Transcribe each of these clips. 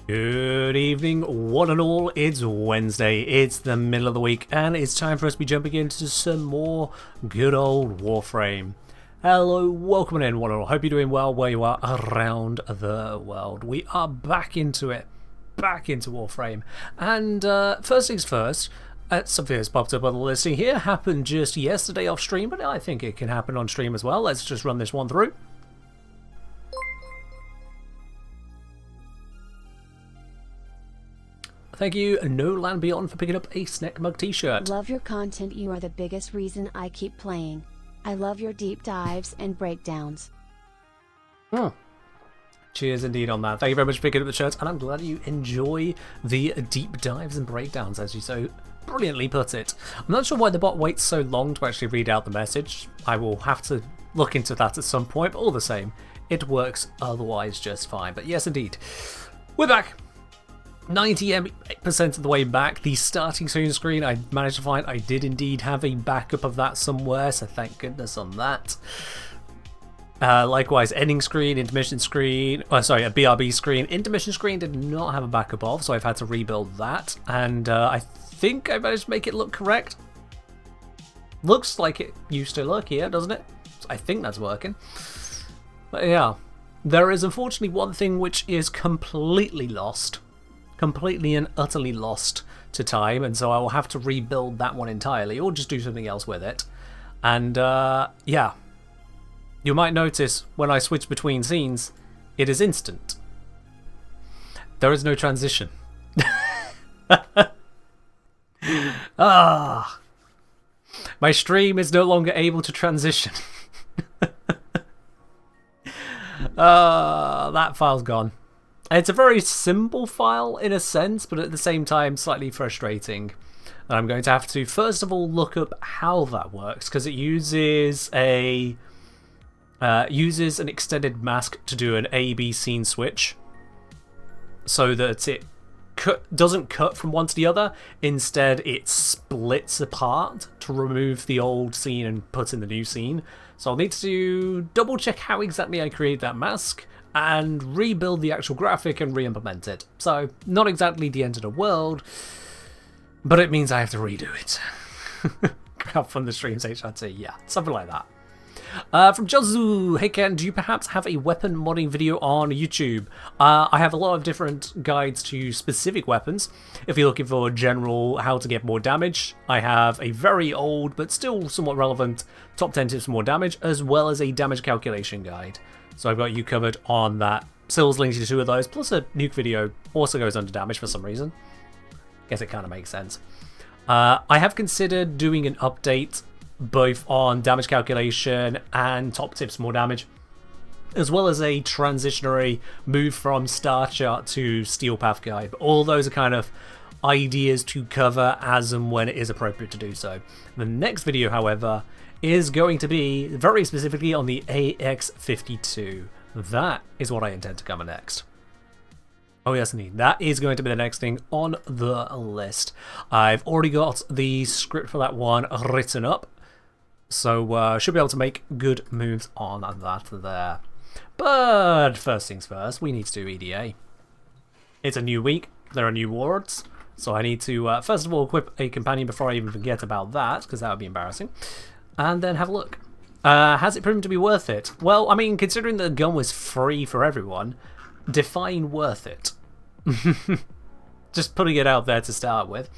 Good evening, one and all. It's Wednesday, it's the middle of the week, and it's time for us to be jumping into some more good old Warframe. Hello, welcome in, one and all. Hope you're doing well where you are around the world. We are back into it, back into Warframe. And first things first, something that's popped up on the listing here happened just yesterday off stream, but I think it can happen on stream as well. Let's just run this one through. Thank you, No Land Beyond, for picking up a Snack Mug t-shirt. Love your content. You are the biggest reason I keep playing. I love your deep dives and breakdowns. Cheers indeed on that. Thank you very much for picking up the shirt, and I'm glad you enjoy the deep dives and breakdowns, as you so brilliantly put it. I'm not sure why the bot waits so long to actually read out the message. I will have to look into that at some point, but all the same, it works otherwise just fine. But yes, indeed. We're back. 98% of the way back. The starting screen I managed to find, I did indeed have a backup of that somewhere, so thank goodness on that. Likewise, ending screen, intermission screen, a BRB screen. Intermission screen did not have a backup of, so I've had to rebuild that, and I think I managed to make it look correct. Looks like it used to look here, doesn't it? So I think that's working. But yeah, there is unfortunately one thing which is completely lost. Completely and utterly lost to time, and so I will have to rebuild that one entirely or just do something else with it. And yeah, you might notice when I switch between scenes, it is instant. There is no transition. My stream is no longer able to transition. That file's gone. It's a very simple file in a sense, but at the same time slightly frustrating. And I'm going to have to first of all look up how that works, because it uses a uses an extended mask to do an A-B scene switch so that it doesn't cut from one to the other. Instead, it splits apart to remove the old scene and put in the new scene. So I'll need to double check how exactly I create that mask and rebuild the actual graphic and re-implement it. So not exactly the end of the world, but it means I have to redo it. Grab from the streams HRT, yeah, something like that. From Jozu, hey Ken, do you perhaps have a weapon modding video on YouTube? I have a lot of different guides to specific weapons. If you're looking for general how to get more damage, I have a very old but still somewhat relevant top 10 tips for more damage, as well as a damage calculation guide. So I've got you covered on that. Sills links to 2 of those, plus a nuke video also goes under damage for some reason. Guess it kind of makes sense. I have considered doing an update both on damage calculation and top tips more damage, as well as a transitionary move from star chart to steel path guide. But all those are kind of ideas to cover as and when it is appropriate to do so. The next video, however, is going to be very specifically on the AX52. That is what I intend to cover next. Oh yes, indeed. That is going to be the next thing on the list. I've already got the script for that one written up, so should be able to make good moves on that there. But first things first, we need to do EDA. It's a new week, there are new wards, so I need to first of all equip a companion before I even forget about that, because that would be embarrassing, and then have a look. Has it proven to be worth it? Well, I mean, considering the gun was free for everyone, define worth it. Just putting it out there to start with.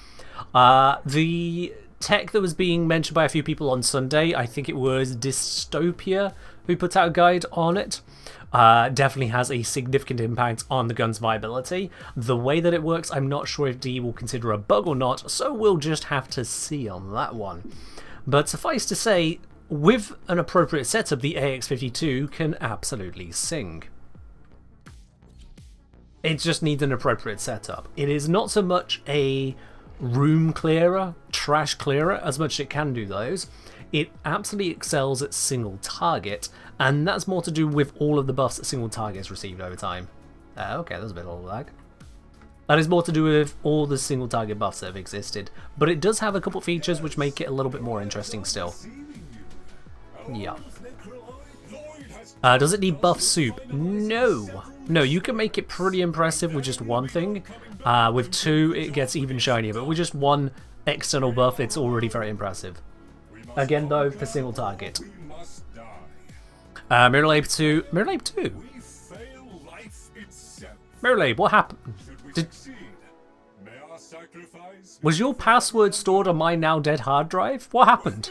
The tech that was being mentioned by a few people on Sunday, I think it was Dystopia who put out a guide on it, definitely has a significant impact on the gun's viability. The way that it works, I'm not sure if D will consider a bug or not, so we'll just have to see on that one. But suffice to say, with an appropriate setup, the AX52 can absolutely sing. It just needs an appropriate setup. It is not so much a room clearer, trash clearer, as much as it can do those. It absolutely excels at single target, and that's more to do with all of the buffs that single targets received over time. Okay, there's a bit of lag. That is more to do with all the single target buffs that have existed, but it does have a couple features which make it a little bit more interesting still. Yeah. Does it need buff soup? No. No, you can make it pretty impressive with just one thing. With 2, it gets even shinier, but with just one external buff, it's already very impressive. Again, though, for single target. Mirrorlabe 2. Mirrorlabe 2? Mirrorlabe, what happened? Was your password stored on my now dead hard drive? What happened?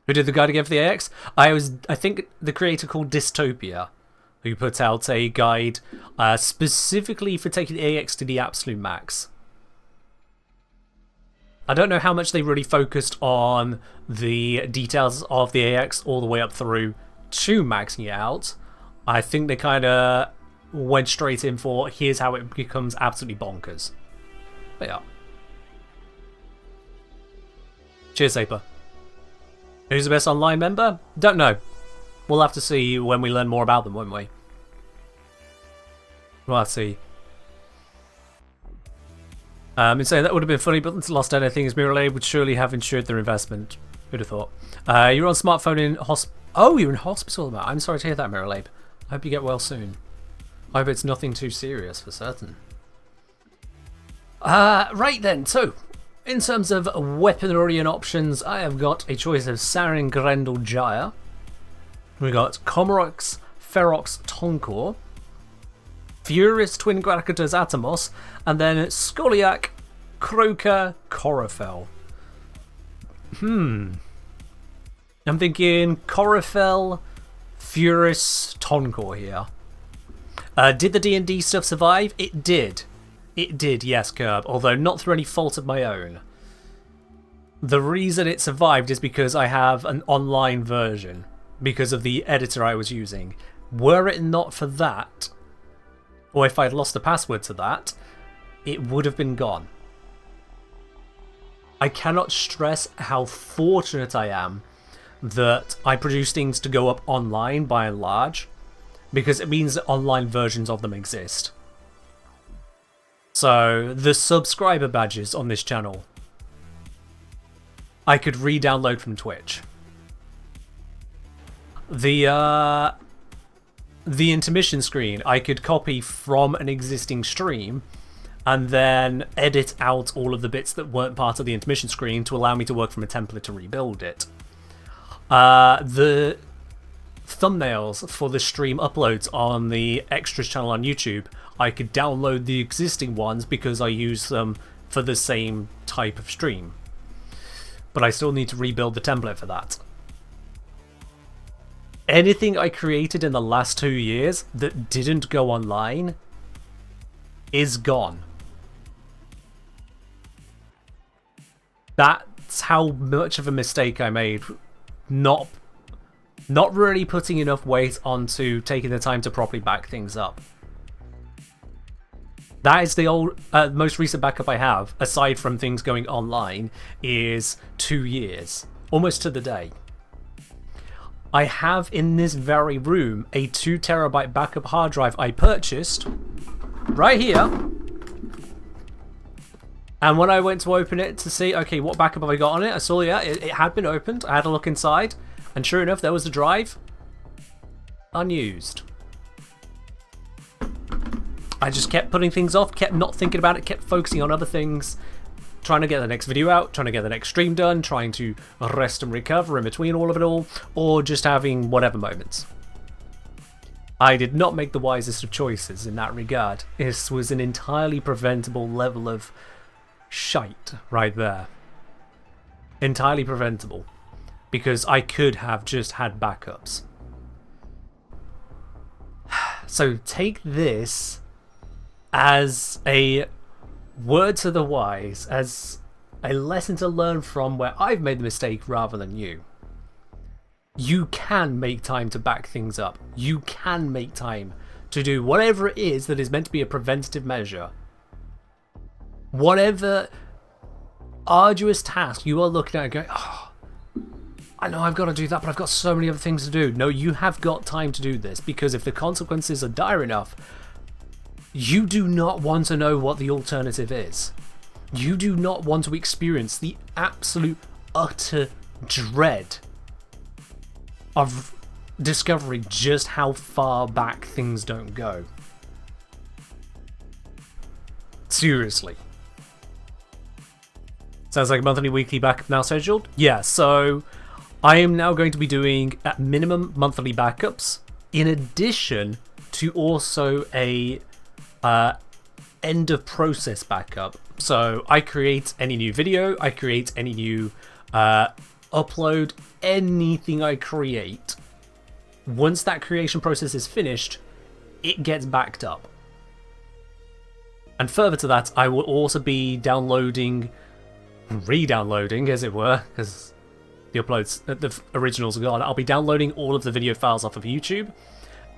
Who did the guide again for the AX? I think the creator called Dystopia, who put out a guide specifically for taking the AX to the absolute max. I don't know how much they really focused on the details of the AX all the way up through to maxing it out. I think they kind of went straight in for here's how it becomes absolutely bonkers. But yeah. Cheers, Saper. Who's the best online member? Don't know. We'll have to see when we learn more about them, won't we? We'll have to see. In saying that would have been funny, but lost anything as Mirrorlabe would surely have insured their investment. Who'd have thought? You're on smartphone in Oh, you're in hospital. I'm sorry to hear that, Mirrorlabe. I hope you get well soon. I hope it's nothing too serious for certain. Right then, so in terms of weaponry and options, I have got a choice of Sarin Grendel Jaya. We got Comorox Ferox Tonkor, Furious Twin Grakatas Atamos, and then Skoliak Croker Corofel. I'm thinking Corofel, Furious Tonkor here. Did the D&D stuff survive? It did. It did, yes, Curb, although not through any fault of my own. The reason it survived is because I have an online version, because of the editor I was using. Were it not for that, or if I'd lost the password to that, it would have been gone. I cannot stress how fortunate I am that I produce things to go up online by and large, because it means that online versions of them exist. So the subscriber badges on this channel, I could re-download from Twitch. The intermission screen I could copy from an existing stream and then edit out all of the bits that weren't part of the intermission screen to allow me to work from a template to rebuild it. The thumbnails for the stream uploads on the extras channel on YouTube, I could download the existing ones because I use them for the same type of stream. But I still need to rebuild the template for that. Anything I created in the last 2 years that didn't go online is gone. That's how much of a mistake I made not really putting enough weight onto taking the time to properly back things up. That is the most recent backup I have, aside from things going online, is 2 years. Almost to the day. I have in this very room a 2 terabyte backup hard drive I purchased right here. And when I went to open it to see, okay, what backup have I got on it? I saw, yeah, it had been opened. I had a look inside. And sure enough, there was the drive. Unused. I just kept putting things off, kept not thinking about it, kept focusing on other things. Trying to get the next video out, trying to get the next stream done, trying to rest and recover in between all of it all, or just having whatever moments. I did not make the wisest of choices in that regard. This was an entirely preventable level of shite right there. Entirely preventable. Because I could have just had backups. So take this as a word to the wise, as a lesson to learn from where I've made the mistake rather than you. You can make time to back things up. You can make time to do whatever it is that is meant to be a preventative measure. Whatever arduous task you are looking at and going, oh, I know I've got to do that, but I've got so many other things to do. No, you have got time to do this, because if the consequences are dire enough, you do not want to know what the alternative is. You do not want to experience the absolute, utter dread of discovering just how far back things don't go. Seriously. Sounds like a monthly, weekly backup now scheduled? Yeah, so I am now going to be doing at minimum monthly backups, in addition to also a end of process backup. So I create any new video, I create any new upload, anything I create. Once that creation process is finished, it gets backed up. And further to that, I will also be downloading, re-downloading as it were, because the uploads, the originals are gone. I'll be downloading all of the video files off of YouTube,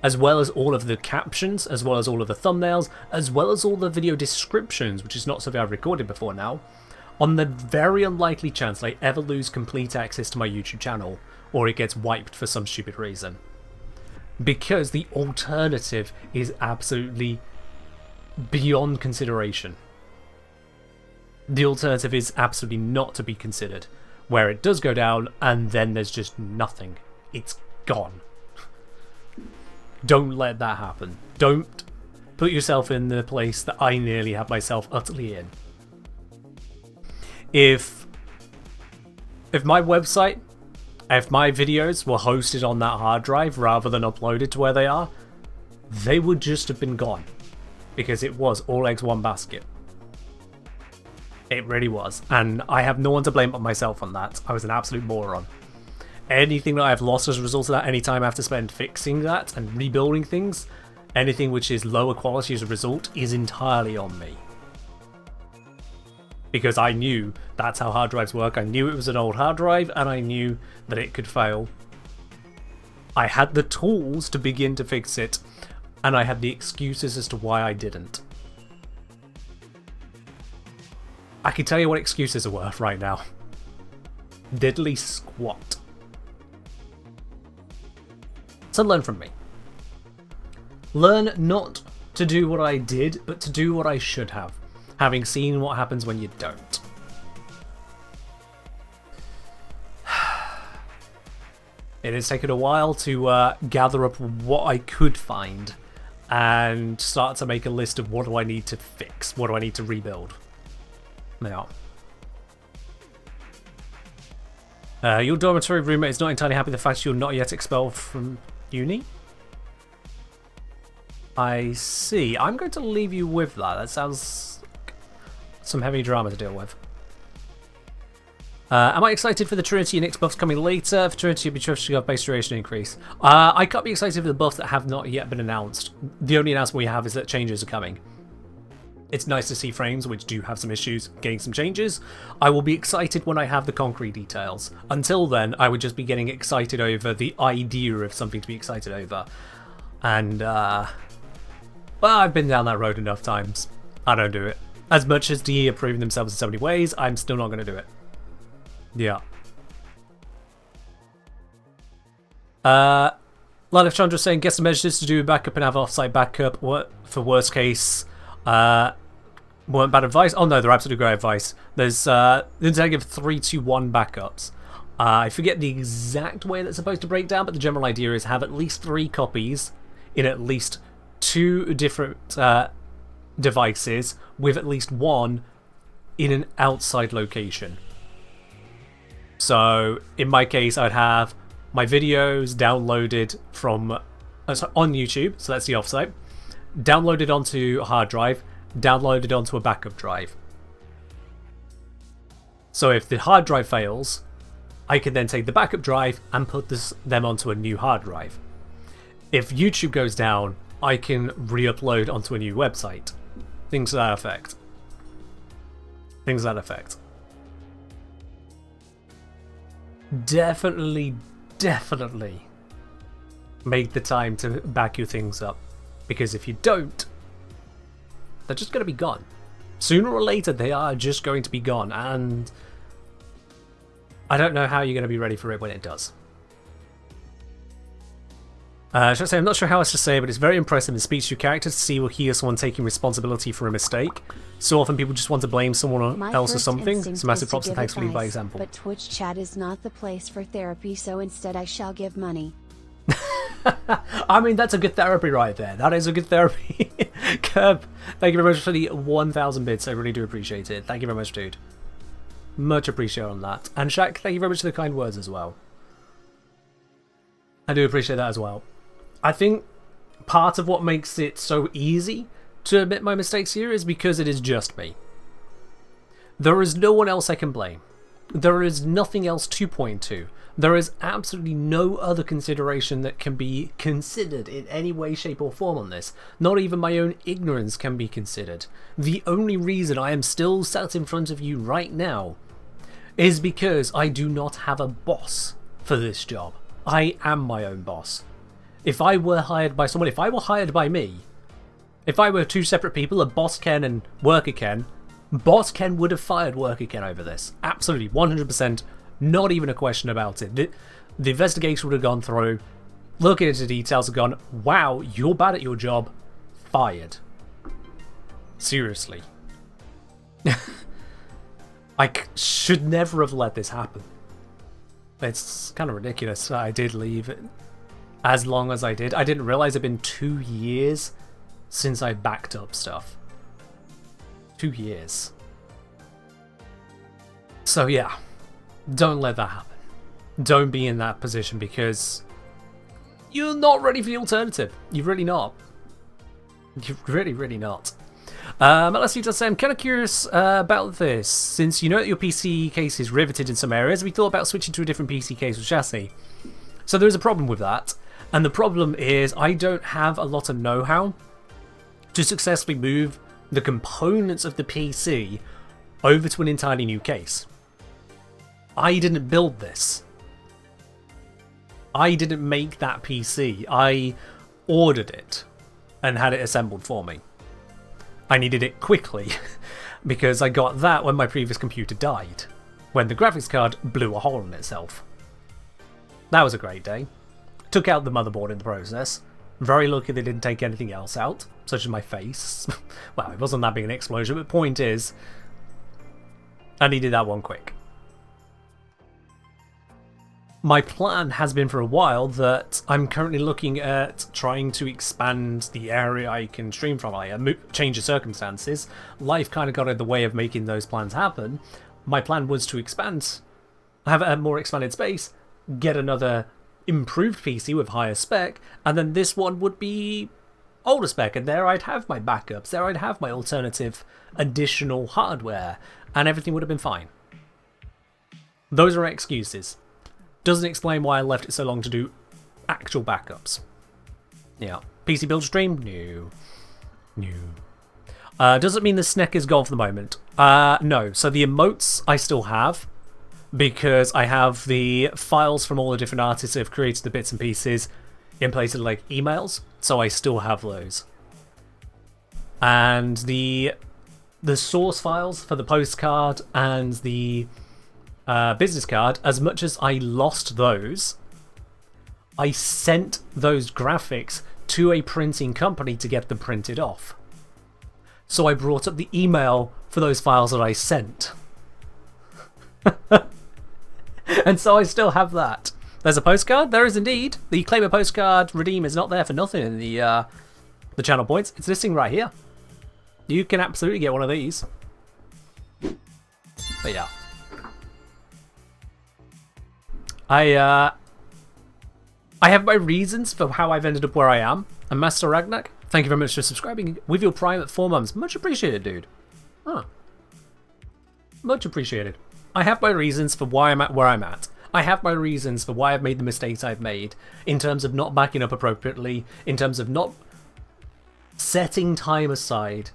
as well as all of the captions, as well as all of the thumbnails, as well as all the video descriptions, which is not something I've recorded before now, on the very unlikely chance I ever lose complete access to my YouTube channel, or it gets wiped for some stupid reason. Because the alternative is absolutely beyond consideration. The alternative is absolutely not to be considered, where it does go down and then there's just nothing. It's gone. Don't let that happen. Don't put yourself in the place that I nearly had myself utterly in. If my website, if my videos were hosted on that hard drive rather than uploaded to where they are, they would just have been gone. Because it was all eggs one basket. It really was. And I have no one to blame but myself on that. I was an absolute moron. Anything that I've lost as a result of that, any time I have to spend fixing that and rebuilding things, anything which is lower quality as a result, is entirely on me. Because I knew that's how hard drives work. I knew it was an old hard drive, and I knew that it could fail. I had the tools to begin to fix it, and I had the excuses as to why I didn't. I can tell you what excuses are worth right now. Diddly squat. So learn from me. Learn not to do what I did, but to do what I should have, having seen what happens when you don't. It has taken a while to gather up what I could find and start to make a list of what do I need to fix, what do I need to rebuild. Now, your dormitory roommate is not entirely happy with the fact you're not yet expelled from uni? I see. I'm going to leave you with that. That sounds like some heavy drama to deal with. Am I excited for the Trinity and X buffs coming later? For Trinity, you'll be trusting your base duration increase. I can't be excited for the buffs that have not yet been announced. The only announcement we have is that changes are coming. It's nice to see frames which do have some issues getting some changes. I will be excited when I have the concrete details. Until then, I would just be getting excited over the idea of something to be excited over. And, well, I've been down that road enough times. I don't do it. As much as DE are proving themselves in so many ways, I'm still not going to do it. Yeah. Lila Chandra saying, guess the measures to do backup and have offsite backup. What for worst case? Weren't bad advice. Oh no, they're absolutely great advice. There's they give 3-2-1 backups. I forget the exact way that's supposed to break down, but the general idea is have at least 3 copies in at least 2 different devices with at least 1 in an outside location. So in my case, I'd have my videos downloaded from on YouTube, so that's the offsite, downloaded onto a hard drive, downloaded onto a backup drive. So if the hard drive fails, I can then take the backup drive and put them onto a new hard drive. If YouTube goes down, I can re-upload onto a new website. Things to that effect. Things to that effect. Definitely make the time to back your things up, because if you don't, they're just going to be gone. Sooner or later, they are just going to be gone, and I don't know how you're going to be ready for it when it does. Should I say, I'm not sure how else to say, but it's very impressive and speaks to your character to see or hear someone taking responsibility for a mistake. So often people just want to blame someone else or something. So massive props and thanks for leading by example. But Twitch chat is not the place for therapy, so instead I shall give money. I mean, that's a good therapy right there. That is a good therapy. Curb, thank you very much for the 1,000 bits. I really do appreciate it. Thank you very much, dude. Much appreciated on that. And Shaq, thank you very much for the kind words as well. I do appreciate that as well. I think part of what makes it so easy to admit my mistakes here is because it is just me. There is no one else I can blame. There is nothing else to point to. There is absolutely no other consideration that can be considered in any way, shape or form on this. Not even my own ignorance can be considered. The only reason I am still sat in front of you right now is because I do not have a boss for this job. I am my own boss. If I were hired by someone, if I were hired by me, if I were 2 separate people, a boss Ken and worker Ken, boss Ken would have fired worker Ken over this. Absolutely, 100%, not even a question about it. The investigation would have gone through, looking into the details, and gone, wow, you're bad at your job, fired. Seriously. I should never have let this happen. It's kind of ridiculous that I did leave it as long as I did. I didn't realize it'd been 2 years since I backed up stuff. 2 years. So yeah, don't let that happen. Don't be in that position because you're not ready for the alternative. You're really not. You're really not. Let's see, I'm kind of curious about this. Since you know that your PC case is riveted in some areas, we thought about switching to a different PC case with chassis. So there is a problem with that. And the problem is I don't have a lot of know-how to successfully move the components of the PC over to an entirely new case. I didn't build this. I didn't make that PC. I ordered it and had it assembled for me. I needed it quickly because I got that when my previous computer died, when the graphics card blew a hole in itself. That was a great day. took out the motherboard in the process. Very lucky they didn't take anything else out, such as my face. Well, it wasn't that big an explosion, but point is, I needed that one quick. My plan has been for a while that I'm currently looking at trying to expand the area I can stream from. I change the circumstances. Life kind of got in the way of making those plans happen. My plan was to expand, have a more expanded space, get another improved PC with higher spec, and then this one would be older spec, and there I'd have my backups, there I'd have my alternative additional hardware, and everything would have been fine. Those are excuses. Doesn't explain why I left it so long to do actual backups. Yeah. PC build stream? No. Does it mean the SNEC is gone for the moment? No. So the emotes I still have, because I have the files from all the different artists who have created the bits and pieces in places like emails, so I still have those. And the source files for the postcard and the business card, as much as I lost those, I sent those graphics to a printing company to get them printed off. So I brought up the email for those files that I sent. And so I still have that. There's a postcard? There is indeed. The claim a postcard redeem is not there for nothing in the channel points. It's listing right here. You can absolutely get one of these. But yeah. I have my reasons for how I've ended up where I am. And Master Ragnak, thank you very much for subscribing with your Prime at 4 months. Much appreciated, dude. Huh. Much appreciated. I have my reasons for why I'm at where I'm at. I have my reasons for why I've made the mistakes I've made, in terms of not backing up appropriately, in terms of not setting time aside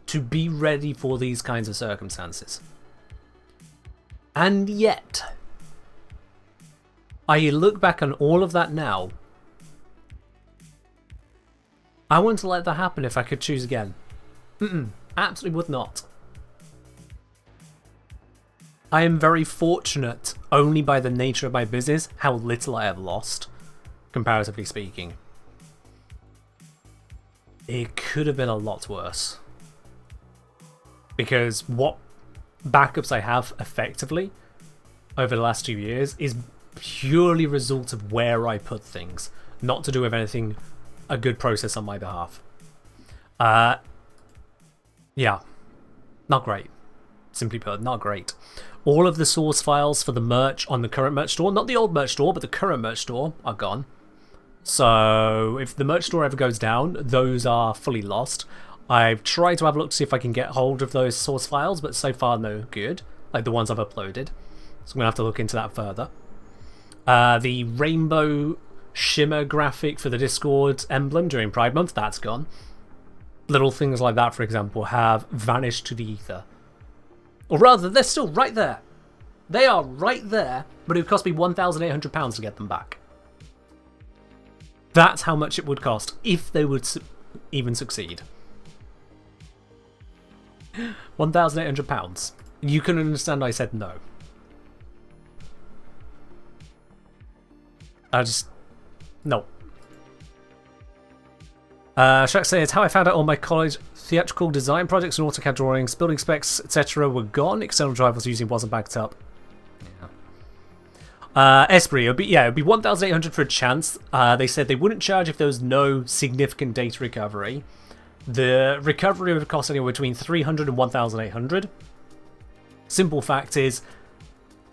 to be ready for these kinds of circumstances. And yet, I look back on all of that now. I wouldn't let that happen if I could choose again. Absolutely would not. I am very fortunate, only by the nature of my business, how little I have lost, comparatively speaking. It could have been a lot worse. Because what backups I have effectively over the last 2 years is purely a result of where I put things, not to do with anything a good process on my behalf. Yeah, not great. Simply put, not great. All of the source files for the merch on the current merch store, not the old merch store, but the current merch store, are gone. So if the merch store ever goes down, those are fully lost. I've tried to have a look to see if I can get hold of those source files, but so far no good, like the ones I've uploaded. So I'm going to have to look into that further. The rainbow shimmer graphic for the Discord emblem during Pride Month, that's gone. Little things like that, for example, have vanished to the ether. Or rather, they're still right there. They are right there, but it would cost me £1,800 to get them back. That's how much it would cost if they would even succeed. £1,800. You can understand I said no. No. Shaq says, how I found out all my college theatrical design projects and AutoCAD drawings, building specs, etc. were gone. External drive I was using wasn't backed up. Yeah. Esprit, it'd be $1,800 for a chance. They said they wouldn't charge if there was no significant data recovery. The recovery would cost anywhere between $300 and $1,800. Simple fact is,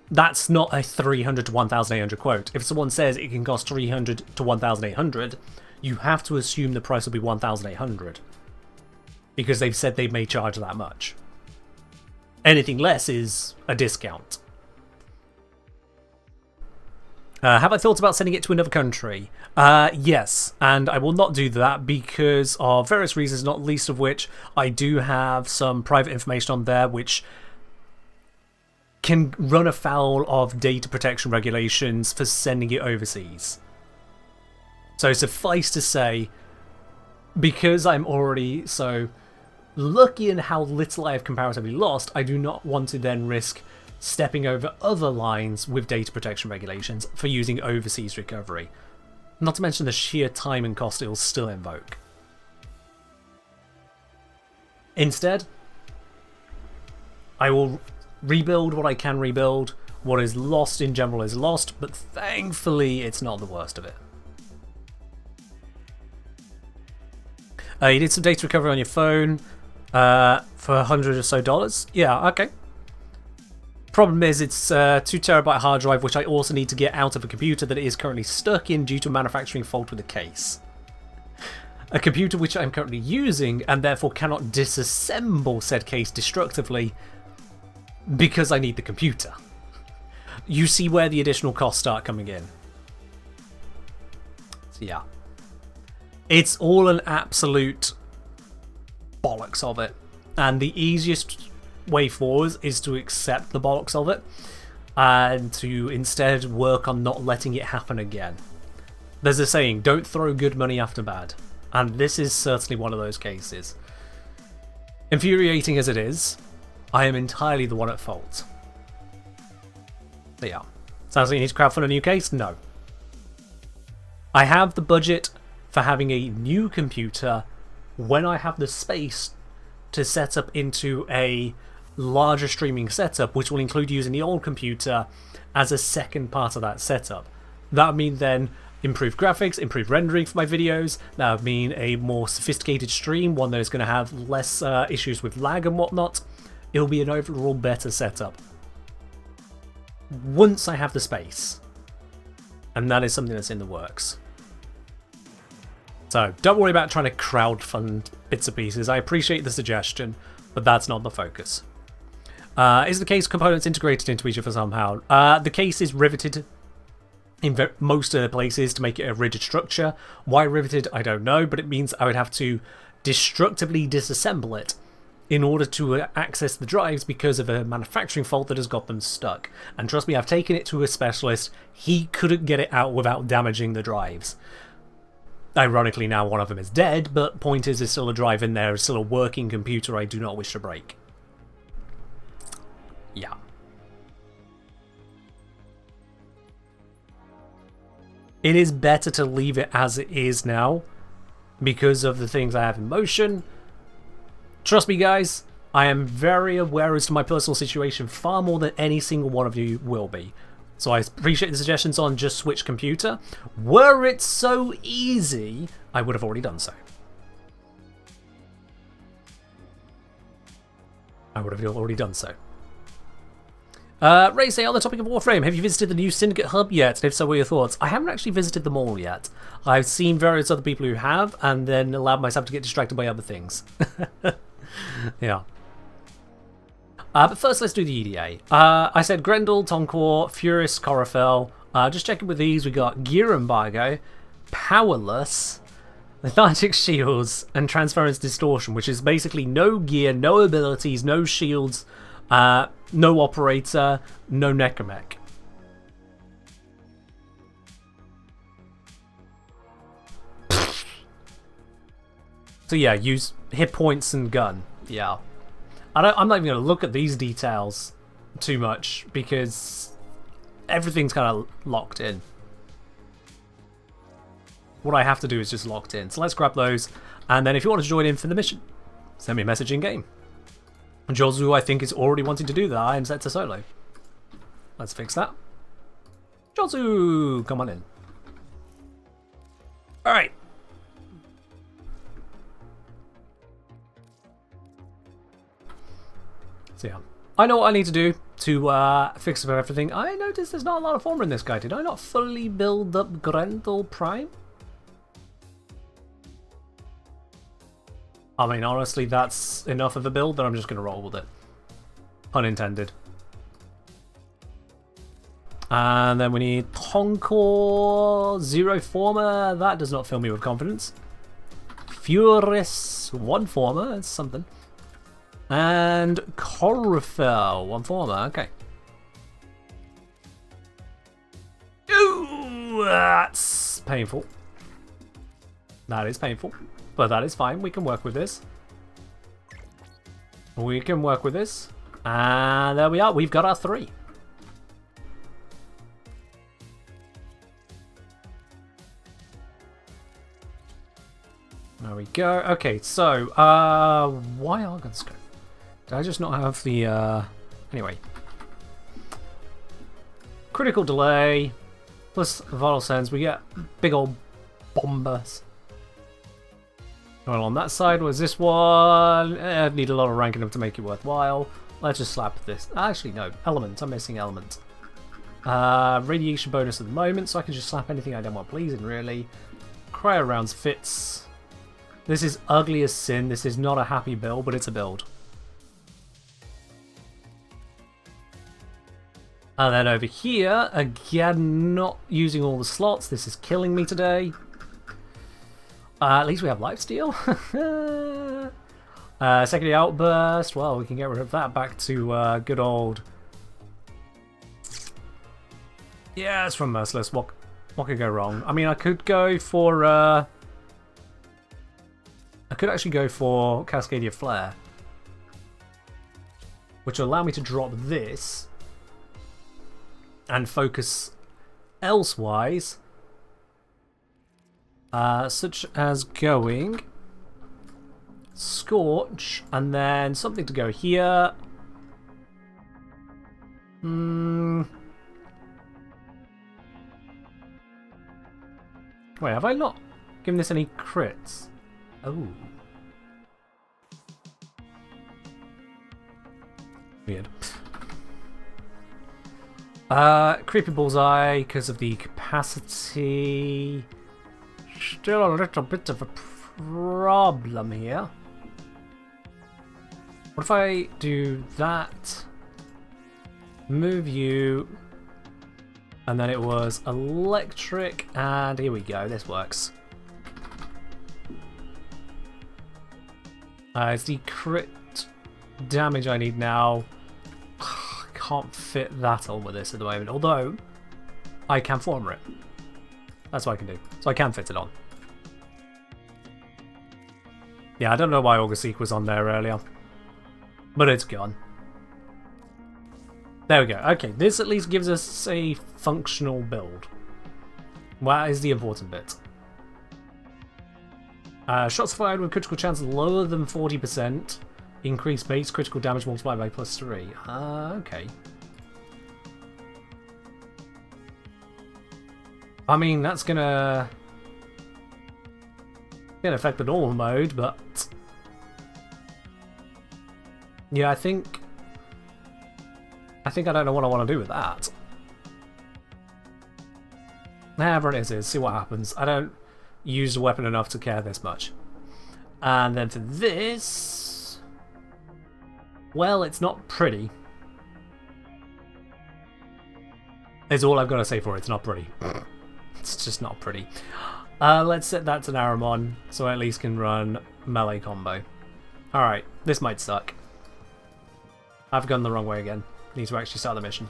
that's not a $300 to $1,800 quote. If someone says it can cost $300 to $1,800, you have to assume the price will be $1,800. Because they've said they may charge that much. Anything less is a discount. Have I thought about sending it to another country? Yes, and I will not do that because of various reasons, not least of which I do have some private information on there which can run afoul of data protection regulations for sending it overseas. So suffice to say, because I'm already so lucky in how little I have comparatively lost, I do not want to then risk stepping over other lines with data protection regulations for using overseas recovery. Not to mention the sheer time and cost it will still invoke. Instead, I will rebuild what I can rebuild. What is lost in general is lost, but thankfully it's not the worst of it. You did some data recovery on your phone for $100 or so. Yeah, okay. Problem is, it's a 2 terabyte hard drive, which I also need to get out of a computer that it is currently stuck in due to a manufacturing fault with the case. A computer which I'm currently using and therefore cannot disassemble said case destructively because I need the computer. You see where the additional costs start coming in. So yeah. It's all an absolute bollocks of it. And the easiest way forward is to accept the bollocks of it and to instead work on not letting it happen again. There's a saying, don't throw good money after bad. And this is certainly one of those cases. Infuriating as it is, I am entirely the one at fault. But yeah. Sounds like you need to crowdfund a new case? No. I have the budget for having a new computer when I have the space to set up into a larger streaming setup, which will include using the old computer as a second part of that setup. That would mean then improved graphics, improved rendering for my videos. That would mean a more sophisticated stream, one that is going to have less issues with lag and whatnot. It'll be an overall better setup once I have the space, and that is something that's in the works. So don't worry about trying to crowdfund bits and pieces. I appreciate the suggestion, but that's not the focus. Is the case components integrated into each other somehow? The case is riveted in most places to make it a rigid structure. Why riveted, I don't know, but it means I would have to destructively disassemble it in order to access the drives because of a manufacturing fault that has got them stuck. And trust me, I've taken it to a specialist. He couldn't get it out without damaging the drives. Ironically, now one of them is dead, but point is, there's still a drive in there, it's still a working computer I do not wish to break. Yeah. It is better to leave it as it is now because of the things I have in motion. Trust me, guys, I am very aware as to my personal situation far more than any single one of you will be. So I appreciate the suggestions on just switch computer. Were it so easy, I would have already done so. Ray say, on the topic of Warframe, have you visited the new Syndicate hub yet? And if so, what are your thoughts? I haven't actually visited them all yet. I've seen various other people who have, and then allowed myself to get distracted by other things. Yeah. But first, let's do the EDA. I said Grendel, Tonkor, Furious, Corafel. Just checking with these, we got Gear Embargo, Powerless, Lethargic Shields, and Transference Distortion, which is basically no gear, no abilities, no shields, no operator, no necromech. So yeah, use hit points and gun. Yeah. I'm not even going to look at these details too much because everything's kind of locked in. What I have to do is just locked in. So let's grab those. And then if you want to join in for the mission, send me a message in game. Jozu, I think, is already wanting to do that. I am set to solo. Let's fix that. Jozu, come on in. Alright. So yeah, I know what I need to do to fix up everything. I noticed there's not a lot of armor in this guy. Did I not fully build up Grendel Prime? I mean, honestly, that's enough of a build that I'm just going to roll with it. Pun intended. And then we need Tonkor, Zero Former. That does not fill me with confidence. Furious, 1 Former. That's something. And Corafel, 1 Former. Okay. Ooh, that's painful. That is painful. But that is fine. We can work with this. We can work with this. And there we are. We've got our 3. There we go. Okay, so, why Argon Scope? Did I just not have the, anyway. Critical delay, plus vital sense, we get big old bombers. Well, on that side was this one. I'd need a lot of ranking up to make it worthwhile. Let's just slap this. Actually, no. Element. I'm missing element. Radiation bonus at the moment, so I can just slap anything I don't want pleasing, really. Cryo rounds fits. This is ugly as sin. This is not a happy build, but it's a build. And then over here, again, not using all the slots. This is killing me today. At least we have lifesteal. Secondary outburst. Well, we can get rid of that back to good old. Yeah, it's from Merciless. What could go wrong? I mean, I could go for. I could actually go for Cascadia Flare, which will allow me to drop this and focus elsewise. Such as going Scorch, and then something to go here. Wait, have I not given this any crits? Oh. Weird. Creepy Bullseye because of the capacity. Still a little bit of a problem here. What if I do that? Move you. And then it was electric. And here we go. This works. It's the crit damage I need now. Can't fit that on with this at the moment. Although, I can former it. That's what I can do. So I can fit it on. Yeah, I don't know why August was on there earlier. But it's gone. There we go. Okay, this at least gives us a functional build. Well, that is the important bit. Shots fired with critical chance lower than 40%. Increased base critical damage multiplied by +3. Okay. I mean, that's gonna affect the normal mode, but yeah, I think I don't know what I want to do with that. Whatever it is, see what happens. I don't use the weapon enough to care this much. And then for this, well, it's not pretty. Is all I've got to say for it. It's not pretty. It's just not pretty. Let's set that to Naramon, so I at least can run melee combo. Alright, this might suck. I've gone the wrong way again. Need to actually start the mission.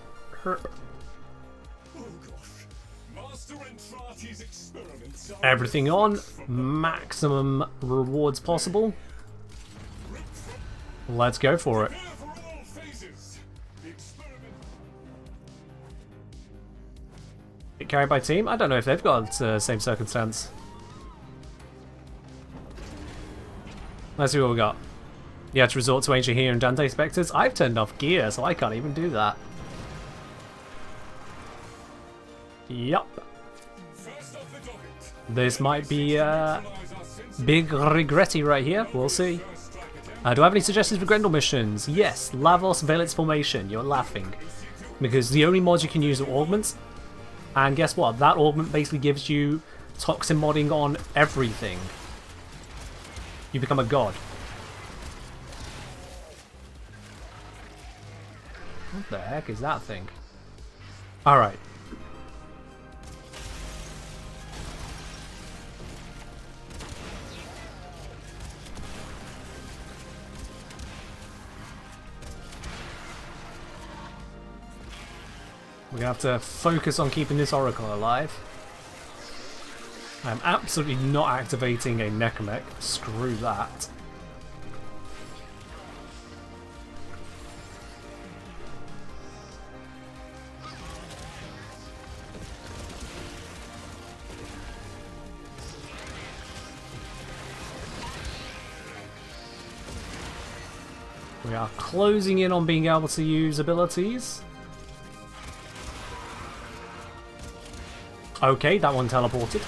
Everything on. Maximum rewards possible. Let's go for it. Get carried by team? I don't know if they've got the same circumstance. Let's see what we got. You have to resort to Ancient here and Dante Spectres. I've turned off gear, so I can't even do that. Yup. This might be big regretty right here. We'll see. Do I have any suggestions for Grendel missions? Yes, Lavos Valence Formation. You're laughing. Because the only mods you can use are augments. And guess what? That augment basically gives you toxin modding on everything. You become a god. What the heck is that thing? Alright. We're going to have to focus on keeping this Oracle alive. I'm absolutely not activating a Necromech. Screw that. We are closing in on being able to use abilities. Okay, that one teleported.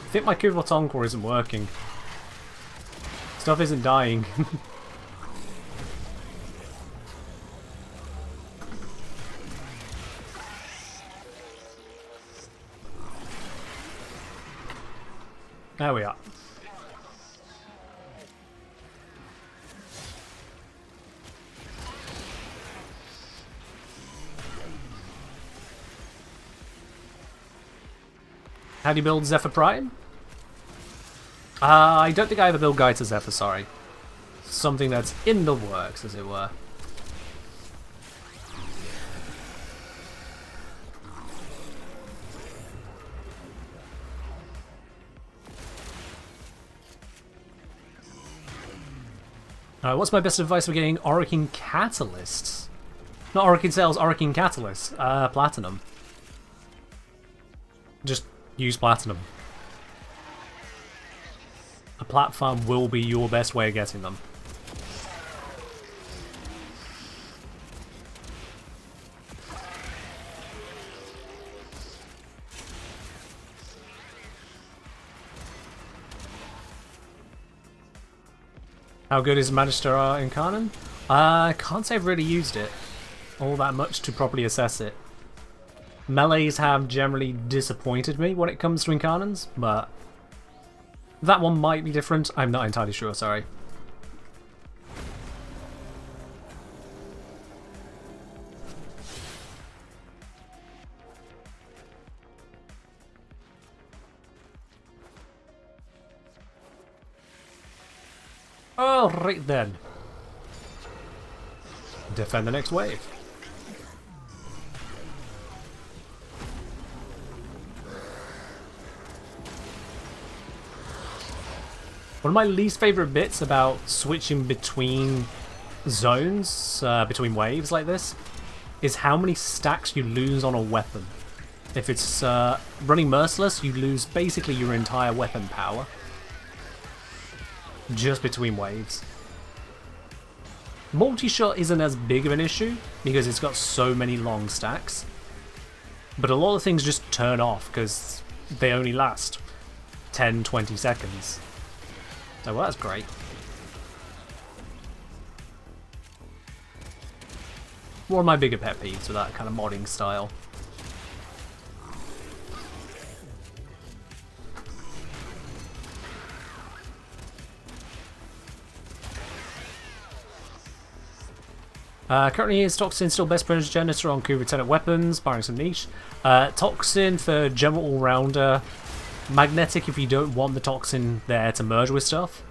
I think my Kuvaton Encore isn't working. Stuff isn't dying. There we are. How do you build Zephyr Prime? I don't think I have a build guide to Zephyr, sorry. Something that's in the works, as it were. What's my best advice for getting Orokin Catalysts? Not Orokin Cells, Orokin Catalysts. Platinum. Just use Platinum. A platform will be your best way of getting them. How good is Magister Incarnon? I can't say I've really used it all that much to properly assess it. Melees have generally disappointed me when it comes to Incarnons, but that one might be different. I'm not entirely sure, sorry. Alright then. Defend the next wave. One of my least favourite bits about switching between zones, between waves like this, is how many stacks you lose on a weapon. If it's running Merciless, you lose basically your entire weapon power. Just between waves. Multi-shot isn't as big of an issue because it's got so many long stacks, but a lot of things just turn off because they only last 10-20 seconds. So well, that's great. One of my bigger pet peeves with that kind of modding style. Currently is Toxin still best progenitor on Kuva Tenant weapons, barring some niche. Toxin for general all-rounder. Magnetic if you don't want the Toxin there to merge with stuff.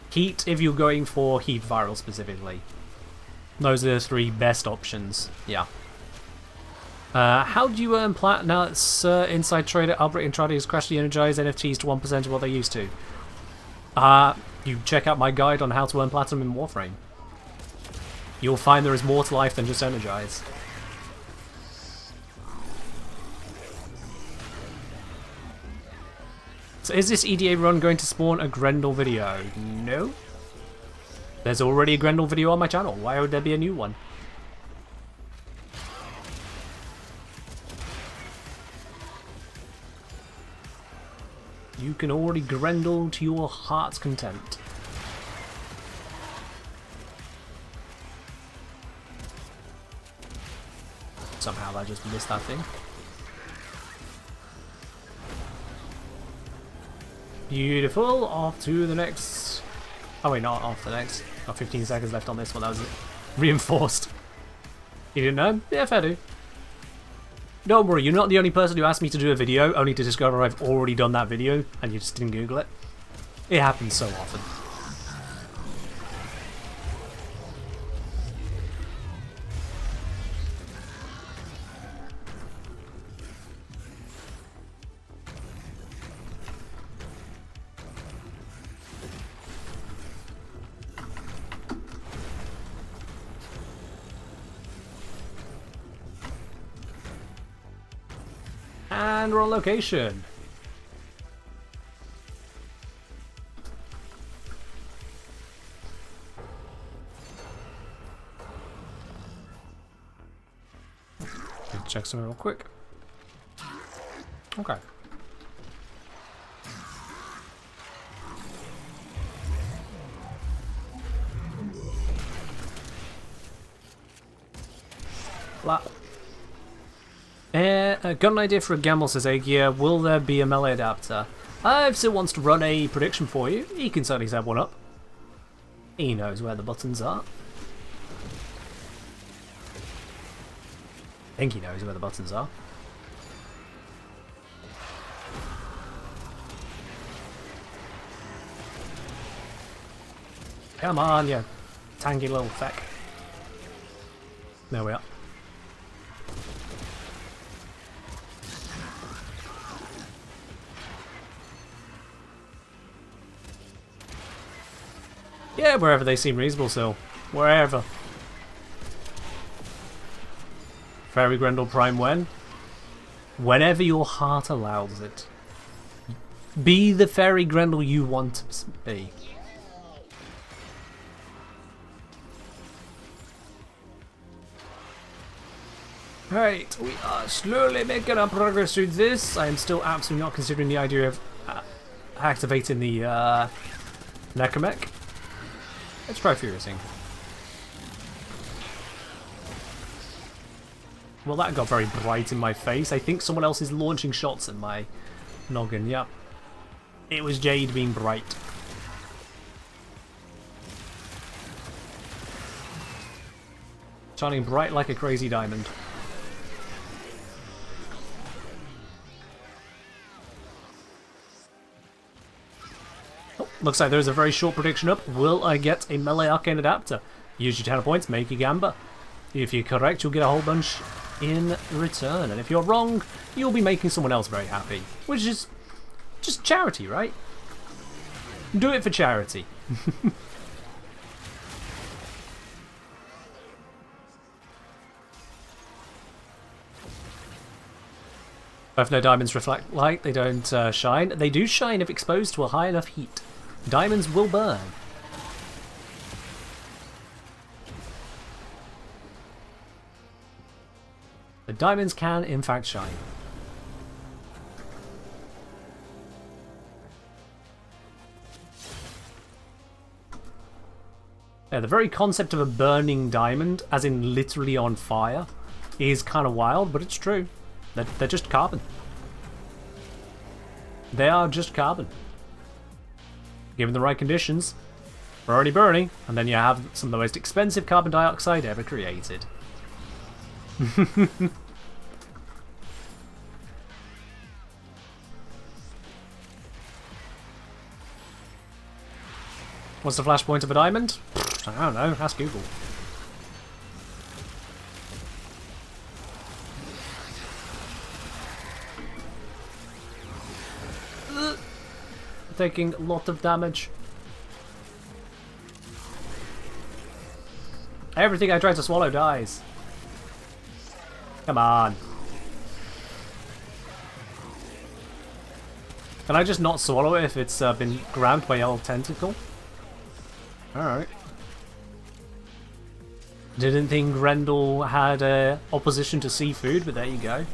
Heat if you're going for Heat Viral specifically. Those are the three best options, yeah. How do you earn plat? Now it's Inside Trader, Albert Intradi has crashed the energized NFTs to 1% of what they used to. You check out my guide on how to earn platinum in Warframe. You'll find there is more to life than just energize. So is this EDA run going to spawn a Grendel video? No. There's already a Grendel video on my channel. Why would there be a new one? You can already Grendel to your heart's content. Somehow I just missed that thing. Beautiful. Off to the next. Oh wait, not off the next. Got 15 seconds left on this one. That was reinforced. You didn't know? Yeah, fair do. Don't worry, you're not the only person who asked me to do a video, only to discover I've already done that video, and you just didn't Google it. It happens so often. And we're on location. check something real quick. Okay. Got an idea for a gamble, says Agia. Will there be a melee adapter? If Sid wants to run a prediction for you, he can certainly set one up. He knows where the buttons are. I think he knows where the buttons are. Come on, you tangy little feck. There we are. Yeah, wherever they seem reasonable, so wherever. Fairy Grendel Prime when? Whenever your heart allows it. Be the Fairy Grendel you want to be. Right, we are slowly making our progress through this. I am still absolutely not considering the idea of activating the Necromech. Let's try Furiousing. Well, that got very bright in my face. I think someone else is launching shots at my noggin. Yep. It was Jade being bright. Shining bright like a crazy diamond. Oh, looks like there's a very short prediction up. Will I get a melee arcane adapter? Use your 10 points, make your gamba. If you're correct, you'll get a whole bunch in return. And if you're wrong, you'll be making someone else very happy. Which is just charity, right? Do it for charity. If no diamonds reflect light, they don't shine. They do shine if exposed to a high enough heat. Diamonds will burn. The diamonds can, in fact, shine. Yeah, the very concept of a burning diamond, as in literally on fire, is kind of wild, but it's true. They're just carbon. They are just carbon. Given the right conditions, burny burny, and then you have some of the most expensive carbon dioxide ever created. What's the flashpoint of a diamond? I don't know, ask Google. Taking a lot of damage. Everything I try to swallow dies. Come on. Can I just not swallow it if it's been grabbed by a tentacle? Alright. Didn't think Grendel had opposition to seafood, but there you go.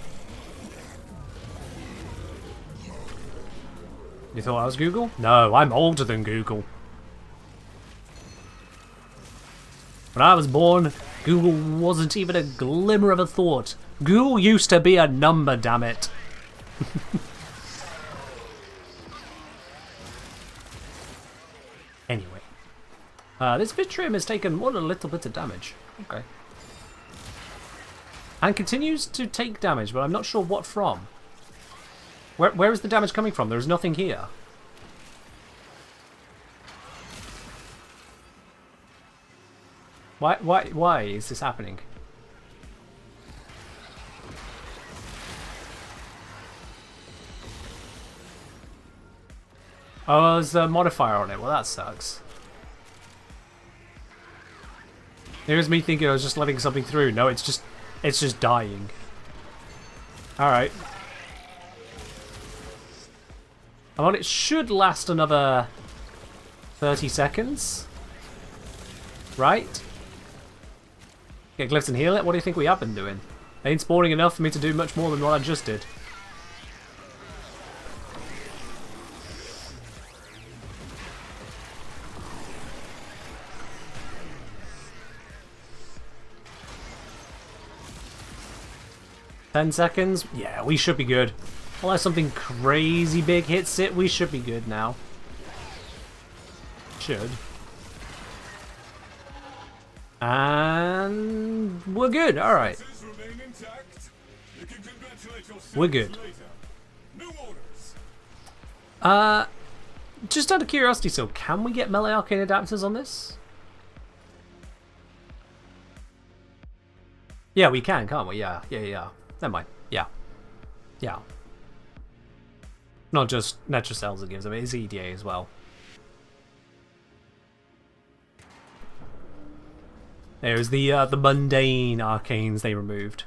You thought I was Google? No, I'm older than Google. When I was born, Google wasn't even a glimmer of a thought. Google used to be a number, damn it. Anyway. This Vitrium has taken more than a little bit of damage. Okay. And continues to take damage, but I'm not sure what from. Where is the damage coming from? There's nothing here. Why is this happening? Oh, there's a modifier on it. Well, that sucks. Here's me thinking I was just letting something through. No, it's just dying. Alright. Well, it should last another 30 seconds. Right? Get glyphs and heal it? What do you think we have been doing? Ain't spawning enough for me to do much more than what I just did. "10 seconds? Yeah, we should be good. Unless something crazy big hits it, we should be good now. Should. And we're good, alright. We're good. Just out of curiosity, so can we get melee arcane adapters on this? Yeah, we can, can't we? Yeah. Never mind. Yeah. Not just Netra Cells it gives them, it's EDA as well. There's the mundane arcanes they removed.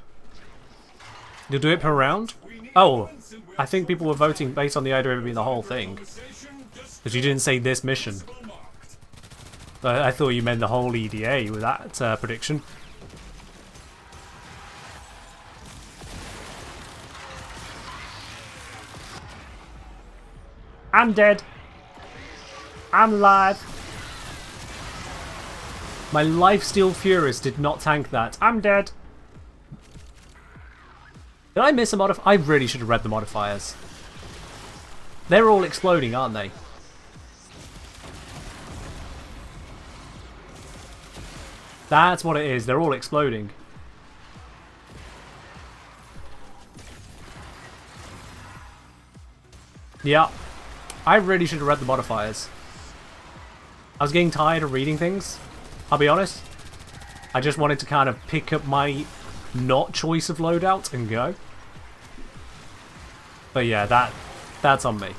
You'll do it per round? Oh, I think people were voting based on the idea of it being the whole thing. Because you didn't say this mission. But I thought you meant the whole EDA with that prediction. I'm dead. I'm alive. My Lifesteal Furist did not tank that. I'm dead. Did I miss a modifier? I really should have read the modifiers. They're all exploding, aren't they? That's what it is. They're all exploding. Yeah. I really should have read the modifiers. I was getting tired of reading things, I'll be honest. I just wanted to kind of pick up my not choice of loadout and go. But yeah, that's on me.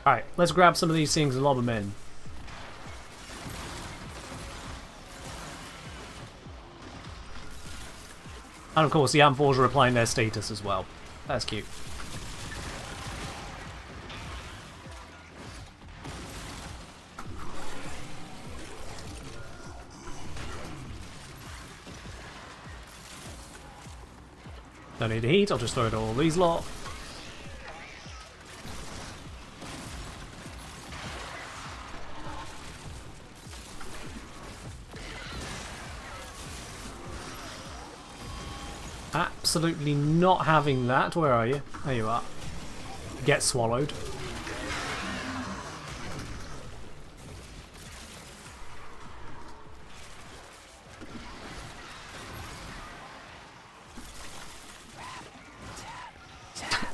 Alright, let's grab some of these things and lob them in. And of course the Amphors are applying their status as well. That's cute. Don't need the heat, I'll just throw it all these lot. Absolutely not having that. Where are you? There you are. Get swallowed.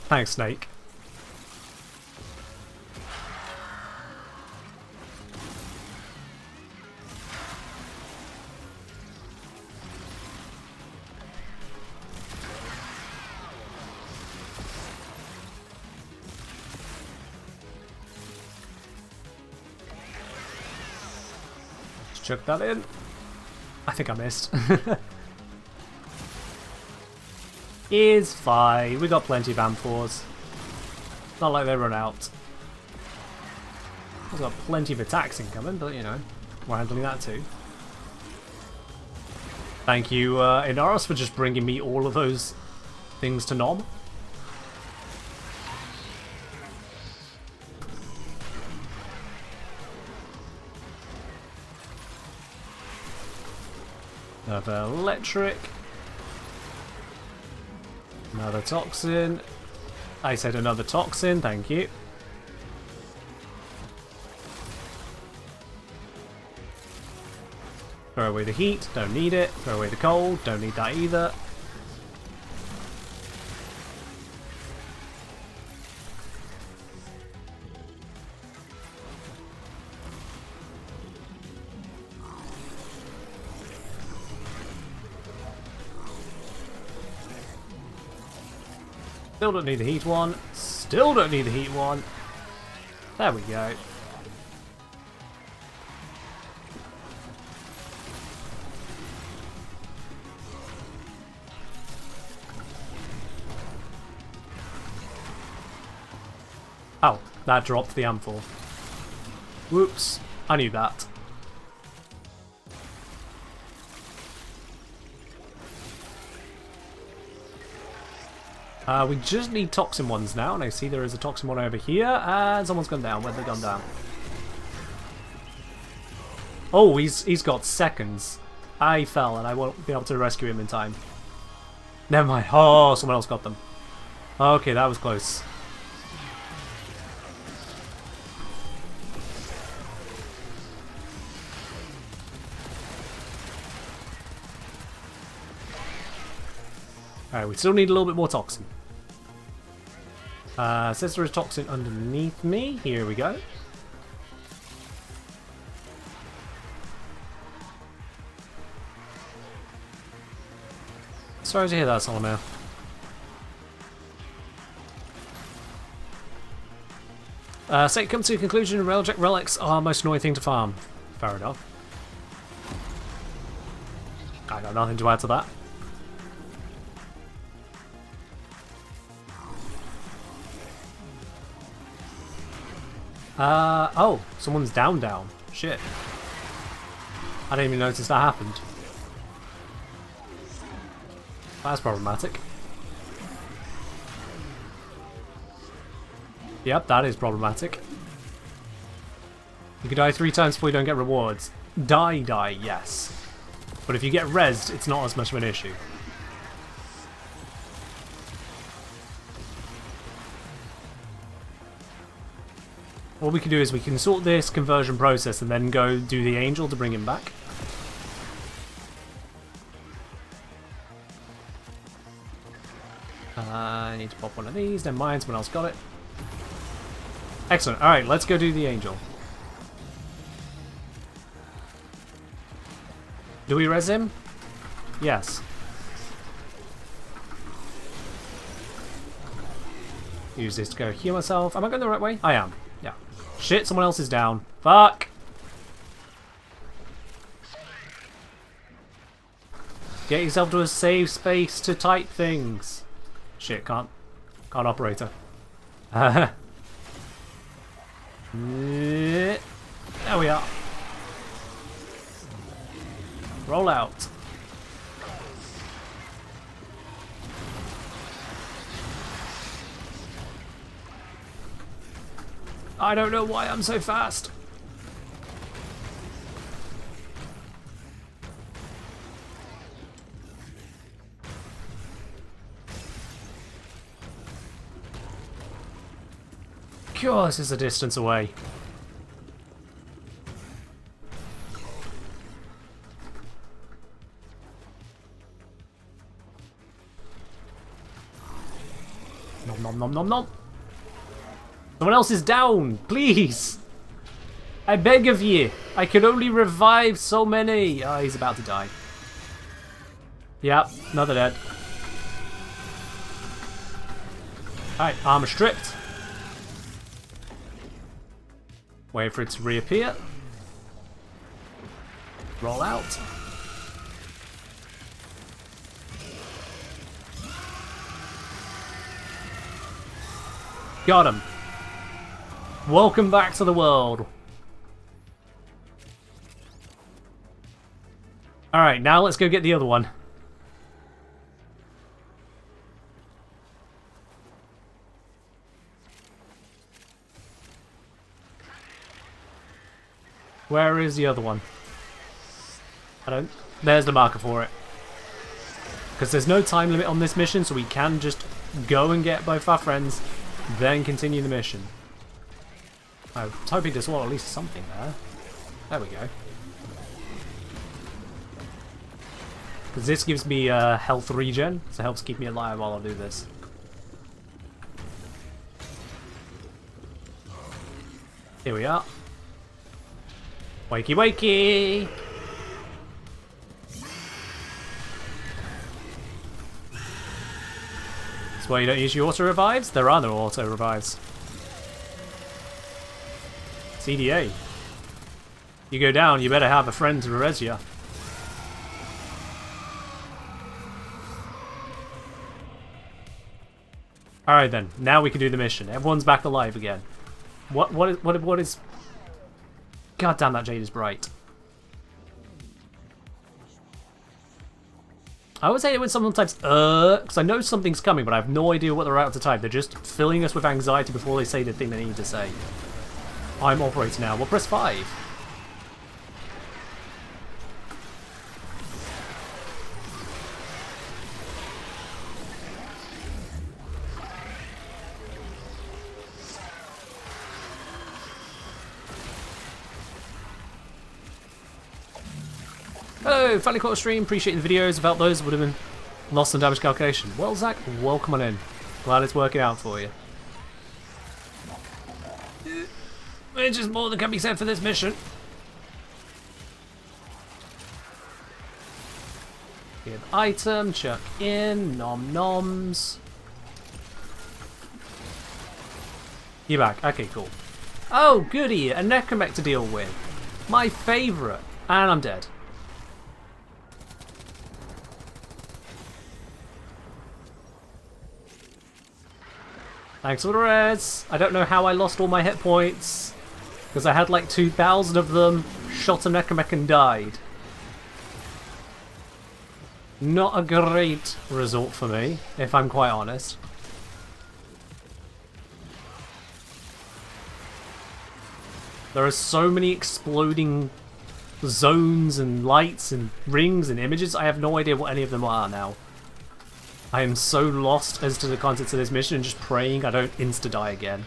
Thanks, Snake. Chuck that in. I think I missed. Is fine. We got plenty of Amphors. Not like they run out. We've got plenty of attacks incoming, but you know, we're handling that too. Thank you, Inaros, for just bringing me all of those things to Nom. Another electric. Another toxin. I said another toxin, thank you. Throw away the heat, don't need it. Throw away the cold, don't need that either. Still don't need the heat one. Still don't need the heat one. There we go. Oh, that dropped the amphor. Whoops. I knew that. We just need toxin ones now, and I see there is a toxin one over here, and someone's gone down. Where'd they gone down? Oh, he's got seconds. I fell, and I won't be able to rescue him in time. Never mind. Oh, someone else got them. Okay, that was close. Alright, we still need a little bit more toxin. Says there is toxin underneath me. Here we go. Sorry to hear that, Solomon. So come to a conclusion, Railjack relics are most annoying thing to farm. Fair enough. I got nothing to add to that. Oh, someone's down. Shit. I didn't even notice that happened. That's problematic. Yep, that is problematic. You can die 3 times before you don't get rewards. Die, yes. But if you get rezzed, it's not as much of an issue. What we can do is we can sort this conversion process and then go do the angel to bring him back. I need to pop one of these, never mind, someone else got it. Excellent, alright, let's go do the angel. Do we res him? Yes. Use this to go heal myself. Am I going the right way? I am. Yeah. Shit, someone else is down. Fuck! Get yourself to a safe space to type things. Shit, can't operate her. There we are. Roll out. I don't know why I'm so fast. God, this is a distance away. Nom nom nom nom nom. Someone else is down, please. I beg of you. I can only revive so many. Oh, he's about to die. Yep, another dead. Alright, armor stripped. Wait for it to reappear. Roll out. Got him. Welcome back to the world. Alright, now let's go get the other one. Where is the other one? I don't... There's the marker for it. Because there's no time limit on this mission, so we can just go and get both our friends, then continue the mission. I was hoping to swallow at least something there. There we go. Because this gives me health regen, so it helps keep me alive while I do this. Here we are. Wakey wakey! That's why you don't use your auto revives? There are no auto revives. It's EDA. You go down, you better have a friend to res you. Alright then, now we can do the mission. Everyone's back alive again. What is... God damn, that jade is bright. I always hate it when someone types, because I know something's coming, but I have no idea what they're about to type. They're just filling us with anxiety before they say the thing they need to say. I'm operating now. Well, press 5. Hello, finally caught a stream. Appreciate the videos. About those would have been lost on damage calculation. Well, Zach, welcome on in. Glad it's working out for you. It's just more than can be said for this mission. Give item, chuck in, nom noms. You're back. Okay, cool. Oh, goody, a necromech to deal with. My favourite. And I'm dead. Thanks for the res. I don't know how I lost all my hit points. Because I had like 2,000 of them, shot a necromech and died. Not a great result for me, if I'm quite honest. There are so many exploding zones and lights and rings and images, I have no idea what any of them are now. I am so lost as to the contents of this mission and just praying I don't insta-die again.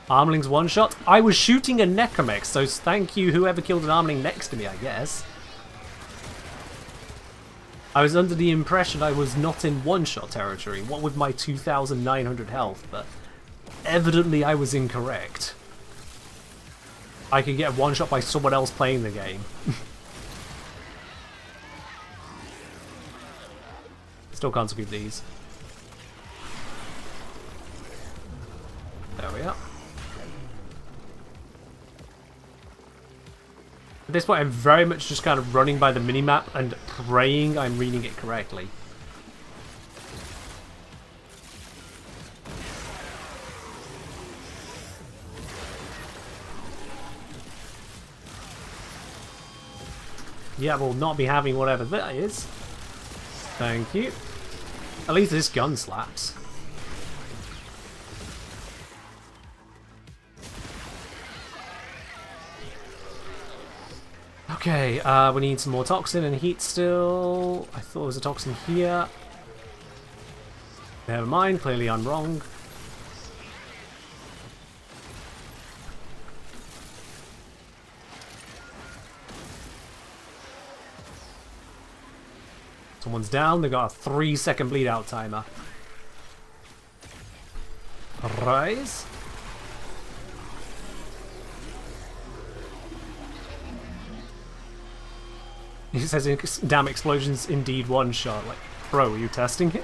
Armling's one-shot? I was shooting a necromech, so thank you whoever killed an armling next to me, I guess. I was under the impression I was not in one-shot territory, what with my 2,900 health, but evidently I was incorrect. I could get one-shot by someone else playing the game. Still can't sweep these. There we are. At this point I'm very much just kind of running by the minimap and praying I'm reading it correctly. Yeah, we'll not be having whatever that is. Thank you. At least this gun slaps. Okay, we need some more toxin and heat still. I thought there was a toxin here. Never mind, clearly I'm wrong. Someone's down, they've got a 3-second bleed out timer. Rise. He says damn explosions indeed one shot. Like, bro, are you testing it?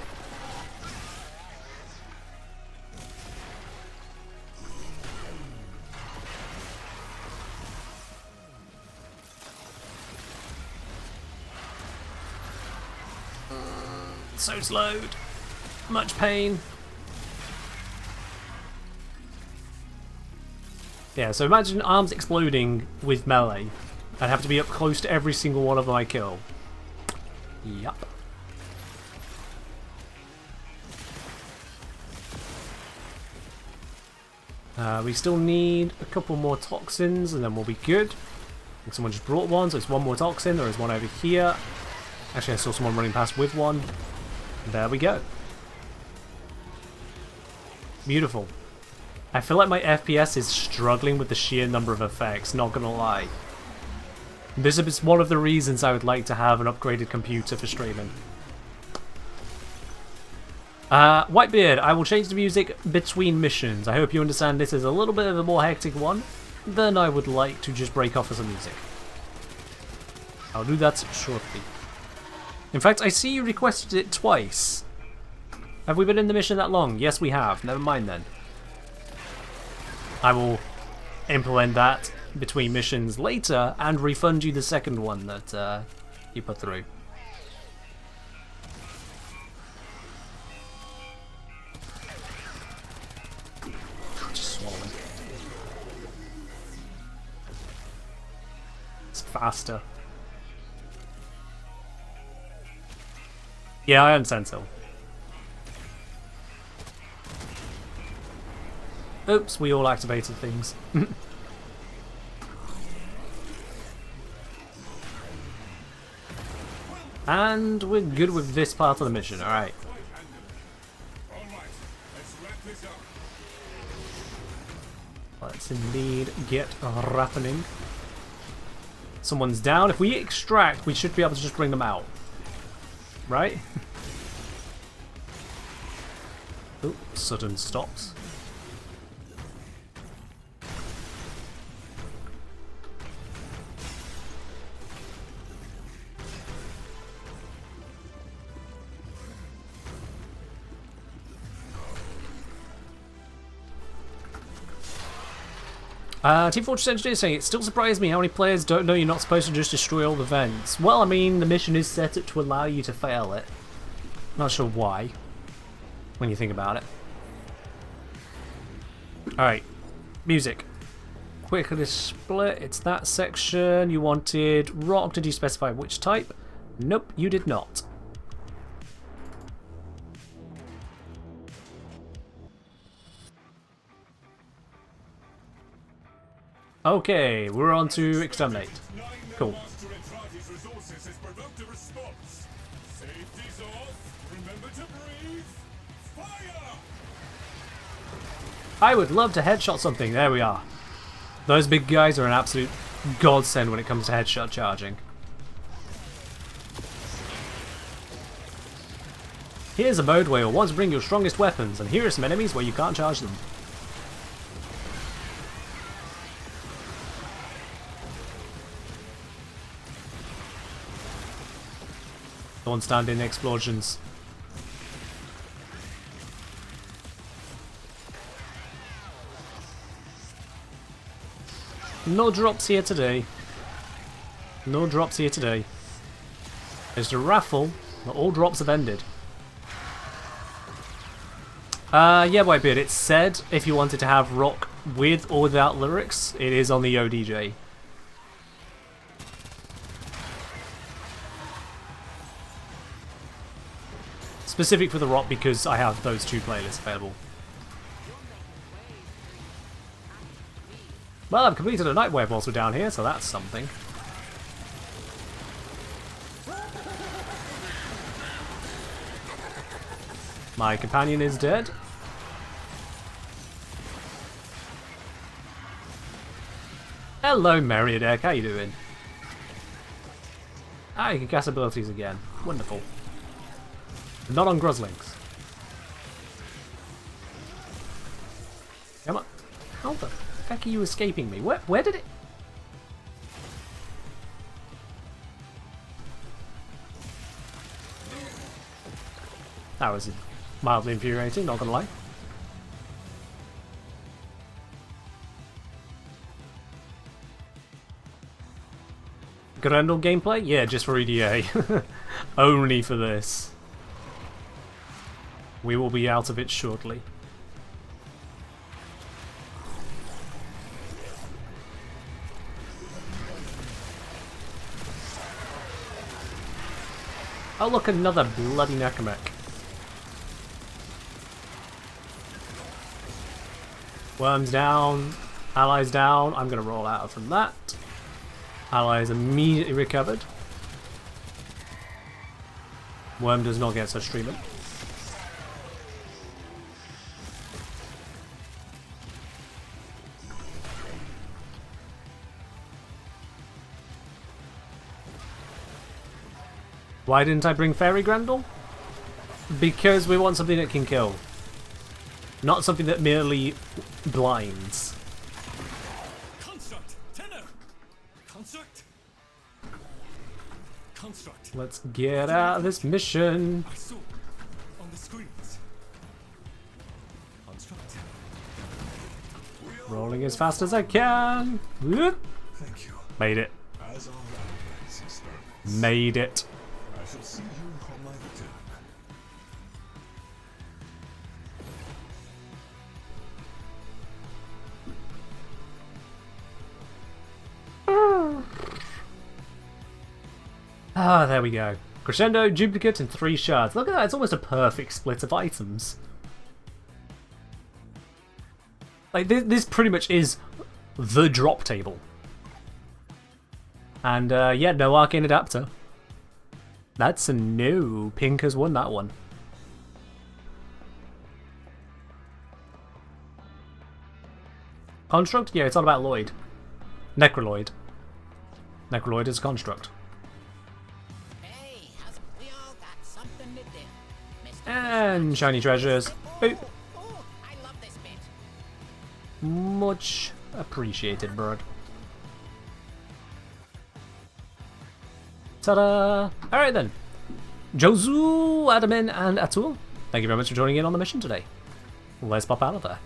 So slowed. Much pain. Yeah, so imagine arms exploding with melee. I'd have to be up close to every single one of them I kill. Yup. We still need a couple more toxins and then we'll be good. I think someone just brought one, so it's one more toxin. There is one over here. Actually, I saw someone running past with one. There we go. Beautiful. I feel like my FPS is struggling with the sheer number of effects, not gonna lie. This is one of the reasons I would like to have an upgraded computer for streaming. Whitebeard, I will change the music between missions. I hope you understand this is a little bit of a more hectic one than I would like to just break off with some music. I'll do that shortly. In fact, I see you requested it twice. Have we been in the mission that long? Yes, we have. Never mind then. I will implement that between missions later and refund you the second one that you put through. Just swallowing. faster. Yeah, I understand so. Oops, we all activated things. And we're good with this part of the mission, alright. Let's indeed get happening. Someone's down. If we extract, we should be able to just bring them out. Right? Oh, sudden stops. Team Fortress Engineer saying, it still surprises me how many players don't know you're not supposed to just destroy all the vents. Well, I mean, the mission is set up to allow you to fail it. Not sure why, when you think about it. Alright, music. Quickly split, it's that section. You wanted rock, did you specify which type? Nope, you did not. Okay, we're on to exterminate. Cool. I would love to headshot something. There we are. Those big guys are an absolute godsend when it comes to headshot charging. Here's a mode where you'll want to bring your strongest weapons, and here are some enemies where you can't charge them. Don't stand in explosions. No drops here today. No drops here today. There's a raffle, but all drops have ended. Yeah, Whitebeard, it said if you wanted to have rock with or without lyrics, it is on the ODJ. Specific for the rock because I have those two playlists available. Well, I've completed a night wave whilst we're down here, so that's something. My companion is dead. Hello, Meriadeck, how you doing? Ah, you can cast abilities again. Wonderful. Not on Groslings. Come on. How the heck are you escaping me? Where did it... That was mildly infuriating, not gonna lie. Grendel gameplay? Yeah, just for EDA. Only for this. We will be out of it shortly. Oh look, another bloody Necromech. Worms down, allies down. I'm going to roll out from that. Allies immediately recovered. Worm does not get such treatment. Why didn't I bring Fairy Grendel? Because we want something that can kill. Not something that merely blinds. Construct, tenor. Construct. Construct. Let's get out of this mission. I saw on the screens. Construct. Rolling as fast as I can. Whoop. Thank you. Made it. As always, experiments. Made it. I shall see you on my return. Ah, there we go. Crescendo, duplicate, and 3 shards. Look at that, it's almost a perfect split of items. Like, this pretty much is the drop table. And, yeah, no arcane adapter. That's a no. Pink has won that one. Construct? Yeah, it's all about Lloyd. Necroloid. Necroloid is a construct. Hey, we all got something to do. Mr. And shiny treasures. Boop. Oh, I love this bit. Much appreciated, bird. Ta-da! Alright then. Jozu, Adamin, and Atul, thank you very much for joining in on the mission today. Let's pop out of there.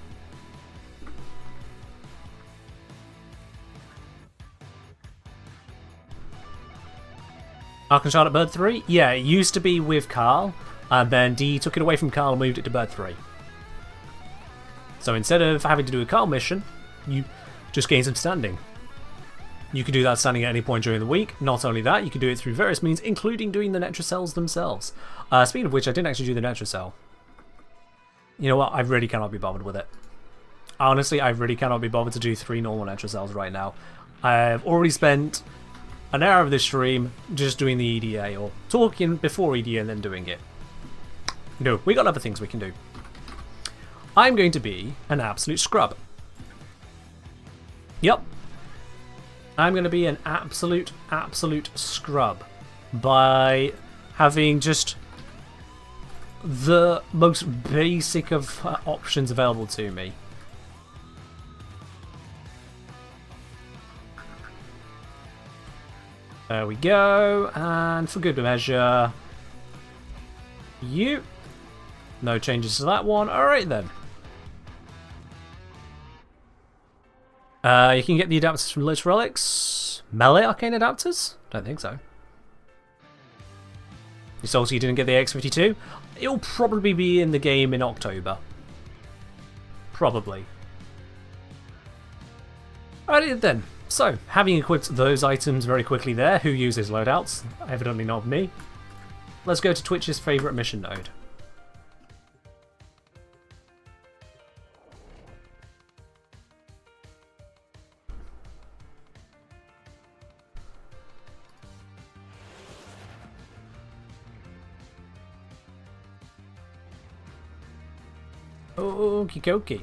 Ark and Charlotte Bird 3? Yeah, it used to be with Carl, and then D took it away from Carl and moved it to Bird 3. So instead of having to do a Carl mission, you just gain some standing. You can do that standing at any point during the week. Not only that, you can do it through various means, including doing the Netracells themselves. Speaking of which, I didn't actually do the Netracell. You know what? I really cannot be bothered with it. Honestly, I really cannot be bothered to do 3 normal Netracells right now. I've already spent an hour of this stream just doing the EDA, or talking before EDA and then doing it. No, we got other things we can do. I'm going to be an absolute scrub. Yep. I'm going to be an absolute scrub by having just the most basic of options available to me. There we go, and for good measure, you. No changes to that one. Alright then. You can get the adapters from Lich Relics. Melee arcane adapters? Don't think so. You saw you didn't get the X52? It'll probably be in the game in October. Probably. Alright then. So, having equipped those items very quickly there, who uses loadouts? Evidently not me. Let's go to Twitch's favourite mission node. Okie dokie.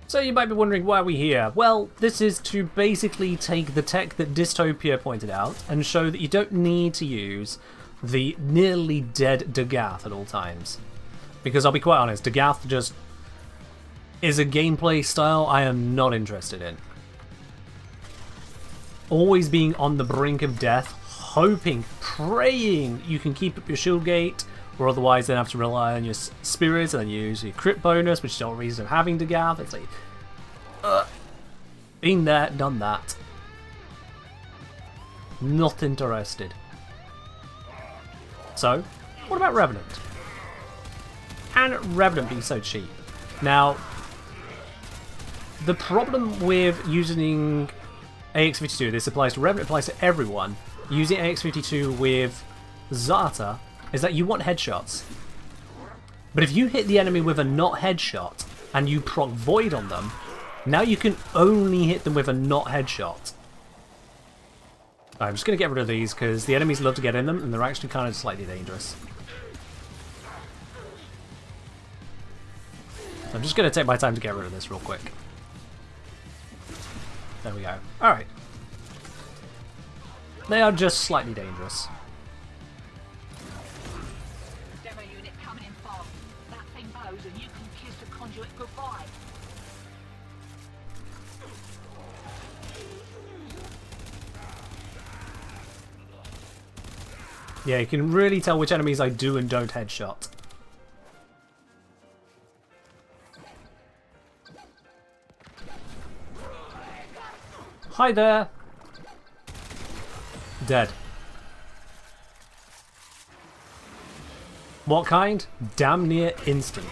So you might be wondering why we're here. Well, this is to basically take the tech that Dystopia pointed out and show that you don't need to use the nearly dead Dagath at all times. Because I'll be quite honest, Dagath just is a gameplay style I am not interested in. Always being on the brink of death, hoping, praying you can keep up your shield gate, or otherwise then have to rely on your spirits and then use your crit bonus, which is the only reason of having Dagath. It's like, been there, done that. Not interested. So, what about Revenant? Can Revenant be so cheap? Now, the problem with using AX52, this applies to Revenant, applies to everyone, using AX52 with Zata, is that you want headshots. But if you hit the enemy with a not headshot and you proc Void on them, now you can only hit them with a not headshot. I'm just going to get rid of these because the enemies love to get in them and they're actually kind of slightly dangerous. So I'm just going to take my time to get rid of this real quick. There we go. Alright. They are just slightly dangerous. Demo unit coming in fast. That thing blows and you can kiss the conduit goodbye. Yeah, you can really tell which enemies I do and don't headshot. Hi there! Dead. What kind? Damn near instant.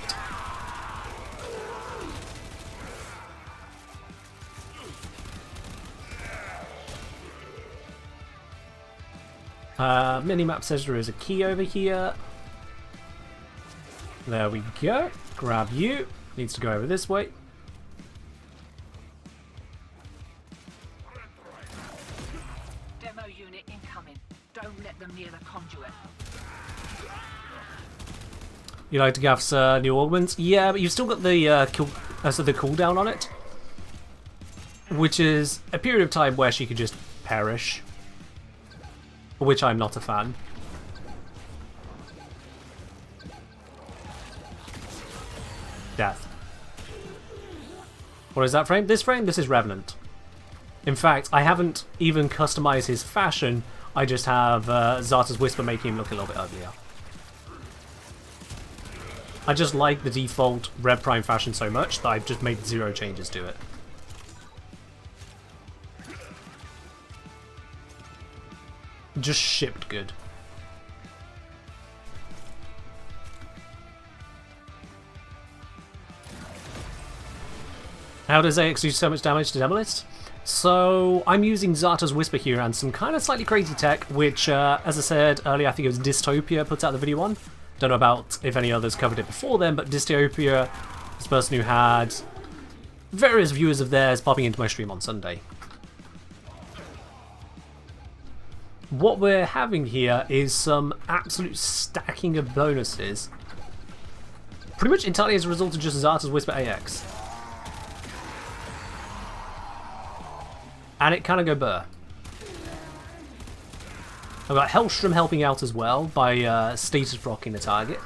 Minimap says there is a key over here. There we go. Grab you. Needs to go over this way. Demo unit incoming. Don't let them near the conduit. You like to Gaff's new augments? Yeah, but you've still got the the cooldown on it, which is a period of time where she could just perish, which I'm not a fan. Death. What is that frame? This frame? This is Revenant. In fact, I haven't even customized his fashion. I just have Zarta's Whisper making him look a little bit uglier. I just like the default Red Prime fashion so much that I've just made 0 changes to it. Just shipped good. How does AX do so much damage to Demolist? So, I'm using Zarta's Whisper here and some kind of slightly crazy tech, which, as I said earlier, I think it was Dystopia put out the video on. Don't know about if any others covered it before then, but Dystopia, this person who had various viewers of theirs popping into my stream on Sunday. What we're having here is some absolute stacking of bonuses. Pretty much entirely as a result of just Zarta's Whisper AX. And it kind of go burr. I've got Hellstrom helping out as well by status rocking the target.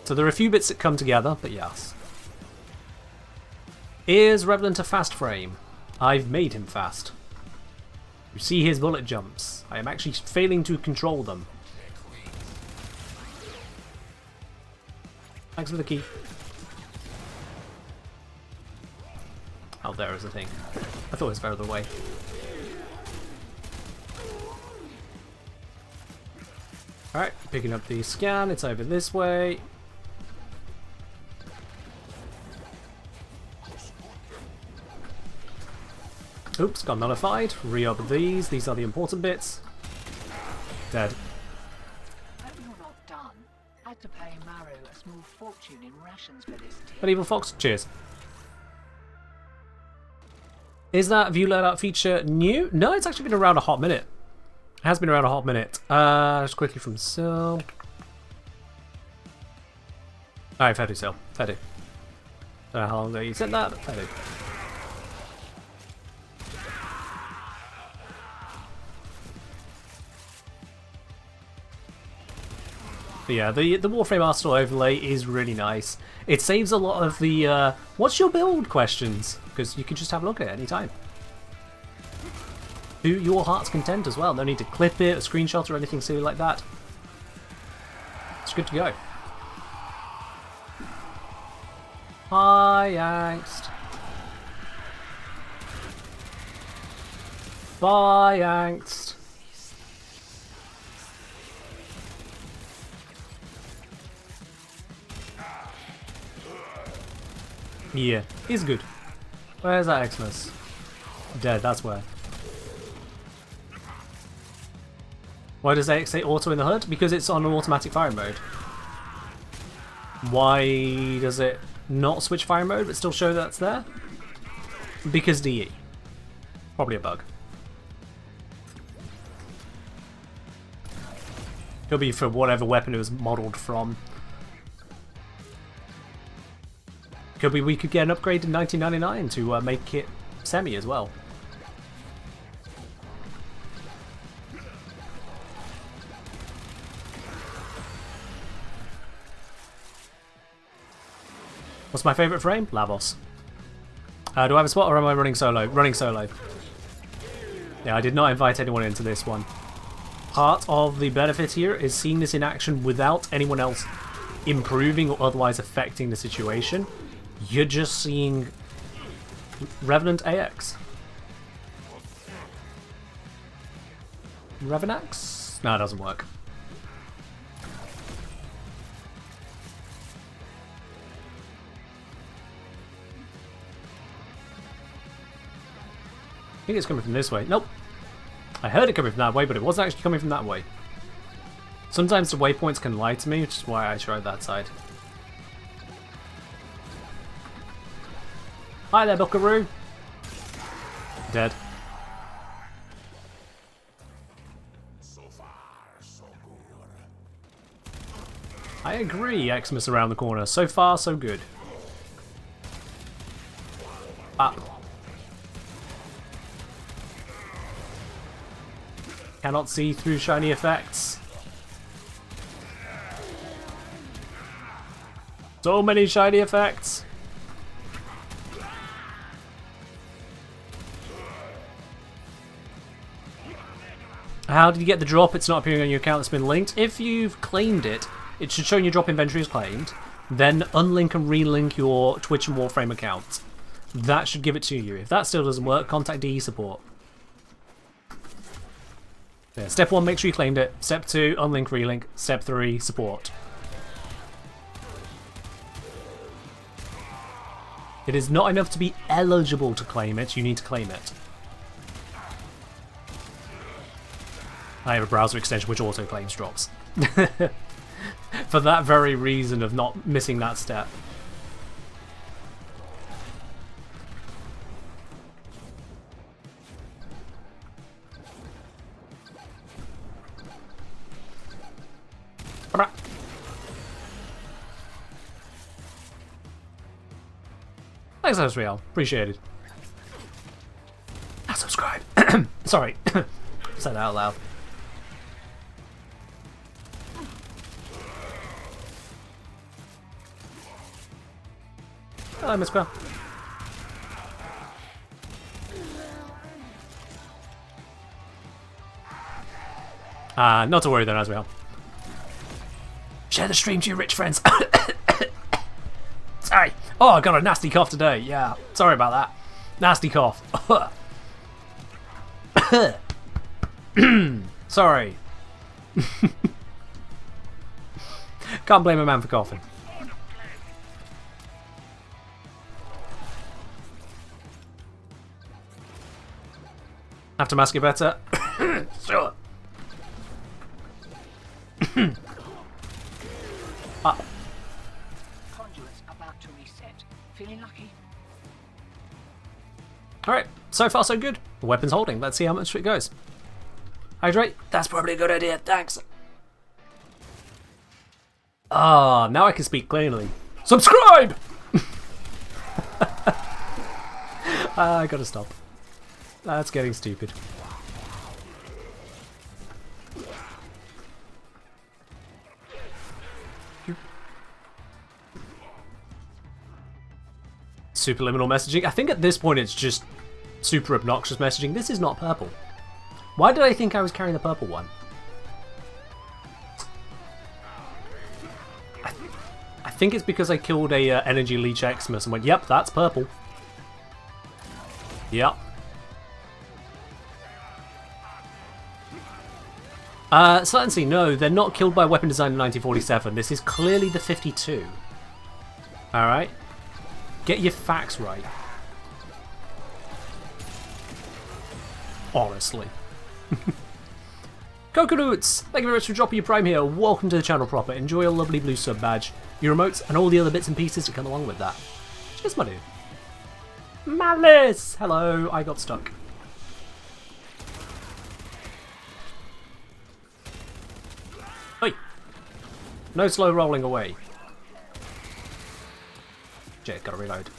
So there are a few bits that come together, but yes. Is Revenant a fast frame? I've made him fast. You see his bullet jumps. I am actually failing to control them. Thanks for the key. Oh, there is the thing. I thought it was further away. Alright, picking up the scan. It's over this way. Oops, got nullified. Re-up these. These are the important bits. Dead. Hope you're not done. I had to pay Maru a small fortune in rations for this tip. But Evil Fox, cheers. Is that view loadout feature new? No, it's actually been around a hot minute. It has been around a hot minute. Just quickly from Sil. Alright, fair do, Sil. Fair do. Don't know how long ago you said that, but fair do. But yeah, the Warframe Arsenal overlay is really nice. It saves a lot of the what's your build questions, because you can just have a look at it any time. To your heart's content as well. No need to clip it, a screenshot or anything silly like that. It's good to go. Hi, Angst. Bye, Angst. Yeah, he's good. Where's that Xmas? Dead, that's where. Why does AX say auto in the HUD? Because it's on automatic firing mode. Why does it not switch fire mode but still show that's there? Because DE. Probably a bug. Could be for whatever weapon it was modelled from. Could be we could get an upgrade in 1999 to make it semi as well. What's my favourite frame? Lavos. Do I have a spot or am I running solo? Running solo. Yeah, I did not invite anyone into this one. Part of the benefit here is seeing this in action without anyone else improving or otherwise affecting the situation. You're just seeing Revenant AX. Revenax? No, it doesn't work. I think it's coming from this way. Nope. I heard it coming from that way, but it wasn't actually coming from that way. Sometimes the waypoints can lie to me, which is why I tried that side. Hi there, Buckaroo. Dead. I agree, Xmas around the corner. So far, so good. Up. Cannot see through shiny effects. So many shiny effects. How did you get the drop? It's not appearing on your account that's been linked. If you've claimed it, it should show in your drop inventory as claimed. Then unlink and relink your Twitch and Warframe account. That should give it to you. If that still doesn't work, contact DE support. Yeah, step 1, make sure you claimed it. Step 2, unlink, relink. Step 3, support. It is not enough to be eligible to claim it, you need to claim it. I have a browser extension which auto claims drops. For that very reason of not missing that step. Thanks, Asriel. Appreciate it. Now subscribe. Sorry. Said that out loud. Hello, Miss Quill. Not to worry then, Asriel. Share the stream to your rich friends. Sorry. Oh, I got a nasty cough today. Yeah, sorry about that. Nasty cough. Sorry. Can't blame a man for coughing. Have to mask it better? Sure. Conduit's about to reset. Feeling lucky? Alright, so far so good. The weapon's holding. Let's see how much it goes. Hydrate. That's probably a good idea. Thanks. Ah, now I can speak clearly. Subscribe! I gotta stop. That's getting stupid. Superliminal messaging. I think at this point it's just super obnoxious messaging. This is not purple. Why did I think I was carrying the purple one? I think it's because I killed a energy leech Xmas and went, yep, that's purple. Yep. Certainly, no, they're not killed by weapon design in 1947. This is clearly the 52. Alright? Get your facts right. Honestly. Coconuts! Thank you very much for dropping your prime here. Welcome to the channel proper. Enjoy your lovely blue sub badge, your emotes, and all the other bits and pieces that come along with that. Cheers, my dude. Malice! Hello, I got stuck. Oi! No slow rolling away. Shit, gotta reload.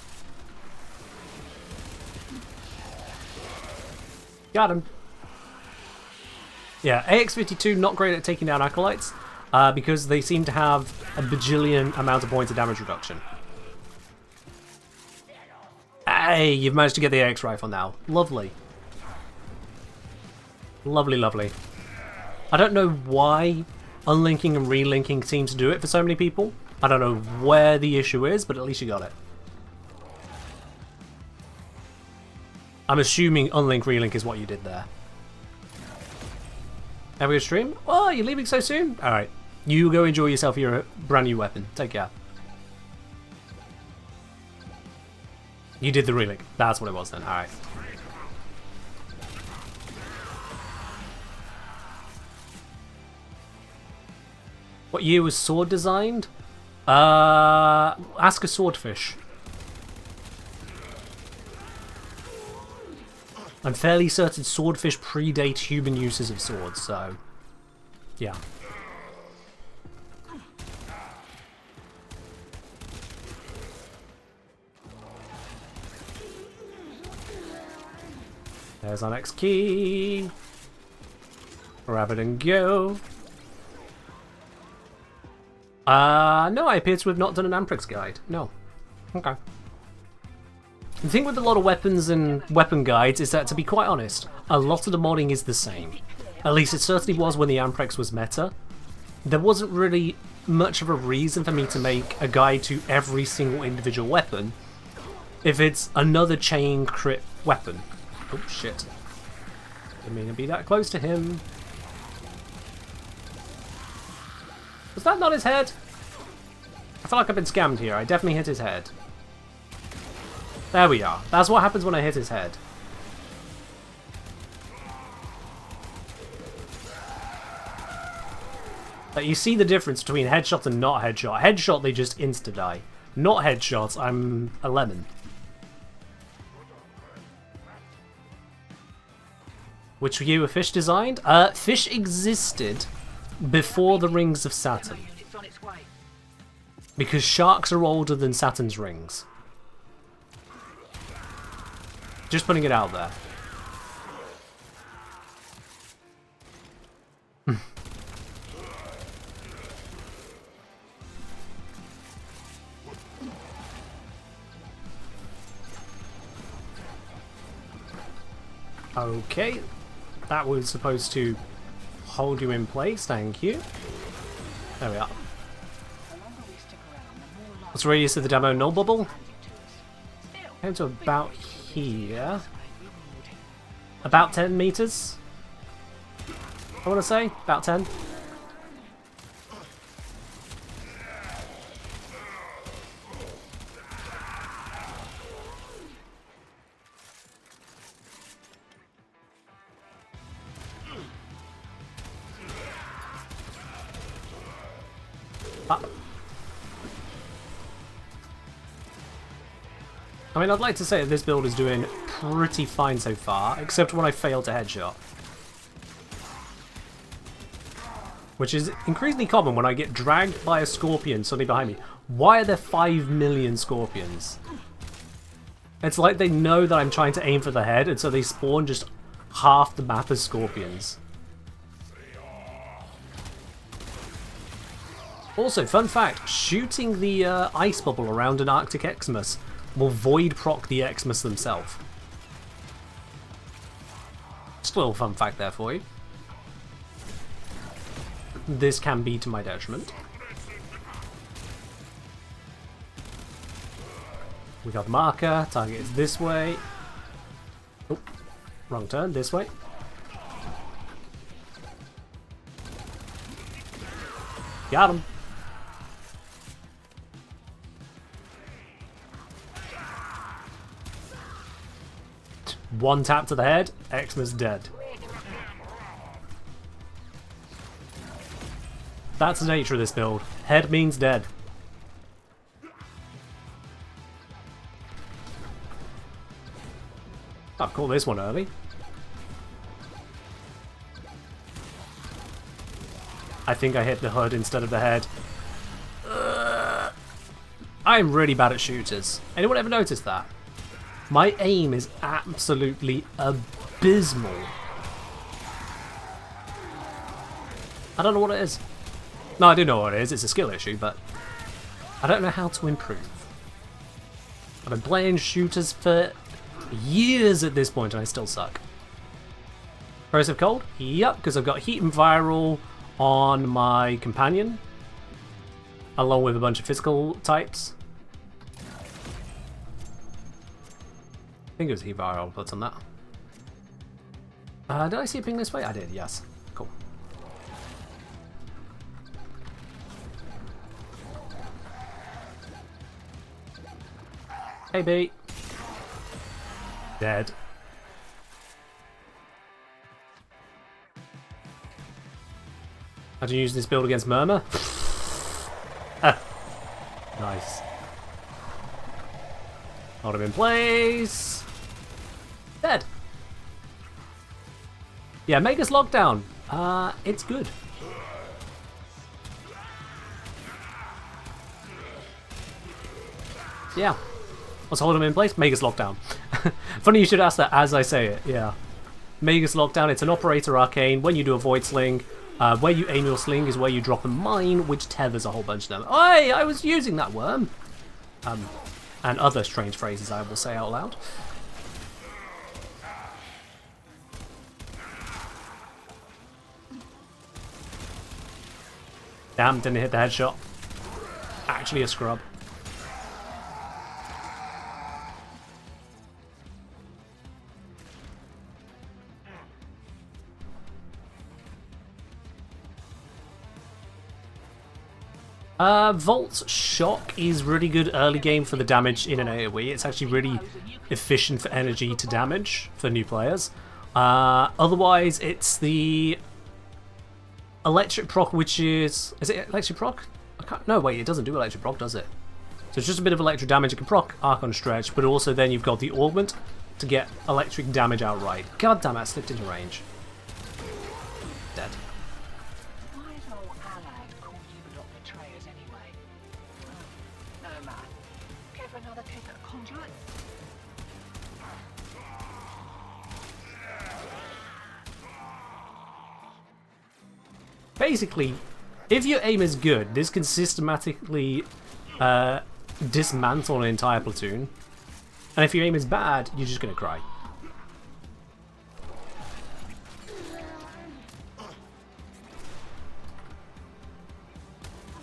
Got him. Yeah, AX-52 not great at taking down acolytes because they seem to have a bajillion amount of points of damage reduction. Hey, you've managed to get the AX rifle now. Lovely. Lovely, lovely. I don't know why unlinking and relinking seems to do it for so many people. I don't know where the issue is, but at least you got it. I'm assuming unlink relink is what you did there. Have a good stream? Oh, you're leaving so soon? Alright. You go enjoy yourself your brand new weapon. Take care. You did the relink. That's what it was then. Alright. What year was sword designed? Ask a swordfish. I'm fairly certain swordfish predate human uses of swords, so yeah. There's our next key. Grab it and go. No, I appear to have not done an Amprix guide. No. Okay. The thing with a lot of weapons and weapon guides is that, to be quite honest, a lot of the modding is the same. At least it certainly was when the Amprix was meta. There wasn't really much of a reason for me to make a guide to every single individual weapon if it's another chain crit weapon. Oh shit. Didn't mean to be that close to him. Was that not his head? I feel like I've been scammed here. I definitely hit his head. There we are. That's what happens when I hit his head. Like, you see the difference between headshot and not headshot. Headshot, they just insta-die. Not headshots, I'm a lemon. Which year were fish designed? Fish existed before the rings of Saturn. Unit's on its way. Because sharks are older than Saturn's rings. Just putting it out there. Okay, that was supposed to hold you in place, thank you. There we are. What's the radius of the demo null bubble? Head to about here. About 10 meters? I want to say, about 10. Up. I mean, I'd like to say that this build is doing pretty fine so far, except when I failed to headshot. Which is increasingly common when I get dragged by a scorpion suddenly behind me. Why are there 5 million scorpions? It's like they know that I'm trying to aim for the head, and so they spawn just half the map as scorpions. Also, fun fact, shooting the ice bubble around an Arctic Xmas will void proc the Xmas themselves. Just a little fun fact there for you. This can be to my detriment. We got the marker, target is this way. Oh, wrong turn, this way. Got him. One tap to the head, Xmas dead. That's the nature of this build. Head means dead. I've caught this one early. I think I hit the hood instead of the head. I'm really bad at shooters. Anyone ever noticed that? My aim is absolutely abysmal. I don't know what it is. No, I do know what it is. It's a skill issue, but I don't know how to improve. I've been playing shooters for years at this point and I still suck. Corrosive Cold? Yep, because I've got Heat and Viral on my companion, along with a bunch of physical types. I think it was Heat Viral put on that. Did I see a ping this way? I did, yes. Cool. Hey, B. Dead. How do you use this build against Murmur? Nice. Hold him in place. Dead. Yeah, Mega's lockdown. It's good. Yeah. Let's hold him in place. Mega's lockdown. Funny you should ask that as I say it. Yeah. Mega's lockdown. It's an operator arcane. When you do a void sling, where you aim your sling is where you drop a mine, which tethers a whole bunch of them. Oi! I was using that worm. And other strange phrases I will say out loud. Damn, didn't hit the headshot. Actually a scrub. Volt's Shock is really good early game for the damage in an AoE. It's actually really efficient for energy to damage for new players. Otherwise, it's the Electric Proc, which is it Electric Proc? No, wait, it doesn't do Electric Proc, does it? So it's just a bit of electric damage. It can proc Arc on Stretch, but also then you've got the Augment to get electric damage outright. God damn it, I slipped into range. Dead. Why is old Allied called you lot betrayers anyway? Oh, no man. Give another kick at conduit. Basically, if your aim is good, this can systematically dismantle an entire platoon. And if your aim is bad, you're just gonna cry.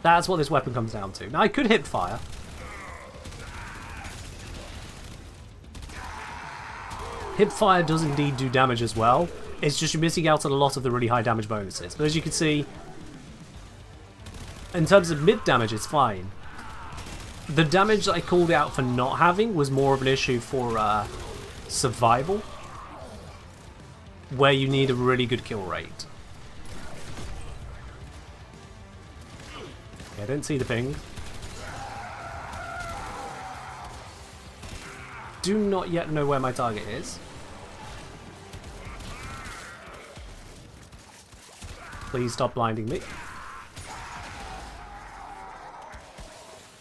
That's what this weapon comes down to. Now, I could hip fire. Hip fire does indeed do damage as well. It's just you're missing out on a lot of the really high damage bonuses. But as you can see, in terms of mid damage, it's fine. The damage that I called out for not having was more of an issue for survival, where you need a really good kill rate. I didn't see the ping. Do not yet know where my target is. Please stop blinding me.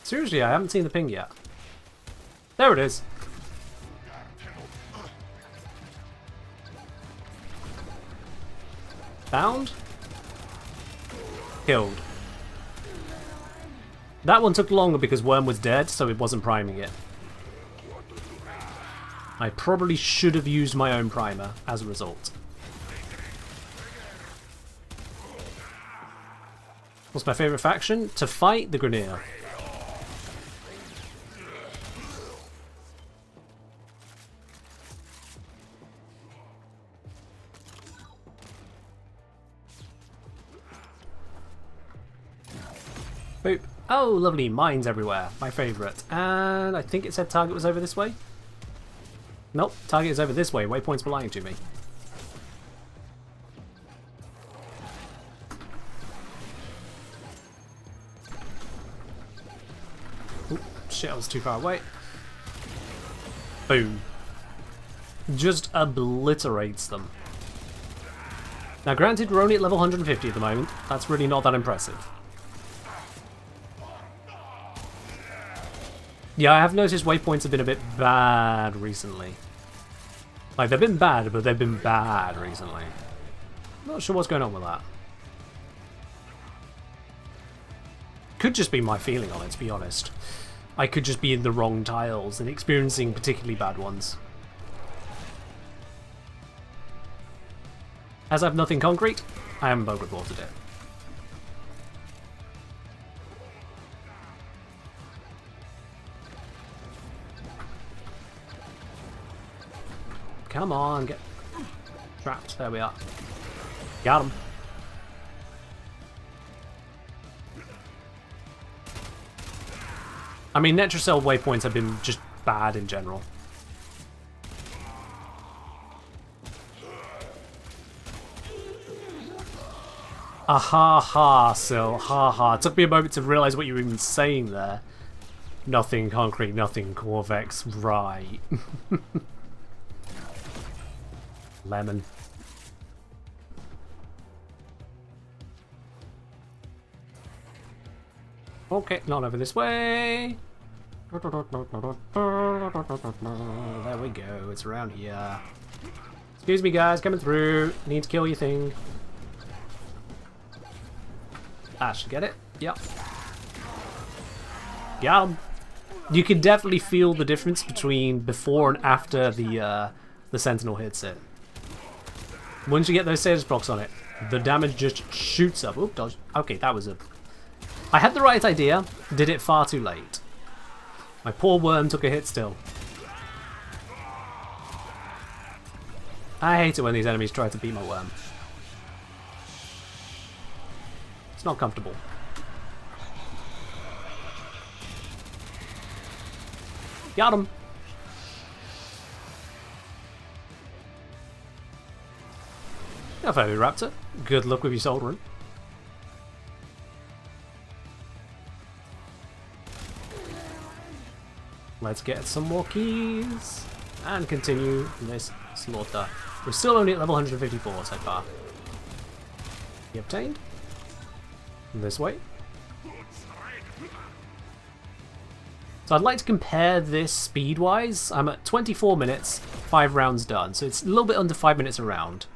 Seriously, I haven't seen the ping yet. There it is. Found. Killed. That one took longer because Worm was dead, so it wasn't priming it. I probably should have used my own primer as a result. What's my favourite faction? To fight the Grineer. Boop. Oh, lovely. Mines everywhere. My favourite. And I think it said target was over this way. Nope. Target is over this way. Waypoints were lying to me. Ooh, shit, I was too far away. Boom. Just obliterates them. Now granted, we're only at level 150 at the moment. That's really not that impressive. Yeah, I have noticed waypoints have been a bit bad recently. Like, they've been bad, but they've been bad recently. Not sure what's going on with that. Could just be my feeling on it, to be honest. I could just be in the wrong tiles and experiencing particularly bad ones. As I have nothing concrete, I haven't bug reported it. Come on, get trapped. There we are. Got him. I mean, Netracell waypoints have been just bad in general. Ah ha ha, Sil. Ha ha. It took me a moment to realise what you were even saying there. Nothing concrete, nothing Corvex, right. Lemon. Okay, not over this way. There we go, it's around here. Excuse me guys, coming through. Need to kill your thing. I should get it. Yep. Got him. You can definitely feel the difference between before and after the Sentinel hits it. Once you get those status blocks on it, the damage just shoots up. Oop, dodge. Okay, that was a... I had the right idea, did it far too late. My poor worm took a hit still. I hate it when these enemies try to beat my worm. It's not comfortable. Got him! Now, Fairy Raptor, good luck with your soldering. Let's get some more keys and continue this slaughter. We're still only at level 154 so far. He obtained. This way. So I'd like to compare this speed-wise. I'm at 24 minutes, 5 rounds done. So it's a little bit under 5 minutes a round.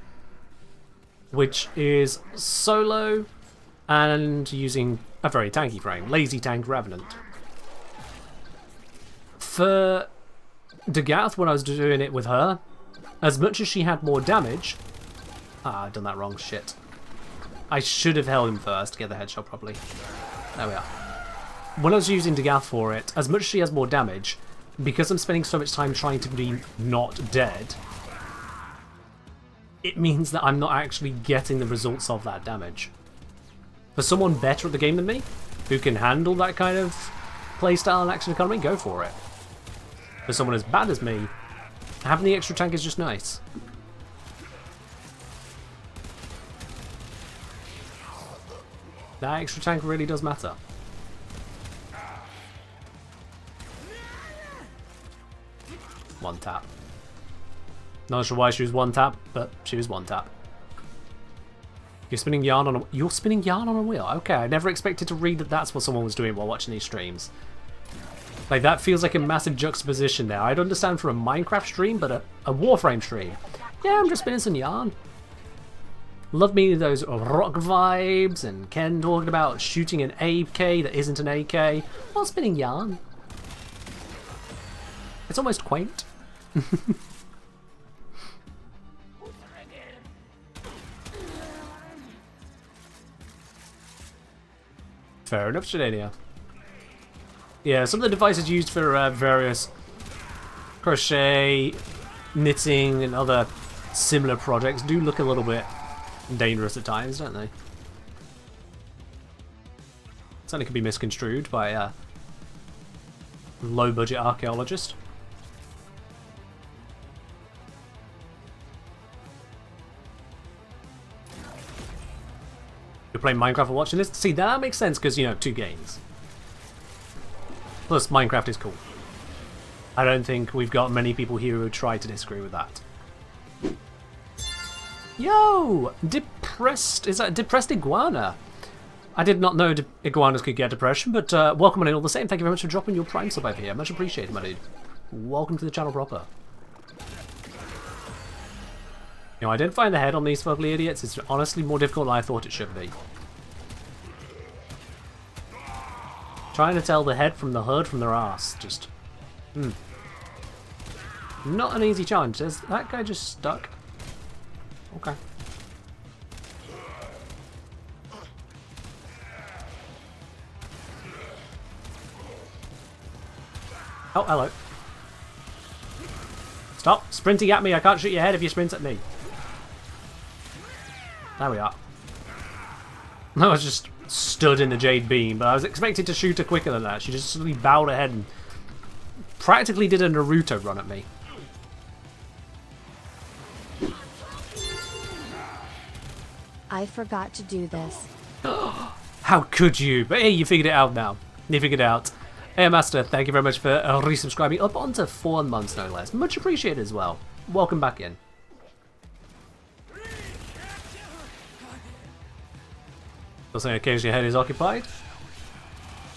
Which is solo and using a very tanky frame. Lazy Tank Revenant. For Degath, when I was doing it with her, as much as she had more damage... Ah, I've done that wrong, shit. I should have held him first to get the headshot properly. There we are. When I was using Degath for it, as much as she has more damage, because I'm spending so much time trying to be not dead, it means that I'm not actually getting the results of that damage. For someone better at the game than me, who can handle that kind of playstyle and action economy, go for it. For someone as bad as me, having the extra tank is just nice. That extra tank really does matter. One tap. Not sure why she was one tap, but she was one tap. You're spinning yarn on a... You're spinning yarn on a wheel? Okay, I never expected to read that that's what someone was doing while watching these streams. Like, that feels like a massive juxtaposition there. I'd understand for a Minecraft stream, but a Warframe stream. Yeah, I'm just spinning some yarn. Love me those rock vibes, and Ken talking about shooting an AK that isn't an AK while spinning yarn. It's almost quaint. Fair enough, Shadania. Yeah, some of the devices used for various crochet, knitting, and other similar projects do look a little bit dangerous at times, don't they? Certainly could be misconstrued by a low-budget archaeologist. You're playing Minecraft while watching this? See, that makes sense because, you know, 2 games. Plus, Minecraft is cool. I don't think we've got many people here who would try to disagree with that. Yo! Depressed... Is that Depressed Iguana? I did not know iguanas could get depression, but welcome on in all the same. Thank you very much for dropping your Prime sub over here. Much appreciated, my dude. Welcome to the channel proper. You know, identifying the head on these fugly idiots is honestly more difficult than I thought it should be. Trying to tell the head from the hood from their ass, just... Not an easy challenge. Is that guy just stuck? Okay. Oh, hello. Stop sprinting at me. I can't shoot your head if you sprint at me. There we are. I was just stood in the jade beam, but I was expected to shoot her quicker than that. She just suddenly bowed her head and practically did a Naruto run at me. I forgot to do this. How could you? But hey, you figured it out now. You figured it out. Hey Master, thank you very much for resubscribing up onto 4 months no less. Much appreciated as well. Welcome back in. Also, occasionally your head is occupied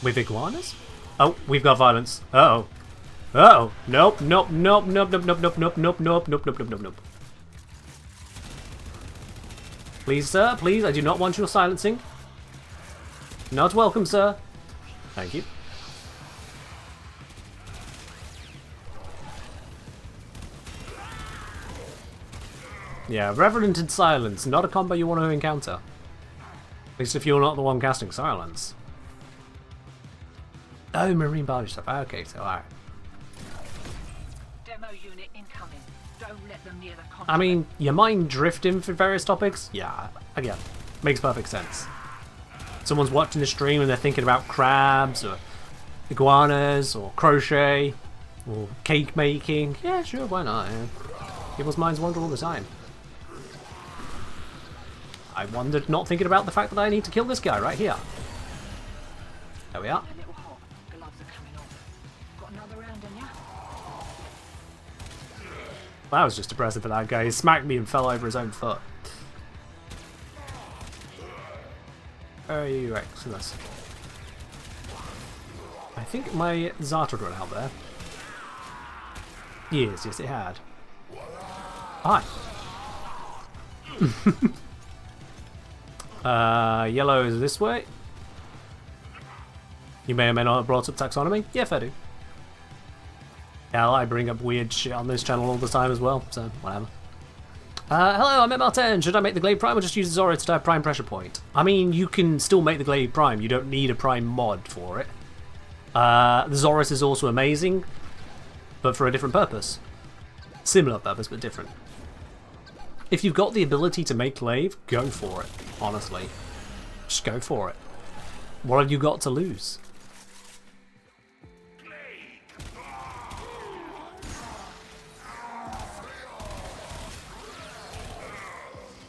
with iguanas. Oh, we've got violence. Uh-oh. Uh-oh. Nope, nope, nope, nope, nope, nope, nope, nope, nope, nope, nope, nope, nope, nope. Please, sir, please, I do not want your silencing. Not welcome, sir. Thank you. Yeah, Reverent and Silence, not a combo you want to encounter. At least if you're not the one casting Silence. Oh, Marine Barge stuff. Okay, so alright. Demo unit incoming. Don't let them near the contact. I mean, your mind drifting for various topics? Yeah, again, makes perfect sense. Someone's watching the stream and they're thinking about crabs, or iguanas, or crochet, or cake making. Yeah, sure, why not? Yeah. People's minds wander all the time. I wondered, not thinking about the fact that I need to kill this guy right here. There we are. A little hot. Gloves are coming off. Got another round in ya? That was just depressing for that guy. He smacked me and fell over his own foot. Oh, you excellent. I think my Zartod run out there. Yes, yes it had. Hi. Yellow is this way. You may or may not have brought up taxonomy. Yeah, fair do. Yeah, I bring up weird shit on this channel all the time as well, so whatever. Hello, I'm ML10. Should I make the Glade Prime or just use Zora to have Prime Pressure Point? I mean, you can still make the Glade Prime. You don't need a Prime mod for it. The Zoris is also amazing, but for a different purpose. Similar purpose, but different. If you've got the ability to make Glaive, go for it, honestly. Just go for it. What have you got to lose?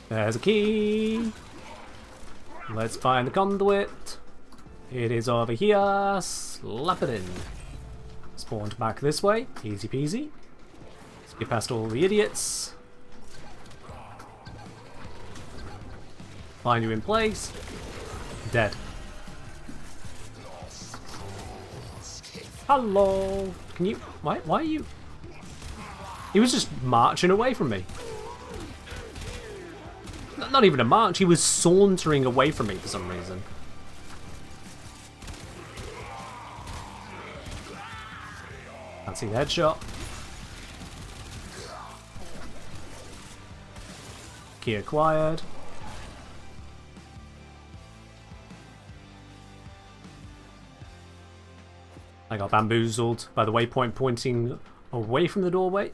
There's a key. Let's find the conduit. It is over here. Slap it in. Spawned back this way. Easy peasy. Skip past all the idiots. Find you in place. Dead. Hello. Can you... Why are you... He was just marching away from me. Not even a march, he was sauntering away from me for some reason. Fancy headshot. Key acquired. I got bamboozled by the waypoint pointing away from the doorway.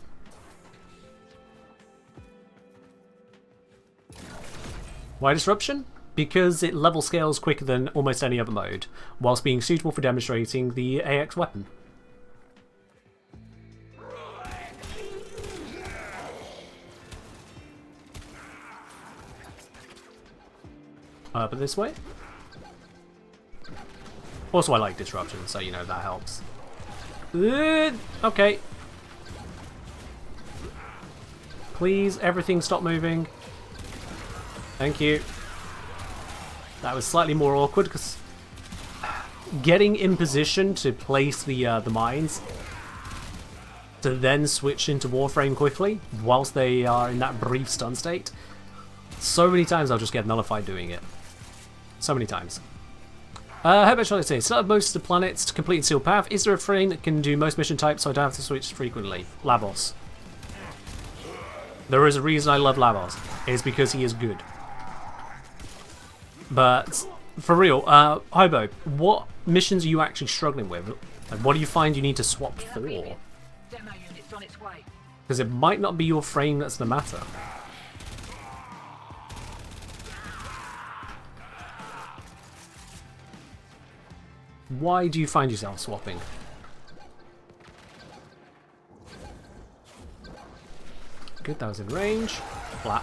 Why disruption? Because it level scales quicker than almost any other mode, whilst being suitable for demonstrating the AX weapon. But this way. Also, I like disruption, so you know that helps. Okay. Please, everything stop moving. Thank you. That was slightly more awkward because getting in position to place the mines to then switch into Warframe quickly whilst they are in that brief stun state. So many times I'll just get nullified doing it. So many times. How much shall I say? Set up most of the planets to complete Sealed Path. Is there a frame that can do most mission types so I don't have to switch frequently? Lavos. There is a reason I love Lavos. It's because he is good. But for real, Hobo, what missions are you actually struggling with? Like, what do you find you need to swap for? Demo unit's on its way. Because it might not be your frame that's the matter. Why do you find yourself swapping? Good, that was in range. Flat.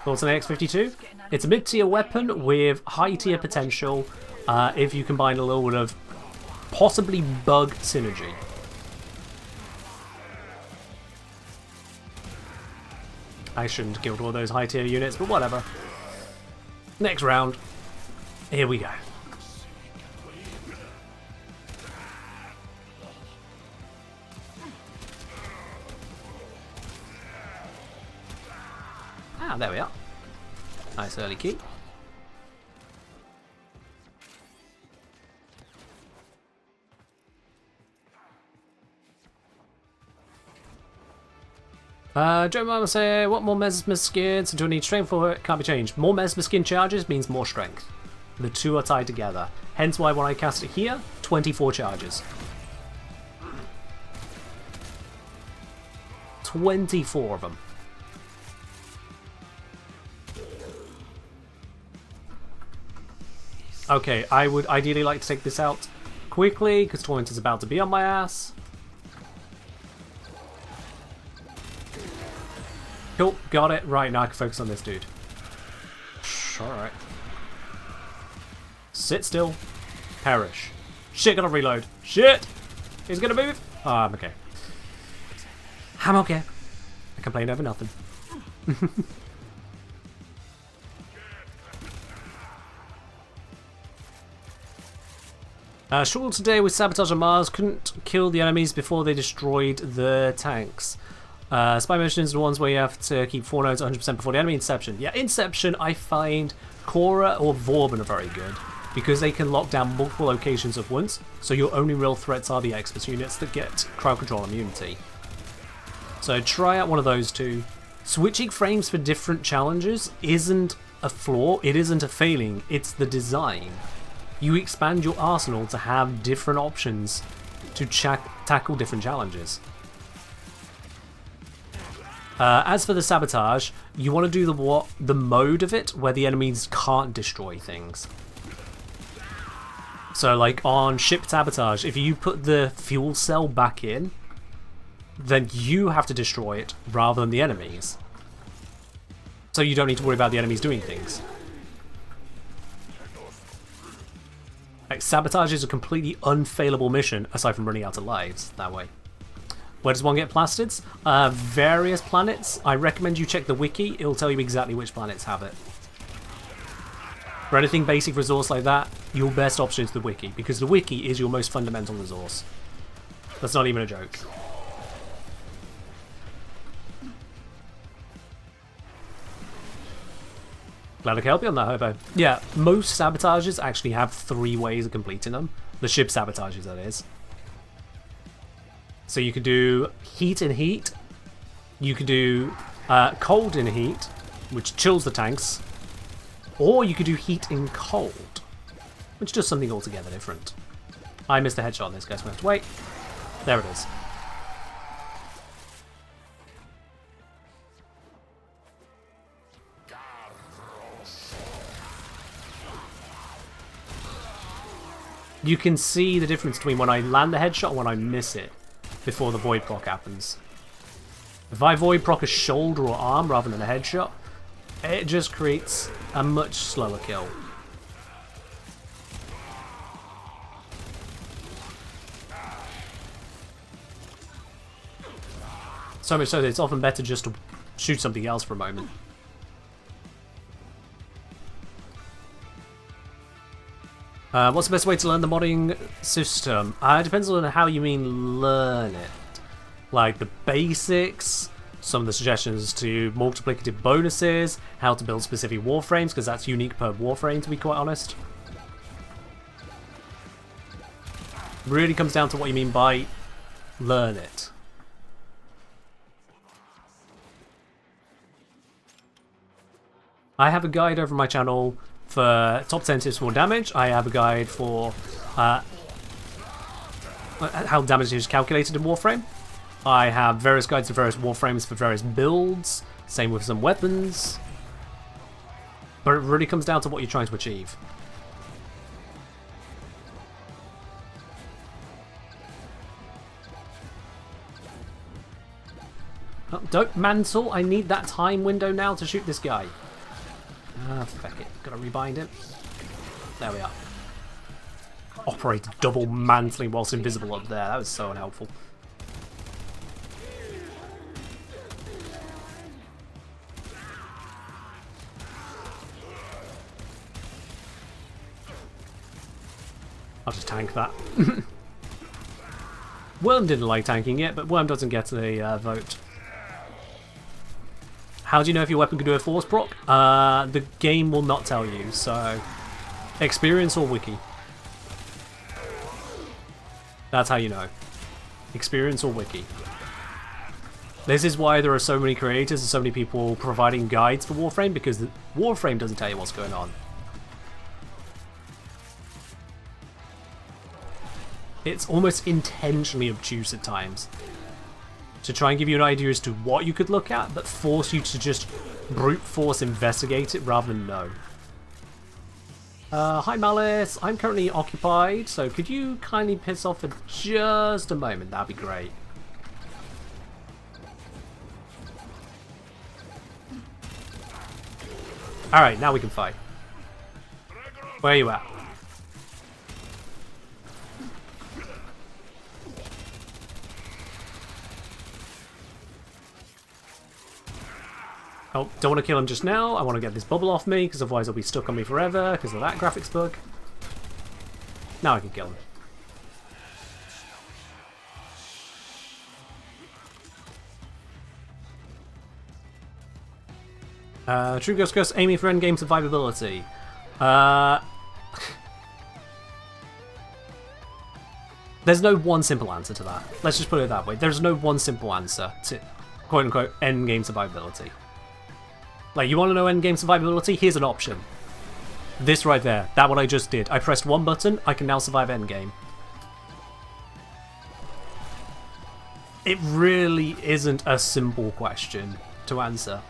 Thoughts on AX-52? It's a mid-tier weapon with high-tier potential if you combine a little bit of possibly bug synergy. I shouldn't have killed all those high tier units, but whatever. Next round. Here we go. Ah, there we are. Nice early key. Joe Mama say, what more Mesmer skins? Do I need strength for it? Can't be changed. More Mesmer skin charges means more strength. The two are tied together. Hence why when I cast it here, 24 charges. 24 of them. Okay, I would ideally like to take this out quickly, because Torrent is about to be on my ass. Cool, got it. Right, now I can focus on this dude. Alright. Sit still. Perish. Shit, gotta reload. Shit! He's gonna move. Oh, I'm okay. I'm okay. I complain over nothing. Struggled today with Sabotage on Mars. Couldn't kill the enemies before they destroyed the tanks. Spy missions are the ones where you have to keep 4 nodes 100% before the enemy. Inception. Yeah, Inception I find Cora or Vauban are very good because they can lock down multiple locations at once, so your only real threats are the expert units that get crowd control immunity. So try out one of those two. Switching frames for different challenges isn't a flaw, it isn't a failing, it's the design. You expand your arsenal to have different options to tackle different challenges. As for the sabotage, you want to do the mode of it where the enemies can't destroy things. So like on ship sabotage, if you put the fuel cell back in, then you have to destroy it rather than the enemies. So you don't need to worry about the enemies doing things. Like, sabotage is a completely unfailable mission aside from running out of lives that way. Where does one get plastids? Various planets. I recommend you check the wiki, it'll tell you exactly which planets have it. For anything basic resource like that, your best option is the wiki, because the wiki is your most fundamental resource. That's not even a joke. Glad I could help you on that, Hobo. Yeah, most sabotages actually have 3 ways of completing them. The ship sabotages, that is. So you could do heat in heat, you could do cold in heat, which chills the tanks, or you could do heat in cold, which does something altogether different. I missed a headshot on this guy, so we have to wait. There it is. You can see the difference between when I land the headshot and when I miss it before the void proc happens. If I void proc a shoulder or arm rather than a headshot, it just creates a much slower kill. So much so that it's often better just to shoot something else for a moment. What's the best way to learn the modding system? It depends on how you mean learn it. Like the basics, some of the suggestions to multiplicative bonuses, how to build specific warframes, because that's unique per warframe to be quite honest. Really comes down to what you mean by learn it. I have a guide over my channel for top 10 tips for damage. I have a guide for how damage is calculated in Warframe. I have various guides to various Warframes for various builds. Same with some weapons. But it really comes down to what you're trying to achieve. Oh, don't mantle. I need that time window now to shoot this guy. Ah, fuck it. Gotta rebind it. There we are. operated double mantling whilst invisible up there. That was so unhelpful. I'll just tank that. Worm didn't like tanking it, but Worm doesn't get a vote. How do you know if your weapon can do a force proc? The game will not tell you, so experience or wiki. That's how you know. Experience or wiki. This is why there are so many creators and so many people providing guides for Warframe, because Warframe doesn't tell you what's going on. It's almost intentionally obtuse at times to try and give you an idea as to what you could look at, but force you to just brute force investigate it rather than know. Hi Malice, I'm currently occupied, so could you kindly piss off for just a moment? That'd be great. Alright, now we can fight. Where are you at? Oh, don't want to kill him just now. I want to get this bubble off me, because otherwise he'll be stuck on me forever, because of that graphics bug. Now I can kill him. True Ghost Ghost aiming for endgame survivability. There's no one simple answer to that. Let's just put it that way. There's no one simple answer to quote-unquote endgame survivability. Like, you want to know endgame survivability? Here's an option. This right there. That what I just did. I pressed one button, I can now survive endgame. It really isn't a simple question to answer.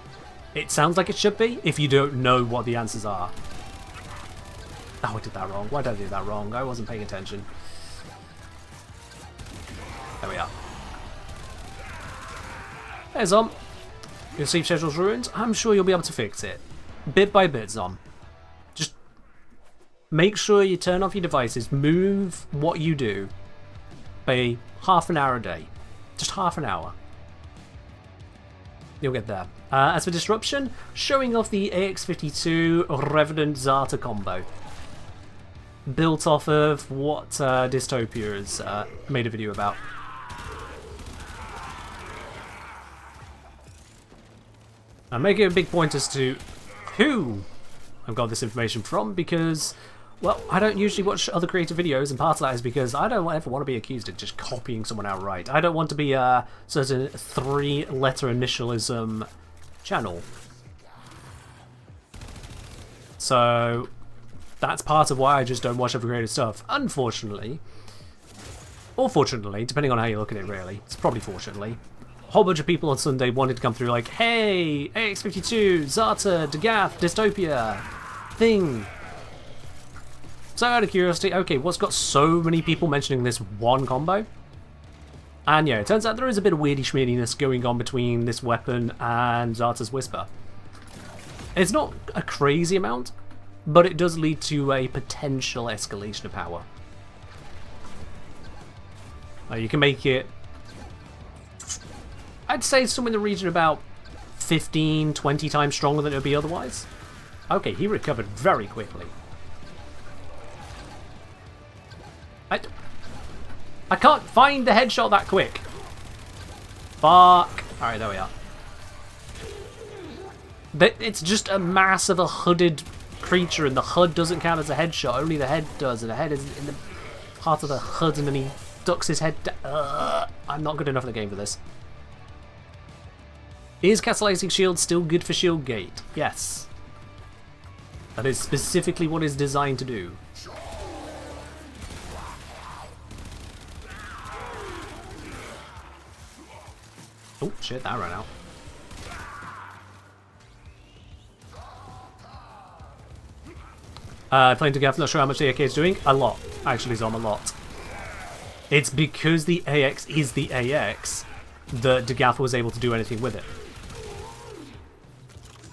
It sounds like it should be if you don't know what the answers are. Oh, I did that wrong. Why did I do that wrong? I wasn't paying attention. There we are. There's Zom. Your sleep schedule's ruined. I'm sure you'll be able to fix it. Bit by bit, Zom. Just make sure you turn off your devices. Move what you do by half an hour a day. Just half an hour. You'll get there. As for disruption, showing off the AX52 Revenant Zarta combo. Built off of what Dystopia has made a video about. I'm making a big point as to who I've got this information from, because, well, I don't usually watch other creative videos, and part of that is because I don't ever want to be accused of just copying someone outright. I don't want to be a certain 3-letter initialism channel. So that's part of why I just don't watch other creative stuff. Unfortunately, or fortunately, depending on how you look at it really, it's probably fortunately, a whole bunch of people on Sunday wanted to come through like, hey, AX52, Zarta, Dagath, Dystopia, thing. So out of curiosity, okay, what's got so many people mentioning this one combo? And yeah, it turns out there is a bit of weirdy schmeardiness going on between this weapon and Zarta's Whisper. It's not a crazy amount, but it does lead to a potential escalation of power. You can make it, I'd say somewhere in the region about 15, 20 times stronger than it would be otherwise. Okay, he recovered very quickly. I can't find the headshot that quick. Fuck. Alright, there we are. It's just a mass of a hooded creature, and the HUD doesn't count as a headshot, only the head does, and the head is in the heart of the HUD, and then he ducks his head down. I'm not good enough at the game for this. Is Catalyzing Shield still good for shield gate? Yes. That is specifically what it's designed to do. Oh shit, that ran out. Playing Dagath, not sure how much the AK is doing. A lot. Actually, Zom, a lot. It's because the AX is the AX that Dagath was able to do anything with it.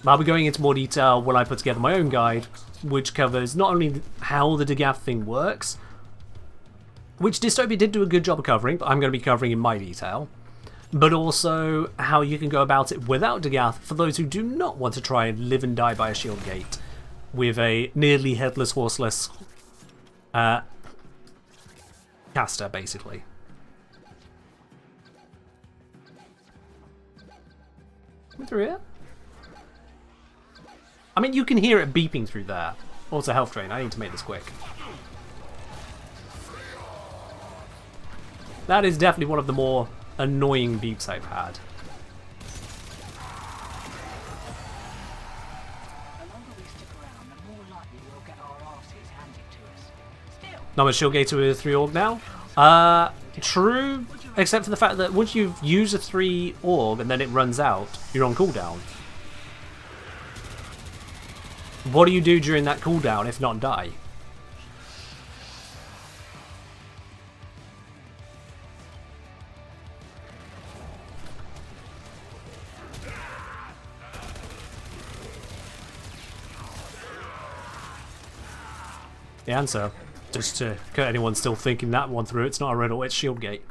I'll be going into more detail when I put together my own guide, which covers not only how the Dagath thing works, which Dystopia did do a good job of covering, but I'm going to be covering in my detail. But also how you can go about it without Dagath for those who do not want to try and live and die by a shield gate with a nearly headless, horseless caster, basically. Come through here? I mean, you can hear it beeping through there. Also, health drain. I need to make this quick. That is definitely one of the more annoying beeps I've had. The longer we stick around, the more likely we'll get our arses handed to us. Still, Not much shield gator with 3 org now. True, except for the fact that once you've used a 3 org and then it runs out, you're on cooldown. What do you do during that cooldown if not die? The answer, just to cut anyone still thinking that one through, it's not a riddle, it's shield gate.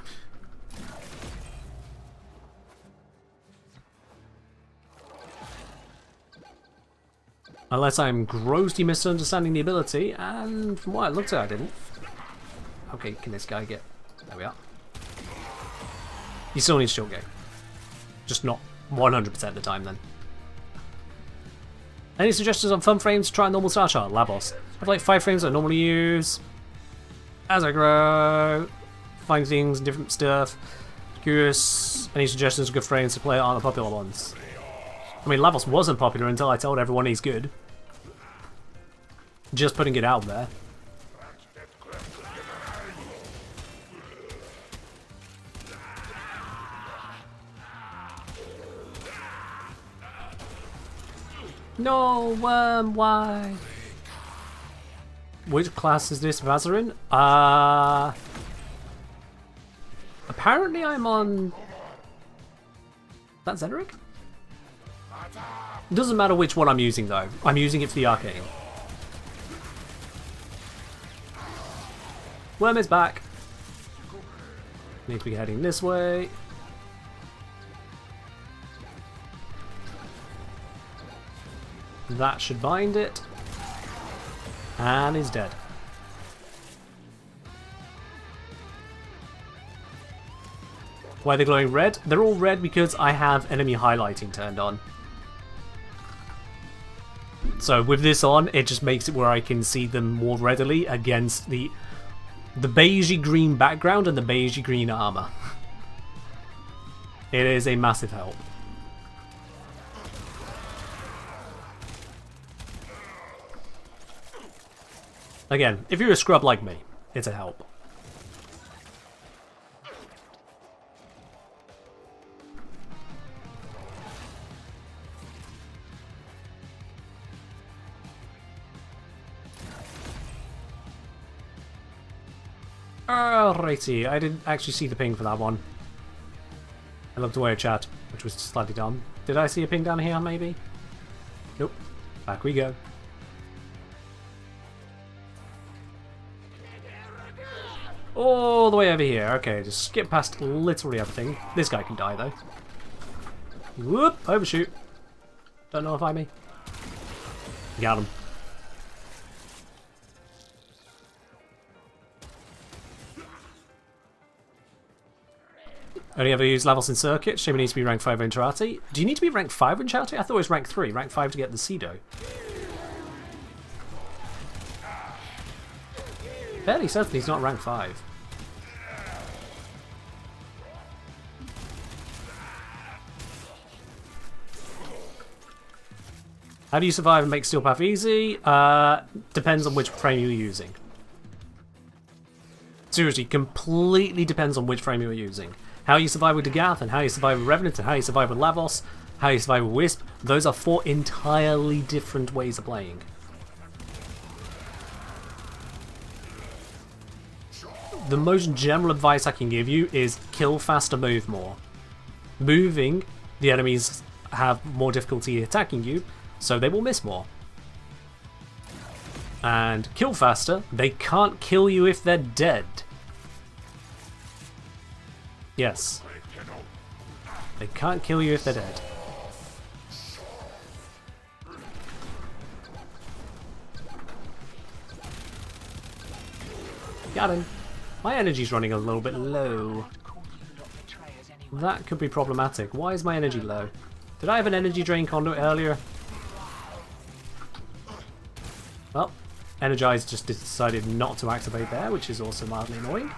Unless I'm grossly misunderstanding the ability, and from what I looked at, I didn't. Okay, can this guy get... There we are. You still need shield gate. Just not 100% of the time then. Any suggestions on fun frames to try normal star chart? Labos. I have like 5 frames I normally use. As I grow, find things and different stuff. Curious, any suggestions of good frames to play aren't the popular ones? I mean, Lavos wasn't popular until I told everyone he's good. Just putting it out there. No, why? Which class is this Vazarin? Apparently I'm on... That's Zedric? Doesn't matter which one I'm using though. I'm using it for the arcane. Worm is back. Need to be heading this way. That should bind it. And is dead. Why are they glowing red? They're all red because I have enemy highlighting turned on. So with this on, it just makes it where I can see them more readily against the beigey green background and the beigey green armor. It is a massive help. Again, if you're a scrub like me, it's a help. Alrighty, I didn't actually see the ping for that one. I looked away at chat, which was slightly dumb. Did I see a ping down here, maybe? Nope. Back we go. All the way over here. Okay, just skip past literally everything. This guy can die, though. Whoop! Overshoot. Don't nullify me. Got him. Only ever use Lavos in Circuit. Shame it needs to be rank 5 in Charati. Do you need to be rank 5 in Charati? I thought it was rank 3. Rank 5 to get the Cedo. Fairly certain he's not rank 5. How do you survive and make Steel Path easy? Depends on which frame you're using. Seriously, completely depends on which frame you're using. How you survive with Dagath, and how you survive with Revenant, and how you survive with Lavos, how you survive with Wisp, those are 4 entirely different ways of playing. The most general advice I can give you is kill faster, move more. Moving, the enemies have more difficulty attacking you, so they will miss more. And kill faster, they can't kill you if they're dead. Yes. They can't kill you if they're dead. Got him. My energy's running a little bit low. That could be problematic. Why is my energy low? Did I have an energy drain conduit earlier? Well, Energize just decided not to activate there, which is also mildly annoying.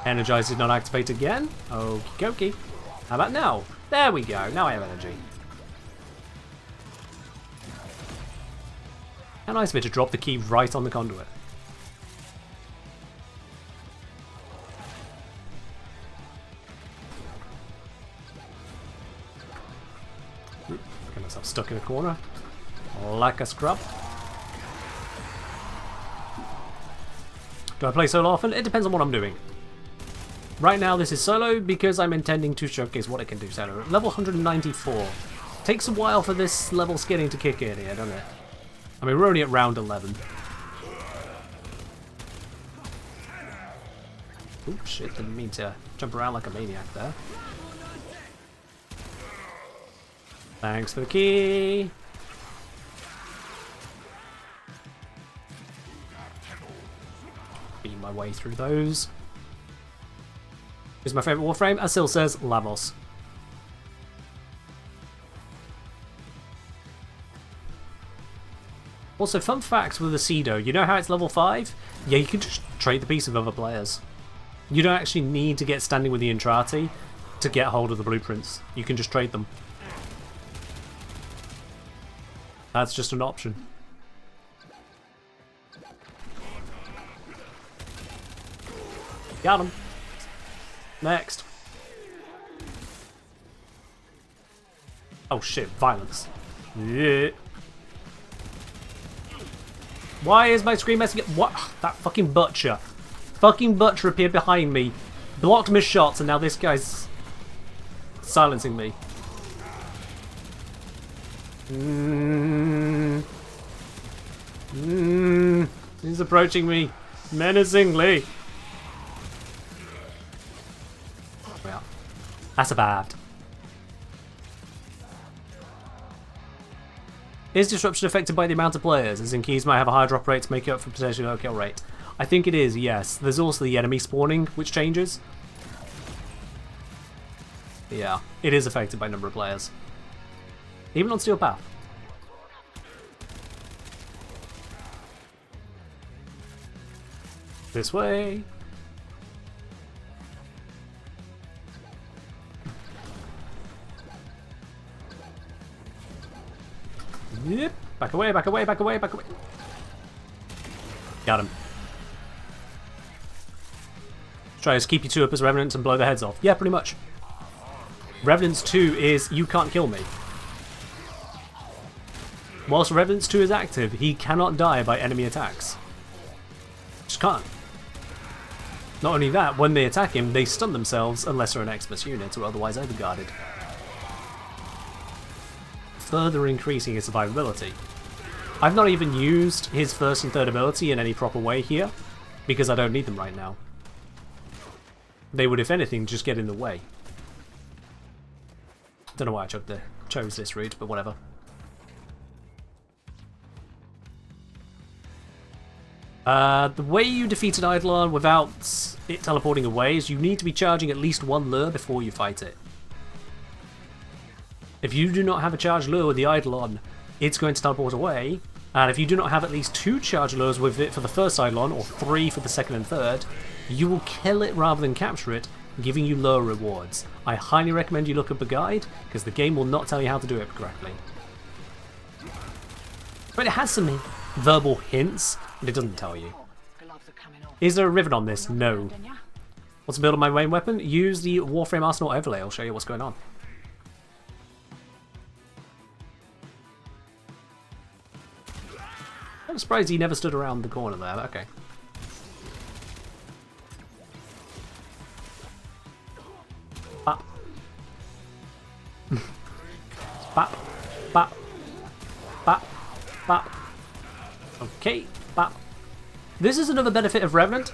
Energize did not activate again. Okie dokie. How about now? There we go. Now I have energy. How nice of it to drop the key right on the conduit. Get myself stuck in a corner. Like a scrub. Do I play solo often? It depends on what I'm doing. Right now this is solo because I'm intending to showcase what it can do solo. Level 194. Takes a while for this level skinning to kick in here, doesn't it? I mean, we're only at round 11. Oops, shit, didn't mean to jump around like a maniac there. Thanks for the key. Beat my way through those. Here's my favourite Warframe. Asil says, Lamos. Also, fun fact with the Cedo, you know how it's level 5? Yeah, you can just trade the piece with other players. You don't actually need to get standing with the Entrati to get hold of the blueprints. You can just trade them. That's just an option. Got him. Next. Oh shit, violence. Yeah. Why is my screen messing up? What? That fucking butcher. Fucking butcher appeared behind me, blocked my shots, and now this guy's silencing me. He's approaching me menacingly. Well, that's survived. Is disruption affected by the amount of players, as in keys might have a higher drop rate to make up for potentially low kill rate? I think it is, yes. There's also the enemy spawning, which changes. Yeah, it is affected by number of players. Even on Steel Path. This way. Yep. Back away, back away, back away, back away. Got him. Try to keep you two up as Revenants and blow their heads off. Yeah, pretty much. Revenants 2 is you can't kill me. Whilst Revenants 2 is active, he cannot die by enemy attacks. Just can't. Not only that, when they attack him, they stun themselves unless they're an Xmas unit or otherwise overguarded, further increasing his survivability. I've not even used his first and third ability in any proper way here, because I don't need them right now. They would, if anything, just get in the way. Don't know why I chose this route, but whatever. The way you defeat an Eidolon without it teleporting away is you need to be charging at least one lure before you fight it. If you do not have a charged lure with the Eidolon, it's going to teleport away, and if you do not have at least 2 charged lures with it for the first Eidolon, or 3 for the second and third, you will kill it rather than capture it, giving you lower rewards. I highly recommend you look up a guide, because the game will not tell you how to do it correctly. But it has some verbal hints, but it doesn't tell you. Is there a rivet on this? No. What's the build of my main weapon? Use the Warframe Arsenal overlay, I'll show you what's going on. I'm surprised he never stood around the corner there, but okay. Bop. Bop. Bop. Bop. Okay. Bop. This is another benefit of Revenant.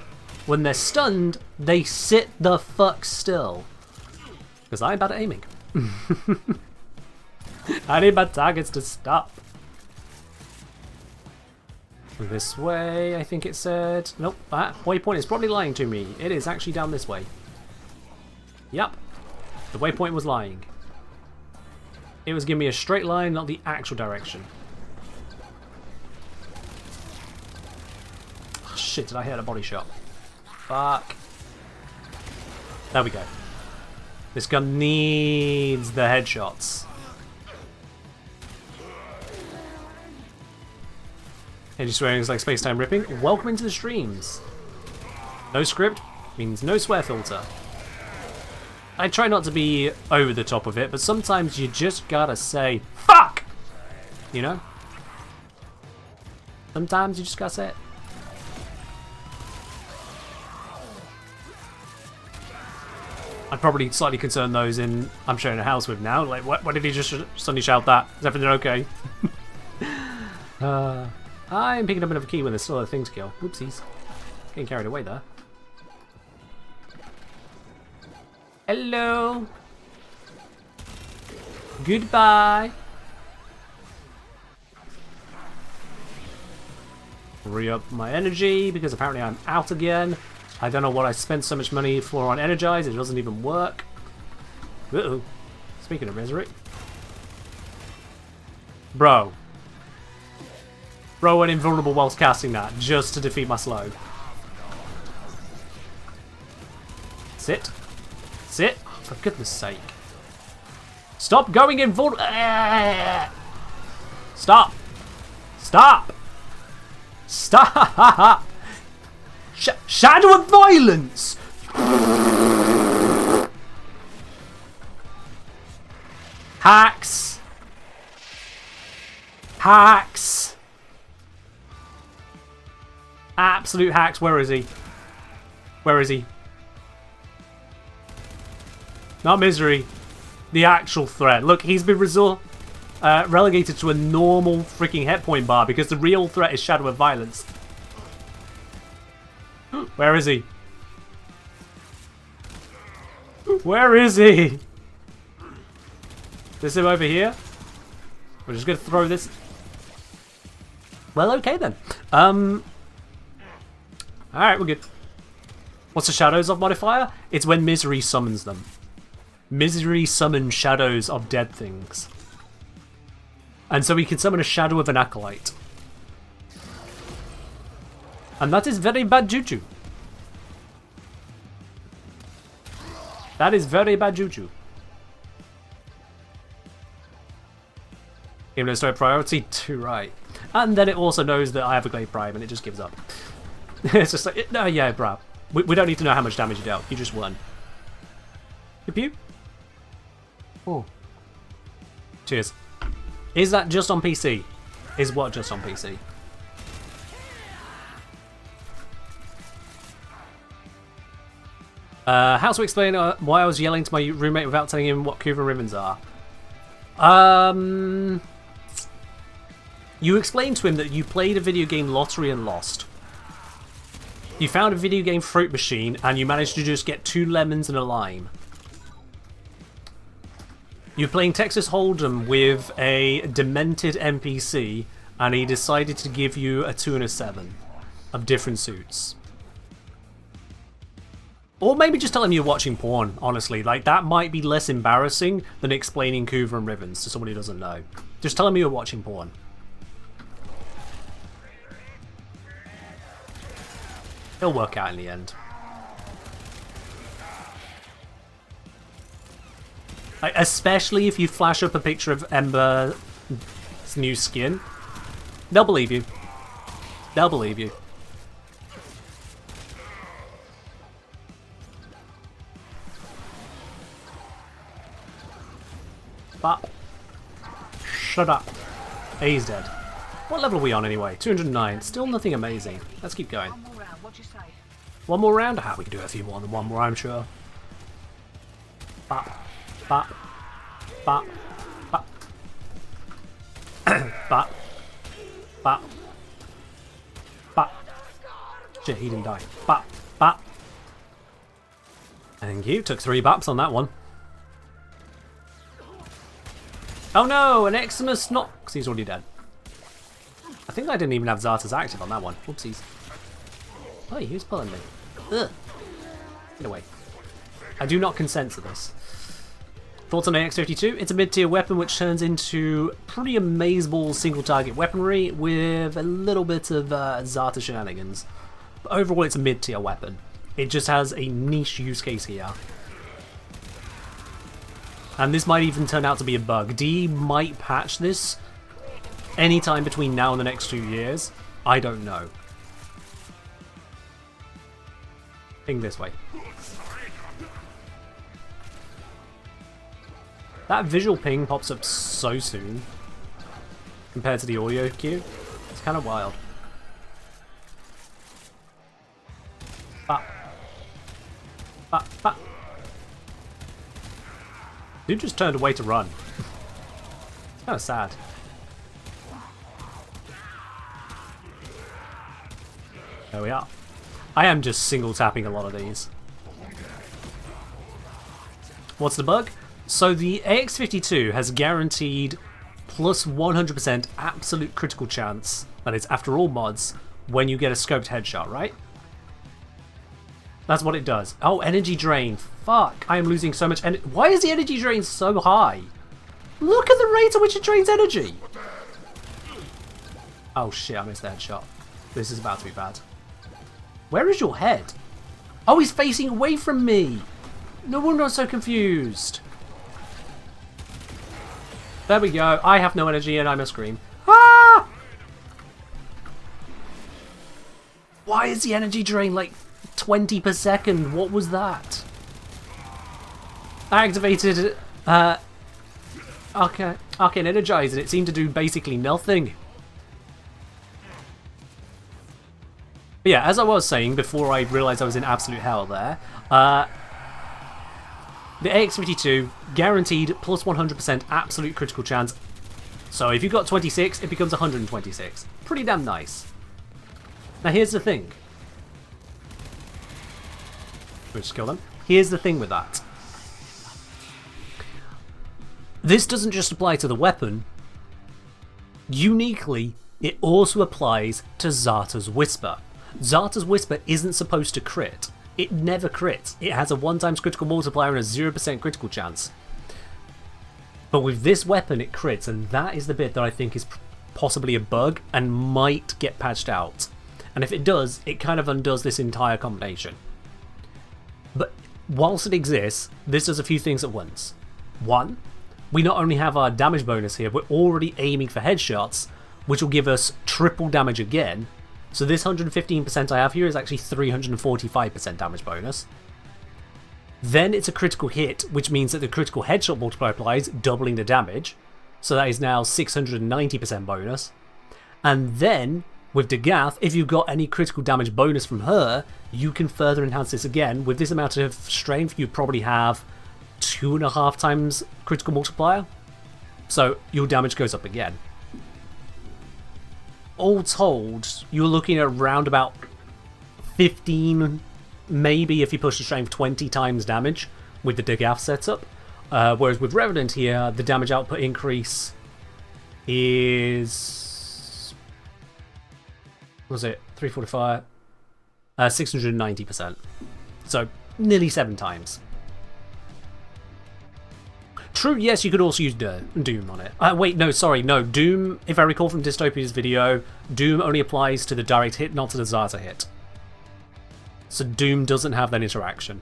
When they're stunned, they sit the fuck still. Because I'm bad at aiming. I need my targets to stop. This way, I think it said. Nope, that waypoint is probably lying to me. It is actually down this way. Yep. The waypoint was lying. It was giving me a straight line, not the actual direction. Oh, shit, did I hit a body shot? Fuck. There we go. This gun needs the headshots. Any swearing is like space-time ripping. Welcome into the streams. No script means no swear filter. I try not to be over the top of it, but sometimes you just gotta say, fuck! You know? Sometimes you just gotta say it. I'd probably slightly concern those in I'm sharing a house with now. Like, what did he just suddenly shout that? Is everything okay? I'm picking up another key when there's still other things to kill. Whoopsies. Getting carried away there. Hello. Goodbye. Re-up my energy because apparently I'm out again. I don't know what I spent so much money for on Energize. It doesn't even work. Uh-oh. Speaking of misery. Bro. Bro went invulnerable whilst casting that just to defeat my slow. Sit. Sit. For goodness sake. Stop going invulnerable. Stop. Stop. Stop. Shadow of violence. Hacks. Hacks. Absolute hacks. Where is he? Where is he? Not misery. The actual threat. Look, he's been relegated to a normal freaking hit point bar because the real threat is Shadow of Violence. Where is he? Where is he? Is him over here? We're just gonna throw this. Well, okay then. Alright, we're good. What's the Shadows of modifier? It's when Misery summons them. Misery summons shadows of dead things. And so we can summon a shadow of an acolyte. And that is very bad juju. That is very bad juju. Even though it's no priority, too right. And then it also knows that I have a Glade Prime and it just gives up. It's just like, no, yeah, bruh. We don't need to know how much damage you dealt. You just won. Pew pew. Oh. Cheers. Is that just on PC? Is what just on PC? How to explain why I was yelling to my roommate without telling him what Coover ribbons are? You explained to him that you played a video game lottery and lost. You found a video game fruit machine and you managed to just get 2 lemons and a lime. You're playing Texas Hold'em with a demented NPC and he decided to give you a 2 and a 7 of different suits. Or maybe just tell him you're watching porn, honestly. Like, that might be less embarrassing than explaining Coover and ribbons to someone who doesn't know. Just tell him you're watching porn. It'll work out in the end. Like, especially if you flash up a picture of Ember's new skin. They'll believe you. They'll believe you. But shut up. He's dead. What level are we on anyway? 209. Still nothing amazing. Let's keep going. One more round, what'd you say? One more round? Ah, we can do a few more than one more, I'm sure. Bop. Bop. Bop. Bop. Bap. Bap. Bap. Shit, he didn't die. Bap. Bap. Thank you. Took 3 baps on that one. Oh no, an Eximus not... because he's already dead. I think I didn't even have Zartas active on that one. Whoopsies. Oh, who's pulling me? Ugh. Get away. I do not consent to this. Thoughts on AX-52? It's a mid-tier weapon which turns into pretty amazable single-target weaponry with a little bit of Zarta shenanigans. But overall, it's a mid-tier weapon. It just has a niche use case here. And this might even turn out to be a bug. D might patch this anytime between now and the next 2 years. I don't know. Ping this way. That visual ping pops up so soon compared to the audio cue. It's kind of wild. Bap. Bap, bap. Dude just turned away to run. It's kind of sad. There we are. I am just single tapping a lot of these. What's the bug? So the AX-52 has guaranteed plus 100% absolute critical chance, that is after all mods, when you get a scoped headshot, right? That's what it does. Oh, energy drain. Fuck, I am losing so much energy. Why is the energy drain so high? Look at the rate at which it drains energy. Oh shit, I missed the headshot. This is about to be bad. Where is your head? Oh, he's facing away from me. No wonder I'm so confused. There we go. I have no energy and I must scream. Ah! Why is the energy drain like 20 per second? What was that? I activated Arcane Energize and it seemed to do basically nothing. But yeah, as I was saying before I realised I was in absolute hell there, the AX-52 guaranteed plus 100% absolute critical chance. So if you've got 26, it becomes 126. Pretty damn nice. Now here's the thing. We'll just kill them. Here's the thing with that. This doesn't just apply to the weapon. Uniquely, it also applies to Zarta's Whisper. Zarta's Whisper isn't supposed to crit. It never crits. It has a 1x critical multiplier and a 0% critical chance. But with this weapon it crits, and that is the bit that I think is possibly a bug and might get patched out. And if it does, it kind of undoes this entire combination. But whilst it exists, this does a few things at once. One, we not only have our damage bonus here, we're already aiming for headshots, which will give us triple damage again. So this 115% I have here is actually 345% damage bonus. Then it's a critical hit, which means that the critical headshot multiplier applies, doubling the damage. So that is now 690% bonus. And then, with Degath, if you've got any critical damage bonus from her, you can further enhance this again. With this amount of strength, you probably have 2.5 times critical multiplier. So your damage goes up again. All told, you're looking at around about 15, maybe if you push the strength, 20 times damage with the Degath setup. Whereas with Revenant here, the damage output increase is... what was it? 345? 690%. So nearly 7 times. True, yes, you could also use Doom on it. Wait, no, sorry, no. Doom, if I recall from Dystopia's video, Doom only applies to the direct hit, not to the Zarta hit. So Doom doesn't have that interaction.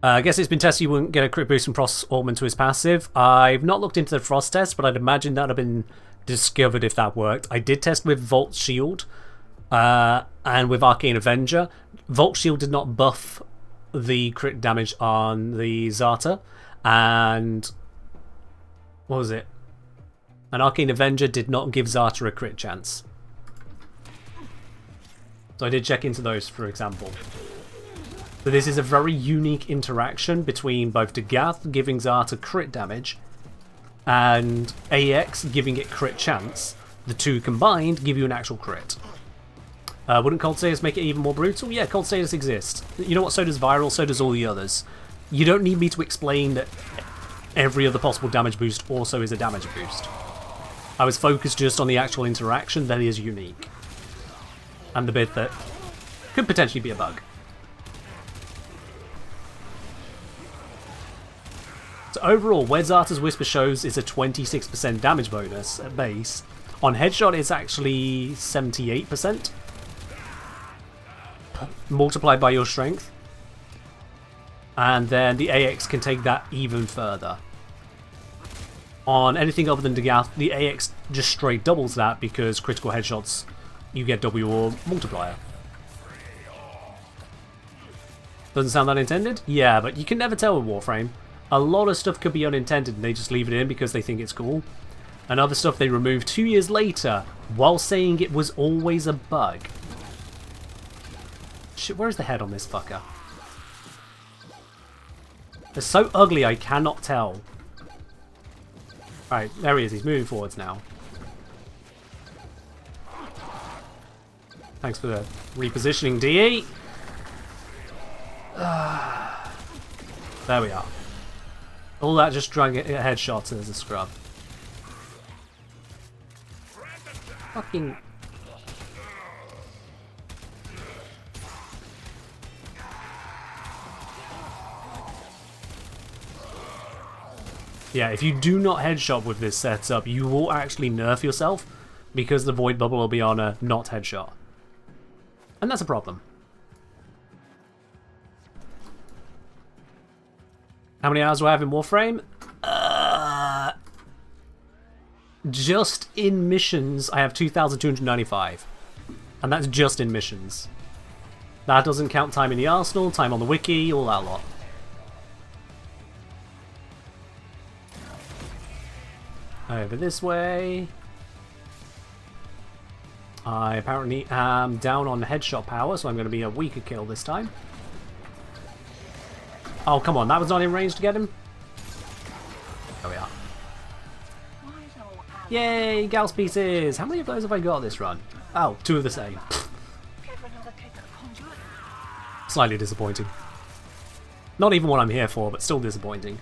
I guess it's been tested you wouldn't get a crit boost from Frost Augment to his passive. I've not looked into the Frost test, but I'd imagine that would have been discovered if that worked. I did test with Volt Shield and with Arcane Avenger. Volt Shield did not buff the crit damage on the Zarta, and what was it? An Arcane Avenger did not give Zarta a crit chance. So I did check into those, for example. But this is a very unique interaction between both Degath giving Zarta crit damage and AX giving it crit chance, the two combined give you an actual crit. Wouldn't cold status make it even more brutal? Yeah, cold status exists. You know what, so does viral, so does all the others. You don't need me to explain that every other possible damage boost also is a damage boost. I was focused just on the actual interaction that is unique. And the bit that could potentially be a bug. So overall, where Zarta's Whisper shows is a 26% damage bonus at base. On headshot it's actually 78%. Multiplied by your strength. And then the AX can take that even further. On anything other than Dagath, the AX just straight doubles that because critical headshots, you get W or multiplier. Doesn't sound that intended? Yeah, but you can never tell with Warframe. A lot of stuff could be unintended and they just leave it in because they think it's cool. And other stuff they remove 2 years later while saying it was always a bug. Shit, where's the head on this fucker? They're so ugly I cannot tell. Right, there he is. He's moving forwards now. Thanks for the repositioning, DE. There we are. All that just dragging headshots as a scrub. Fucking... Yeah, if you do not headshot with this setup, you will actually nerf yourself because the void bubble will be on a not headshot. And that's a problem. How many hours do I have in Warframe? Just in missions, I have 2,295. And that's just in missions. That doesn't count time in the arsenal, time on the wiki, all that lot. Over this way. I apparently am down on headshot power, so I'm going to be a weaker kill this time. Oh, come on, that was not in range to get him? There we are. Yay, Gauss pieces! How many of those have I got this run? Oh, 2 of the same. Slightly disappointing. Not even what I'm here for, but still disappointing.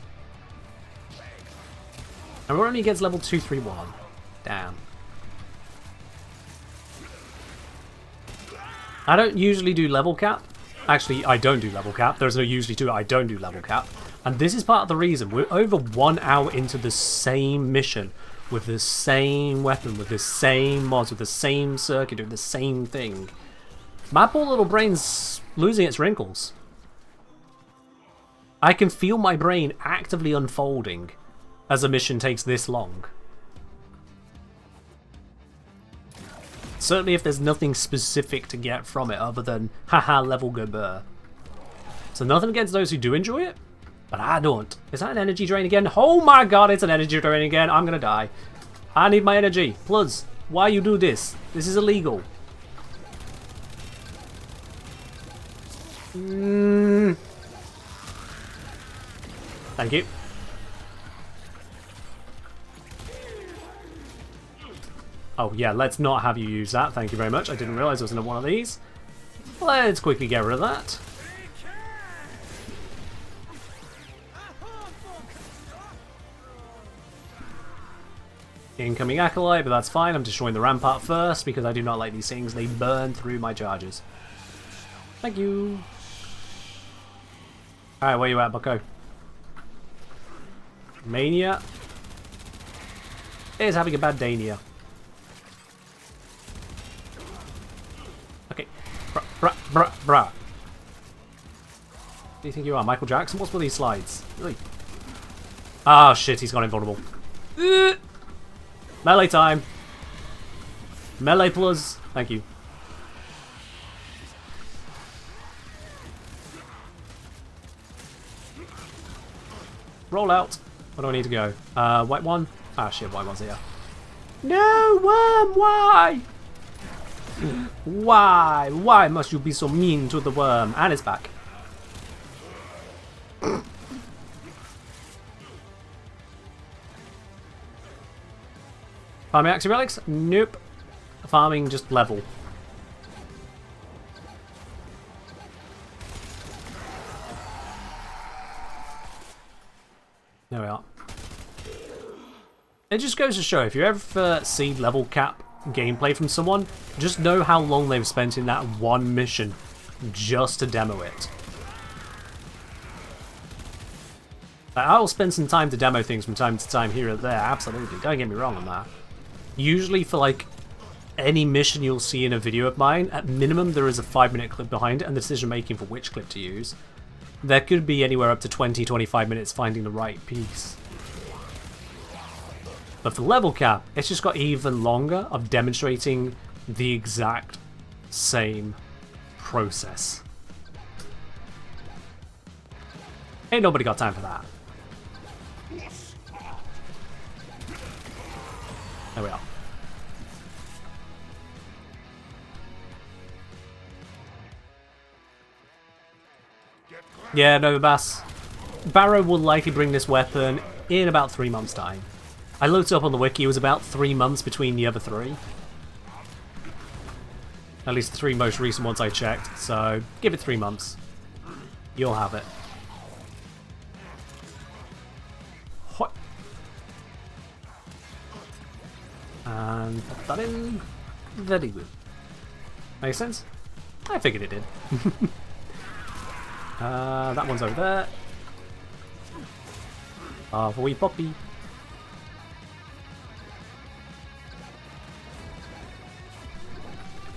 And we're only against level 231. Damn. I don't usually do level cap. Actually, I don't do level cap. There's no usually to it. I don't do level cap. And this is part of the reason. We're over 1 hour into the same mission. With the same weapon. With the same mods. With the same circuit. Doing the same thing. My poor little brain's losing its wrinkles. I can feel my brain actively unfolding as a mission takes this long. Certainly if there's nothing specific to get from it other than haha level gabur. So nothing against those who do enjoy it, but I don't. Is that an energy drain again? Oh my god, it's an energy drain again. I'm gonna die. I need my energy. Plus, why you do this? This is illegal. Thank you. Oh yeah, let's not have you use that. Thank you very much. I didn't realise there was another one of these. Let's quickly get rid of that. Incoming Acolyte, but that's fine. I'm destroying the rampart first because I do not like these things. They burn through my charges. Thank you. Alright, where you at, bucko? Mania is having a bad dania. Okay. Bruh. Who do you think you are? Michael Jackson? What's with these slides? Really? Oh shit, he's gone invulnerable. Melee time. Melee plus. Thank you. Roll out. Where do I need to go? White one? Ah shit, white one's here. No, worm, why? Why? Why must you be so mean to the worm? And it's back. Farming Axie Relics? Nope. Farming just level. There we are. It just goes to show, if you ever see level cap gameplay from someone, just know how long they've spent in that one mission just to demo it. I'll spend some time to demo things from time to time here or there, absolutely, don't get me wrong on that. Usually for like any mission you'll see in a video of mine, at minimum there is a 5-minute clip behind it and the decision making for which clip to use. There could be anywhere up to 20-25 minutes finding the right piece. But for level cap, it's just got even longer of demonstrating the exact same process. Ain't nobody got time for that. There we are. Yeah, no, Bass. Barrow will likely bring this weapon in about 3 months' time. I looked up on the wiki, it was about 3 months between the other 3. At least the 3 most recent ones I checked, so give it 3 months. You'll have it. Hoi. And put that in. Very good. Makes sense? I figured it did. That one's over there. For wee puppy.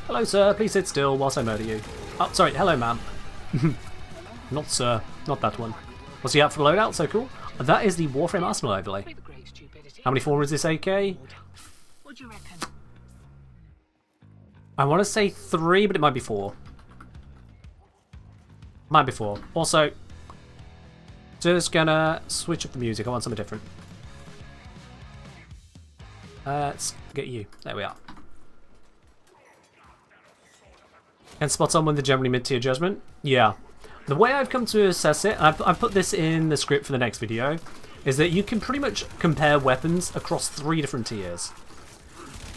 Hello, sir. Please sit still whilst I murder you. Oh, sorry. Hello, ma'am. Not sir. Not that one. What's he out for the loadout? So cool. That is the Warframe Arsenal overlay. How many forms is this AK? What do you reckon? I want to say 3, but it might be 4. Might be 4. Also, just gonna switch up the music. I want something different. Let's get you. There we are. Can spot on with the generally mid-tier judgment? Yeah. The way I've come to assess it, and I've put this in the script for the next video, is that you can pretty much compare weapons across 3 different tiers.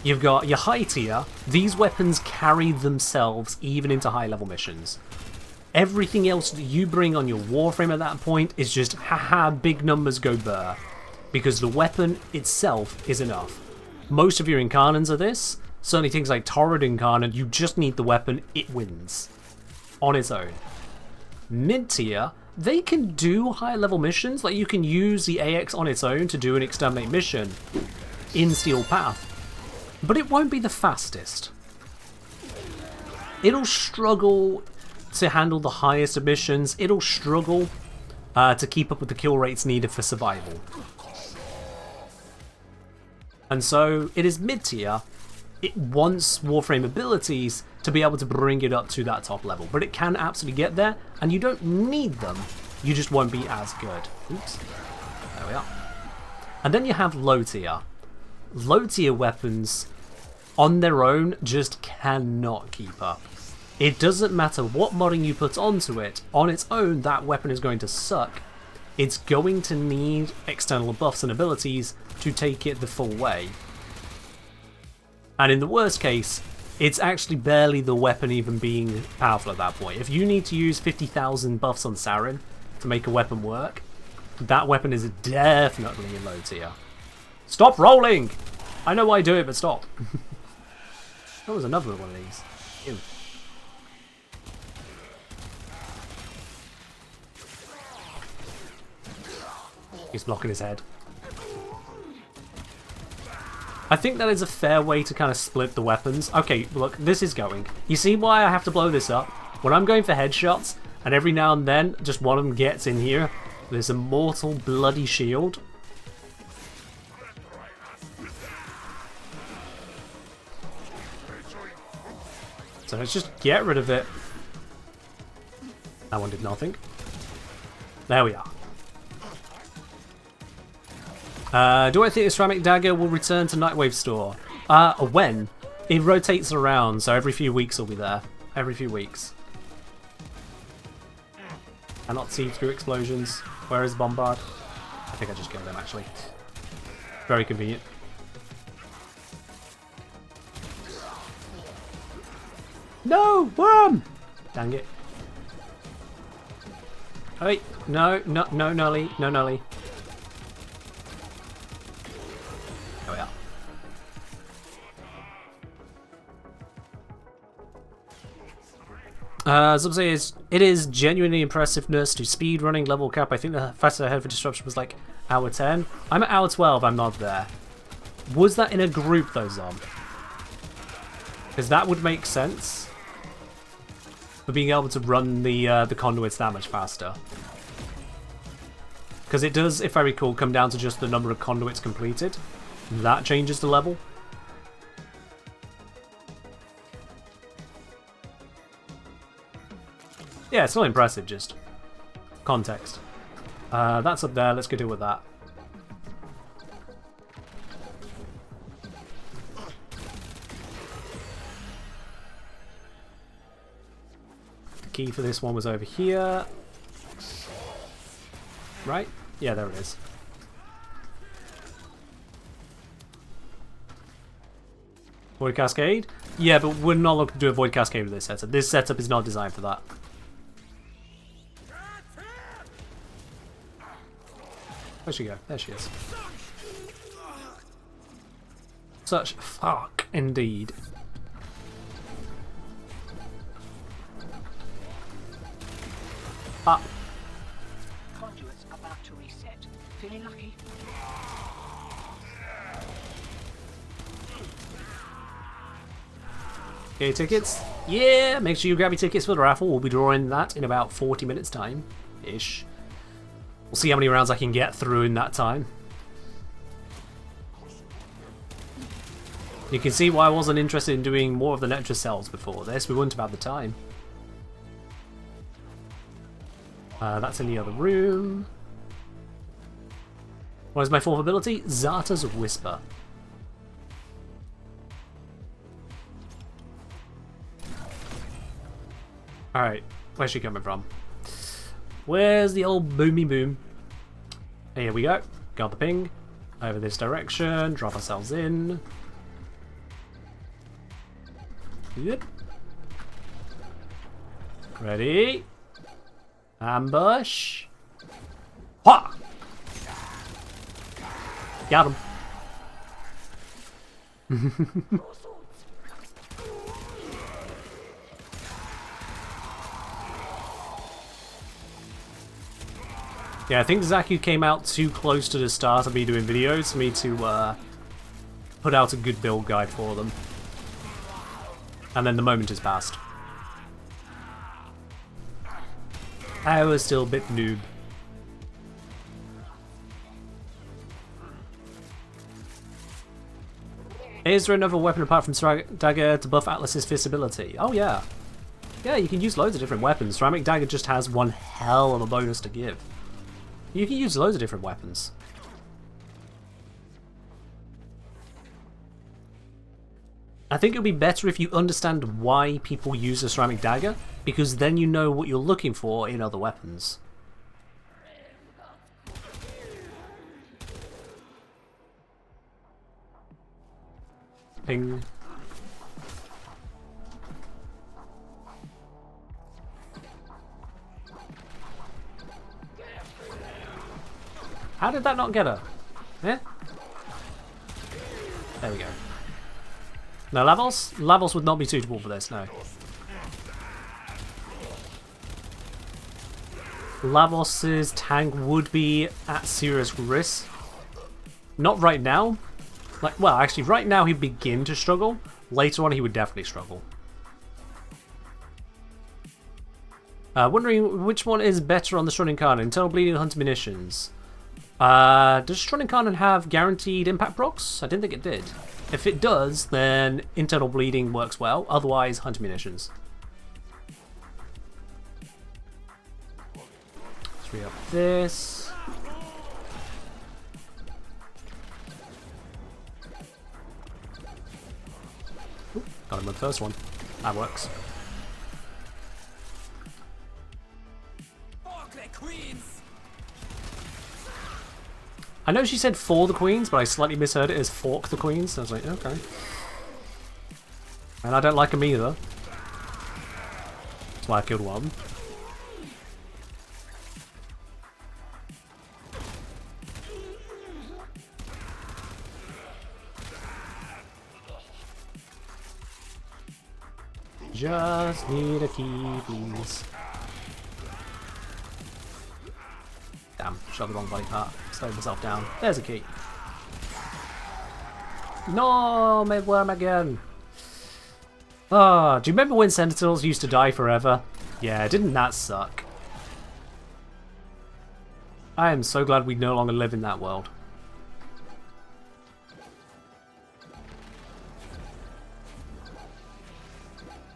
You've got your high tier. These weapons carry themselves even into high-level missions. Everything else that you bring on your Warframe at that point is just, haha, big numbers go burr. Because the weapon itself is enough. Most of your Incarnans are this. Certainly things like Torrid Incarnate, you just need the weapon, it wins. On its own. Mid-tier, they can do higher-level missions. Like, you can use the AX on its own to do an Exterminate mission in Steel Path. But it won't be the fastest. It'll struggle to handle the highest of missions. It'll struggle to keep up with the kill rates needed for survival. And so it is mid-tier. It wants Warframe abilities to be able to bring it up to that top level. But it can absolutely get there, and you don't need them. You just won't be as good. Oops. There we are. And then you have low tier. Low tier weapons on their own just cannot keep up. It doesn't matter what modding you put onto it, on its own that weapon is going to suck. It's going to need external buffs and abilities to take it the full way. And in the worst case, it's actually barely the weapon even being powerful at that point. If you need to use 50,000 buffs on Sarin to make a weapon work, that weapon is definitely in low tier. Stop rolling! I know why I do it, but stop. That was another one of these. Ew. He's blocking his head. I think that is a fair way to kind of split the weapons. Okay, look, this is going. You see why I have to blow this up? When I'm going for headshots, and every now and then, just one of them gets in here, there's a mortal bloody shield. So let's just get rid of it. That one did nothing. There we are. Do I think the ceramic dagger will return to Nightwave store? When? It rotates around, so every few weeks it'll be there. Every few weeks. Cannot see through explosions. Where is Bombard? I think I just killed him actually. Very convenient. No! Worm! Dang it. Oh, wait. No, no, no, Nully. No, Nully. There we are. Some say it is genuinely impressiveness to speed running level cap. I think the fastest I heard for disruption was like hour 10. I'm at hour 12. I'm not there. Was that in a group though, Zom? Because that would make sense for being able to run the conduits that much faster. Because it does, if I recall, come down to just the number of conduits completed. That changes the level. Yeah, it's not impressive, just context. That's up there, let's go deal with that. The key for this one was over here. Right? Yeah, there it is. Void Cascade? Yeah, but we're not looking to do a Void Cascade with this setup. This setup is not designed for that. Where'd she go? There she is. Such fuck, indeed. Ah. Conduits about to reset. Feeling lucky? Okay, tickets. Yeah, make sure you grab your tickets for the raffle. We'll be drawing that in about 40 minutes time ish. We'll see how many rounds I can get through in that time. You can see why I wasn't interested in doing more of the Netra cells before this. We wouldn't have had the time. That's in the other room. What is my fourth ability? Zarta's Whisper. Alright, where's she coming from? Where's the old boomy boom? Here we go. Got the ping. Over this direction. Drop ourselves in. Yep. Ready. Ambush. Ha! Got him. Yeah, I think Zaku came out too close to the start of me doing videos for me to put out a good build guide for them. And then the moment has passed. I was still a bit noob. Is there another weapon apart from Ceramic Dagger to buff Atlas's fist ability? Oh yeah. Yeah, you can use loads of different weapons. Ceramic Dagger just has one hell of a bonus to give. You can use loads of different weapons. I think it would be better if you understand why people use a Ceramic Dagger, because then you know what you're looking for in other weapons. Ping. How did that not get her? Yeah? There we go. No, Lavos? Lavos would not be suitable for this, no. Lavos's tank would be at serious risk. Not right now. Like, well, actually, right now he'd begin to struggle. Later on, he would definitely struggle. Wondering which one is better on the Strutting Cannon, Internal Bleeding or Hunter Munitions? Does Strutting Cannon have guaranteed impact procs? I didn't think it did. If it does, then Internal Bleeding works well. Otherwise, Hunter Munitions. Let's re-up this. Ooh, got him with the first one. That works. I know she said for the queens, but I slightly misheard it as fork the queens. So I was like, okay. And I don't like them either. That's why I killed one. Just need a key, please. Damn, shot the wrong body part. Slowed myself down. There's a key. No, mid-worm again. Ah, do you remember when Sentinels used to die forever? Yeah, didn't that suck? I am so glad we no longer live in that world.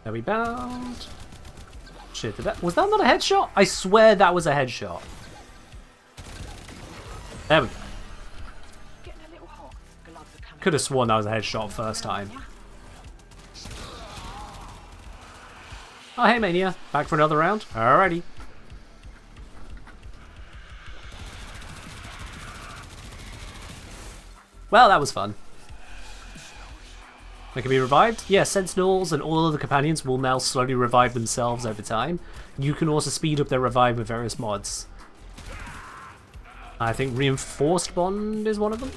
There we bound. Shit, was that not a headshot? I swear that was a headshot. There we go. Getting a little hot. Gloves are coming. Could have sworn that was a headshot first time. Oh, hey Mania. Back for another round? Alrighty. Well, that was fun. They can be revived? Yeah, Sentinels and all of the companions will now slowly revive themselves over time. You can also speed up their revive with various mods. I think Reinforced Bond is one of them.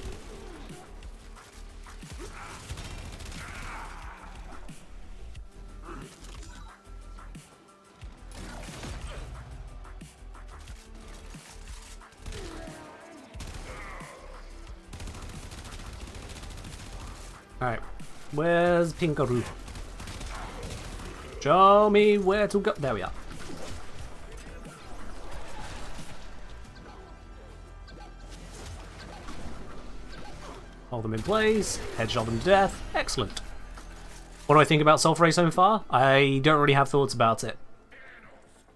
Alright. Where's Pinkaroo? Show me where to go. There we are. Hold them in place. Headshot them to death. Excellent. What do I think about Sulfur Ray so far? I don't really have thoughts about it.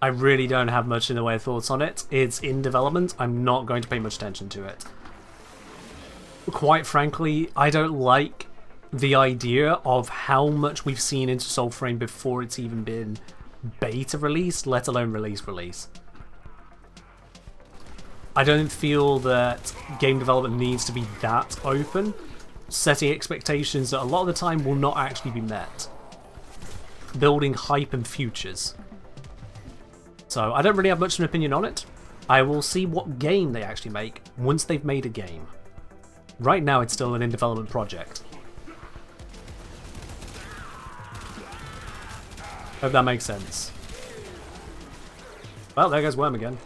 I really don't have much in the way of thoughts on it. It's in development. I'm not going to pay much attention to it. Quite frankly, I don't like the idea of how much we've seen into Soulframe before it's even been beta released, let alone release. I don't feel that game development needs to be that open, setting expectations that a lot of the time will not actually be met. Building hype and futures. So I don't really have much of an opinion on it. I will see what game they actually make once they've made a game. Right now it's still an in-development project. Hope that makes sense. Well, there goes Worm again.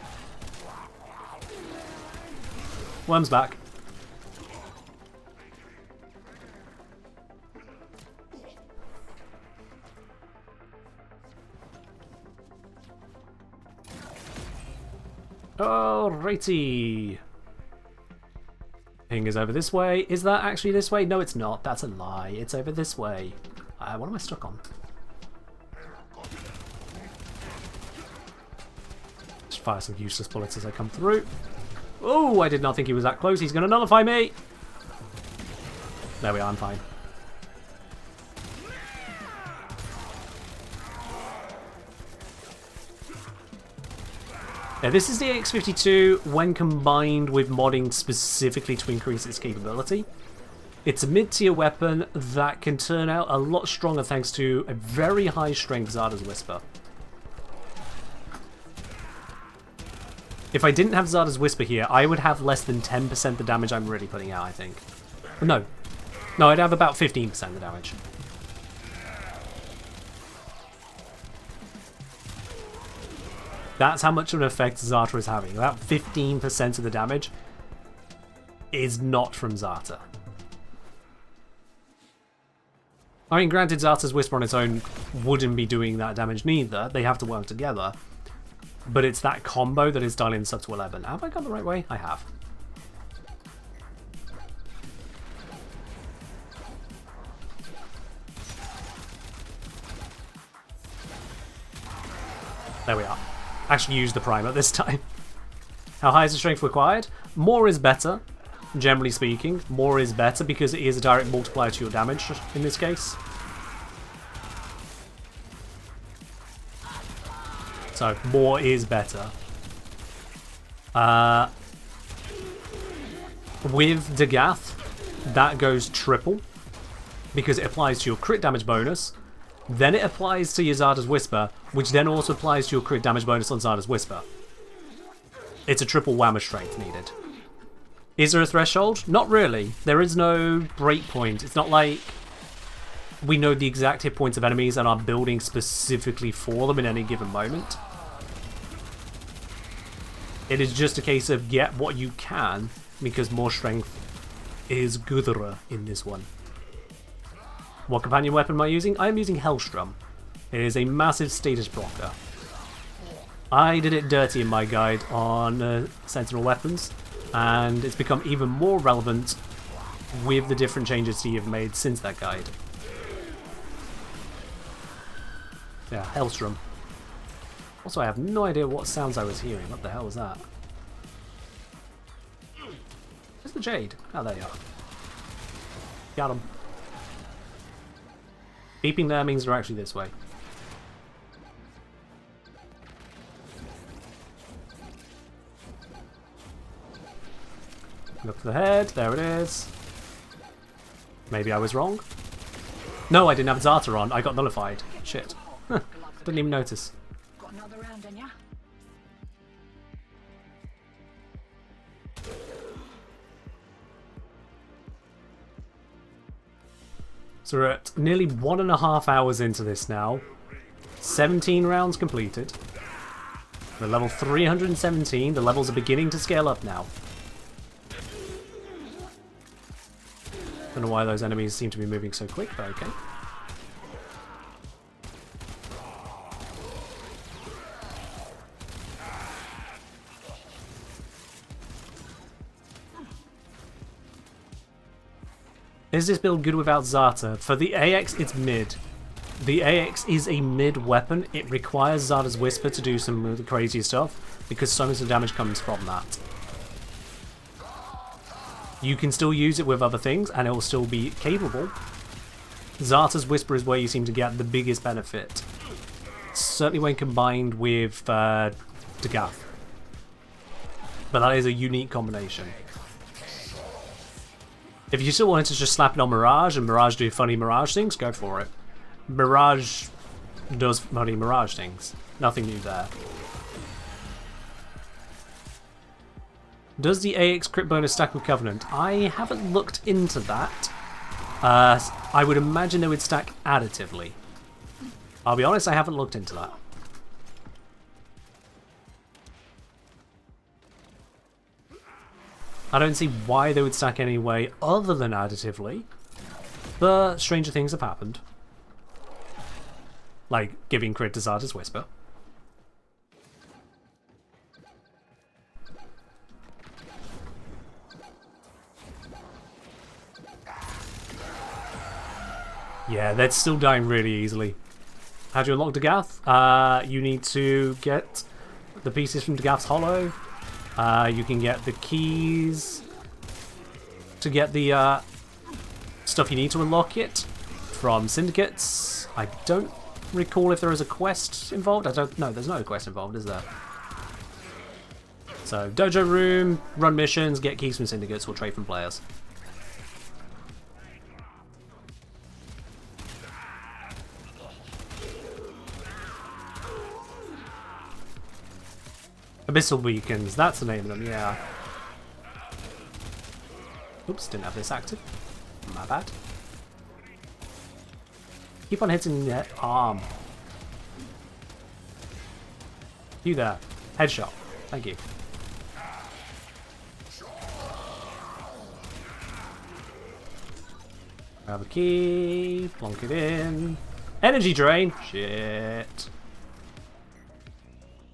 Worm's back. Alrighty. Ping is over this way. Is that actually this way? No, it's not. That's a lie. It's over this way. What am I stuck on? Just fire some useless bullets as I come through. Oh, I did not think he was that close. He's going to nullify me. There we are. I'm fine. Yeah, this is the X52 when combined with modding specifically to increase its capability. It's a mid-tier weapon that can turn out a lot stronger thanks to a very high strength Zarda's Whisper. If I didn't have Zarda's Whisper here, I would have less than 10% the damage I'm really putting out, I think. No, I'd have about 15% the damage. That's how much of an effect Zarta is having. About 15% of the damage is not from Zarta. I mean, granted, Zarta's Whisper on its own wouldn't be doing that damage neither. They have to work together. But it's that combo that is dialing this up to 11. Have I gone the right way? I have. There we are. Actually use the primer this time. How high is the strength required? More is better, generally speaking. More is better because it is a direct multiplier to your damage in this case. So, more is better. With Dagath, that goes triple because it applies to your crit damage bonus Then it applies to your Zarda's Whisper, which then also applies to your crit damage bonus on Zarda's Whisper. It's a triple whammer of strength needed. Is there a threshold? Not really. There is no breakpoint. It's not like we know the exact hit points of enemies and are building specifically for them in any given moment. It is just a case of get what you can, because more strength is gooder in this one. What companion weapon am I using? I am using Hellstrom. It is a massive status blocker. I did it dirty in my guide on Sentinel weapons, and it's become even more relevant with the different changes you have made since that guide. Yeah, Hellstrom. Also, I have no idea what sounds I was hearing. What the hell was that? Where's the Jade? Oh, there you are. Got him. Beeping there means they're actually this way. Look for the head. There it is. Maybe I was wrong. No, I didn't have Zarta on. I got nullified. Shit. Didn't even notice. Got another round in ya? So we're at nearly 1.5 hours into this now. 17 rounds completed. We're level 317. The levels are beginning to scale up now. Don't know why those enemies seem to be moving so quick, but okay. Is this build good without Zarta? For the AX, it's mid. The AX is a mid weapon. It requires Zarda's Whisper to do some of the crazy stuff, because so much of the damage comes from that. You can still use it with other things, and it will still be capable. Zarta's Whisper is where you seem to get the biggest benefit. Certainly when combined with Dagath. But that is a unique combination. If you still wanted to just slap it on Mirage and Mirage do funny Mirage things, go for it. Mirage does funny Mirage things. Nothing new there. Does the AX crit bonus stack with Covenant? I haven't looked into that. I would imagine it would stack additively. I'll be honest, I haven't looked into that. I don't see why they would stack any way other than additively, but stranger things have happened. Like giving crit to Zarda's Whisper. Yeah, that's still dying really easily. How do you unlock Dagath? You need to get the pieces from Dagath's Hollow. You can get the keys to get the stuff you need to unlock it from syndicates. I don't recall if there is a quest involved. I don't know. There's no quest involved, is there? So, dojo room, run missions, get keys from syndicates, or trade from players. Abyssal Beacons, that's the name of them, yeah. Oops, didn't have this active. My bad. Keep on hitting the arm. You there. Headshot. Thank you. Grab a key, plonk it in. Energy drain! Shit.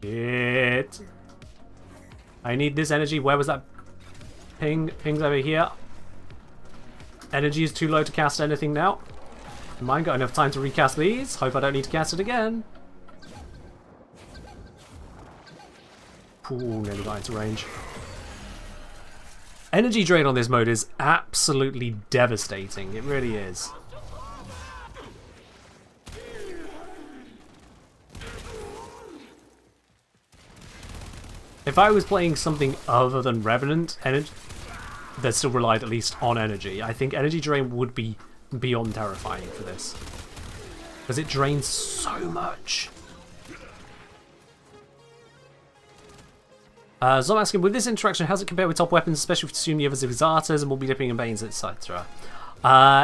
Shit. I need this energy. Where was that ping? Ping's over here. Energy is too low to cast anything now. Mine got enough time to recast these. Hope I don't need to cast it again. Ooh, nearly got into range. Energy drain on this mode is absolutely devastating. It really is. If I was playing something other than Revenant that still relied at least on energy, I think energy drain would be beyond terrifying for this. because it drains so much. So I'm asking, with this interaction, how's it compare with top weapons, especially if you assume the others are Exartas and will be dipping in Banes, etc.?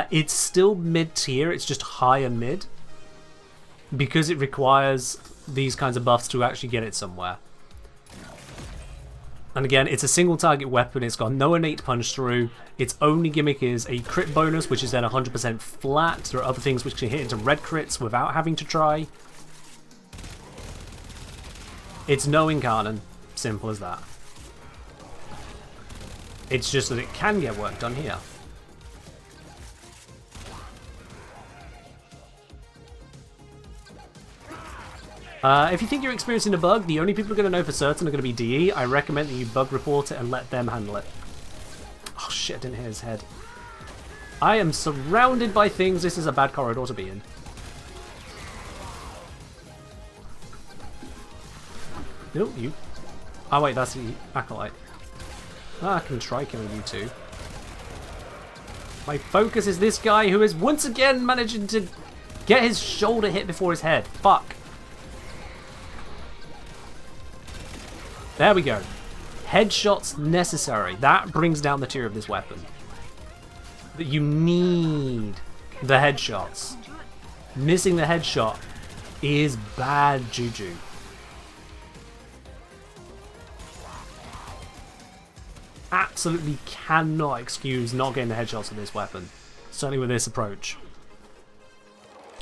It's still mid-tier, it's just higher mid, because it requires these kinds of buffs to actually get it somewhere. And again, it's a single target weapon, it's got no innate punch through, its only gimmick is a crit bonus, which is then 100% flat. There are other things which can hit into red crits without having to try. It's no Incarnon, simple as that. It's just that it can get work done here. If you think you're experiencing a bug, the only people who are going to know for certain are going to be DE. I recommend that you bug report it and let them handle it. Oh shit, I didn't hit his head. I am surrounded by things. This is a bad corridor to be in. No, you. Oh wait, that's the Acolyte. I can try killing you too. My focus is this guy who is once again managing to get his shoulder hit before his head. Fuck. There we go. Headshots necessary. That brings down the tier of this weapon. But you need the headshots. Missing the headshot is bad juju. Absolutely cannot excuse not getting the headshots with this weapon. Certainly with this approach.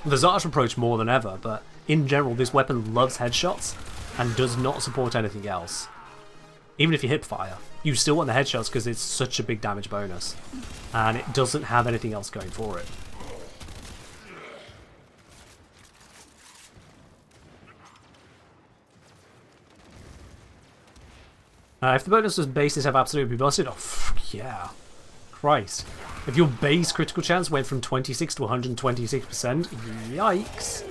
The Zarch approach more than ever, but in general this weapon loves headshots and does not support anything else. Even if you hip fire, you still want the headshots because it's such a big damage bonus. And it doesn't have anything else going for it. If the bonus bases have absolutely busted, oh fuck yeah. Christ. If your base critical chance went from 26 to 126%, yikes.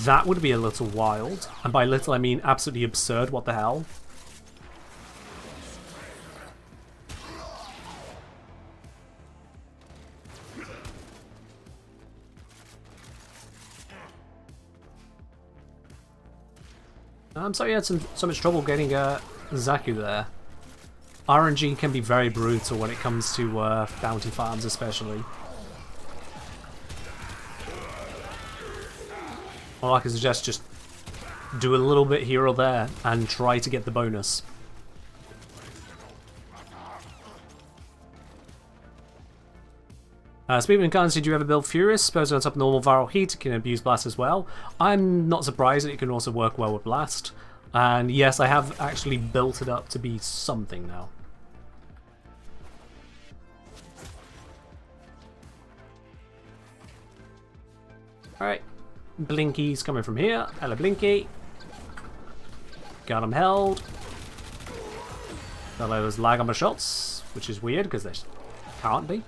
That would be a little wild. And by little I mean absolutely absurd, what the hell. I'm sorry you had so much trouble getting Zaku there. RNG can be very brutal when it comes to bounty farms especially. All I can suggest, just do a little bit here or there and try to get the bonus. Speaking of guns, did you ever build Furious? Suppose on top of normal viral heat, it can abuse Blast as well. I'm not surprised that it can also work well with Blast. And yes, I have actually built it up to be something now. Alright, Blinky's coming from here. Hello Blinky. Got him held. Got those lag on my shots, which is weird because they can't be.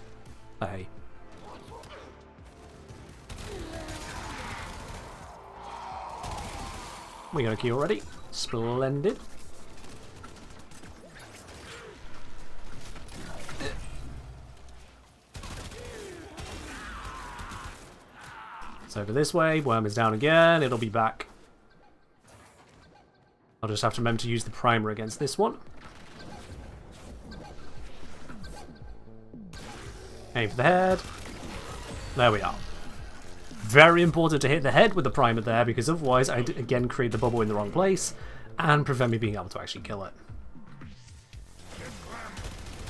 But hey. We got a key already. Splendid. It's over this way. Worm is down again. It'll be back. I'll just have to remember to use the primer against this one. Aim for the head. There we are. Very important to hit the head with the primer there, because otherwise I again create the bubble in the wrong place and prevent me being able to actually kill it.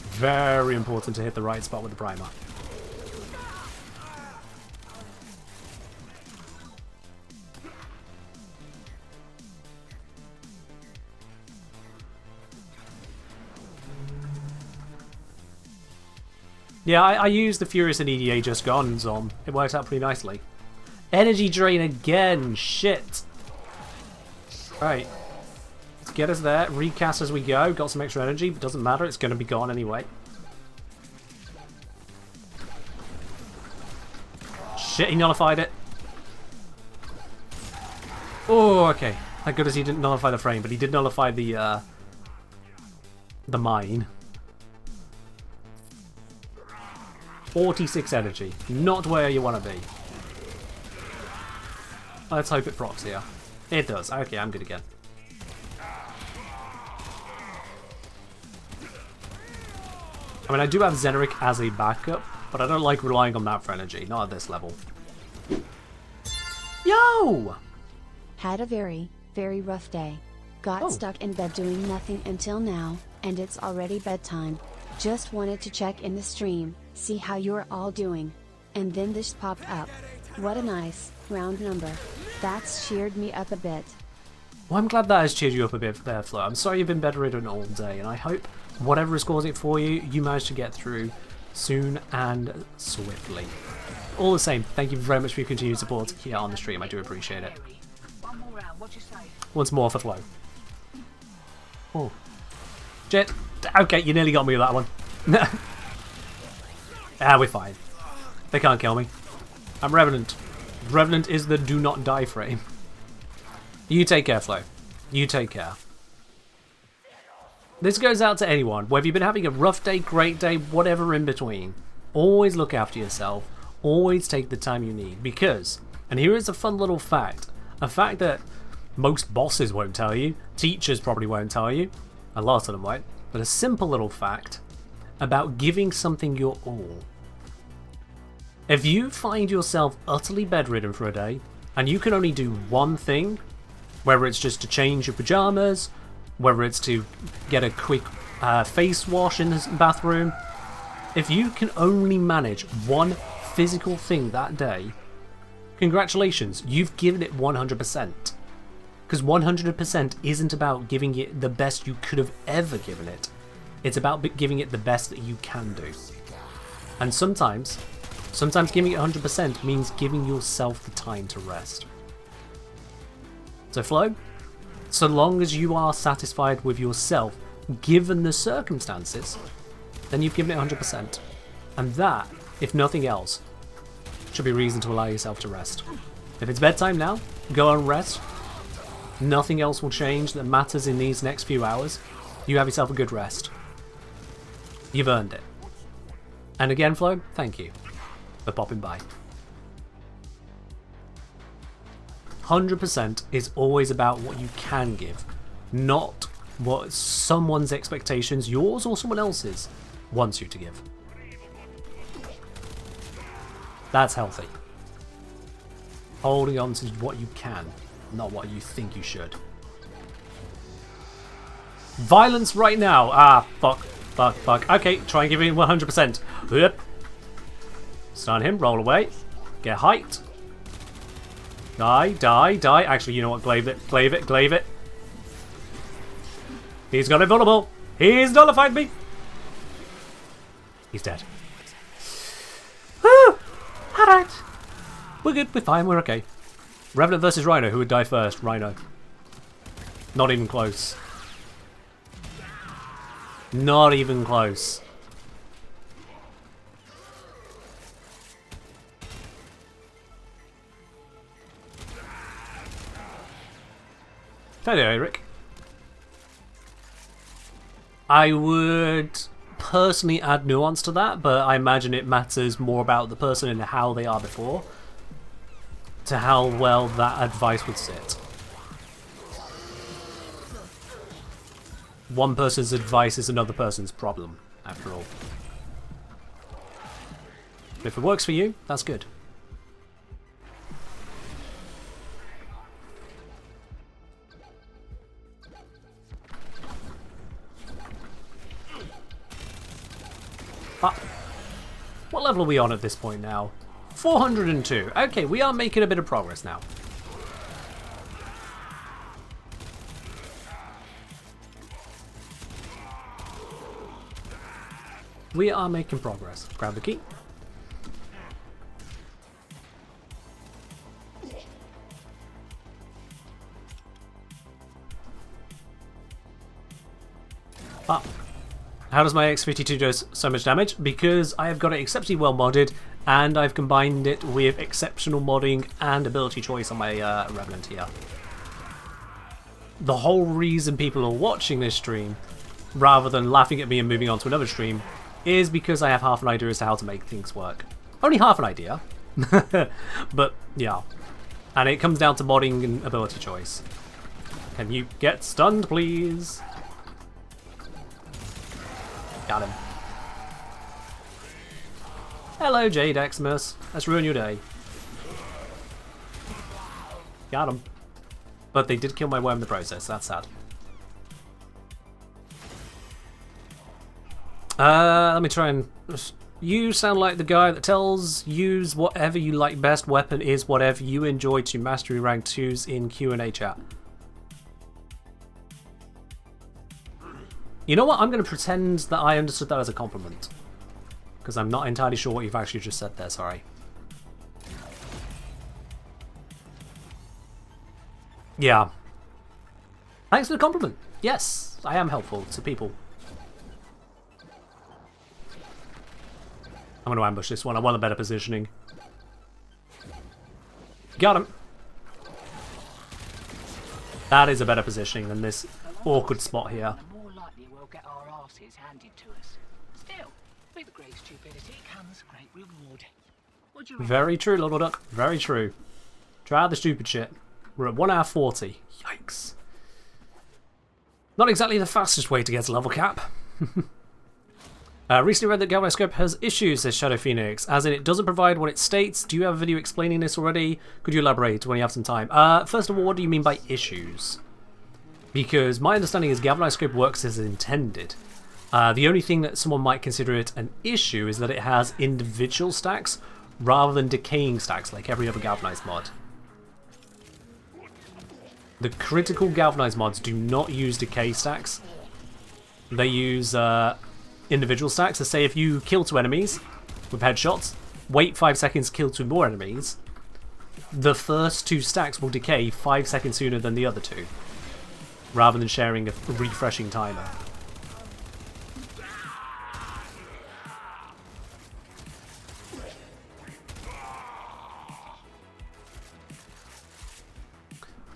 Very important to hit the right spot with the primer. Yeah, I used the Furious and EDA just gone, Zom. It worked out pretty nicely. Energy drain again! Shit! Right. Let's get us there. Recast as we go. Got some extra energy, but doesn't matter. It's going to be gone anyway. Shit, he nullified it. Oh, okay. Thank goodness he didn't nullify the frame, but he did nullify the mine. 46 energy. Not where you want to be. Let's hope it procs here. It does. Okay, I'm good again. I mean, I do have Zeneric as a backup, but I don't like relying on that for energy. Not at this level. Yo! Had a very, very rough day. Got stuck in bed doing nothing until now, and it's already bedtime. Just wanted to check in the stream, see how you're all doing. And then this popped up. What a nice, round number. That's cheered me up a bit. Well, I'm glad that has cheered you up a bit there, Flo. I'm sorry you've been bedridden all day, and I hope whatever is causing it for you, you manage to get through soon and swiftly. All the same, thank you very much for your continued support here on the stream. I do appreciate it. One more round, what you say? Once more for Flo. Oh. Shit. Okay, you nearly got me with that one. We're fine. They can't kill me. I'm Revenant. Revenant is the do not die frame. You take care, Flo. You take care. This goes out to anyone, whether you've been having a rough day, great day, whatever in between. Always look after yourself. Always take the time you need. Because, and here is a fun little fact. A fact that most bosses won't tell you. Teachers probably won't tell you. A lot of them won't. But a simple little fact about giving something your all. If you find yourself utterly bedridden for a day, and you can only do one thing, whether it's just to change your pajamas, whether it's to get a quick face wash in the bathroom, if you can only manage one physical thing that day, congratulations, you've given it 100%. Because 100% isn't about giving it the best you could have ever given it. It's about giving it the best that you can do. And sometimes giving it 100% means giving yourself the time to rest. So Flo, so long as you are satisfied with yourself, given the circumstances, then you've given it 100%. And that, if nothing else, should be reason to allow yourself to rest. If it's bedtime now, go and rest. Nothing else will change that matters in these next few hours. You have yourself a good rest. You've earned it. And again, Flo, thank you for popping by. 100% is always about what you can give, not what someone's expectations, yours or someone else's, wants you to give. That's healthy. Holding on to what you can, not what you think you should. Violence right now. Ah, fuck. Okay, try and give it 100%. Yep. Stun him, roll away. Get height. Die. Actually, you know what? Glaive it. He's got invulnerable. He's nullified me. He's dead. Woo! Alright. We're good, we're fine, we're okay. Revenant versus Rhino, who would die first? Rhino. Not even close. Not even close. Hello, Eric. I would personally add nuance to that, but I imagine it matters more about the person and how they are before to how well that advice would sit. One person's advice is another person's problem, after all. If it works for you, that's good. What level are we on at this point now? 402. Okay, we are making a bit of progress now. We are making progress. Grab the key. How does my X52 do so much damage? Because I have got it exceptionally well modded, and I've combined it with exceptional modding and ability choice on my Revenant here. The whole reason people are watching this stream, rather than laughing at me and moving on to another stream, is because I have half an idea as to how to make things work. Only half an idea. But, yeah. And it comes down to modding and ability choice. Can you get stunned, please? Got him. Hello, Jade Xmas. Let's ruin your day. Got him. But they did kill my worm in the process. That's sad. Let me try and... You sound like the guy that tells use whatever you like best. Weapon is whatever you enjoy to mastery rank 2s in Q&A chat. You know what? I'm going to pretend that I understood that as a compliment. Because I'm not entirely sure what you've actually just said there, sorry. Yeah. Thanks for the compliment. Yes, I am helpful to people. I'm going to ambush this one. I want a better positioning. Got him. That is a better positioning than this awkward spot here. The more likely we'll get our asses handed to us. Still, with great stupidity comes great reward. What do you reckon? Very true, Little Duck. Very true. Try out the stupid shit. We're at 1 hour 40. Yikes. Not exactly the fastest way to get to level cap. Recently read that Galvaniscope has issues, says Shadow Phoenix, as in it doesn't provide what it states. Do you have a video explaining this already? Could you elaborate when you have some time? First of all, what do you mean by issues? Because my understanding is Galvaniscope works as intended. The only thing that someone might consider it an issue is that it has individual stacks rather than decaying stacks like every other Galvanized mod. The critical Galvanized mods do not use decay stacks. They use individual stacks. So say if you kill 2 enemies with headshots, wait 5 seconds, kill 2 more enemies, the first 2 stacks will decay 5 seconds sooner than the other 2, rather than sharing a refreshing timer.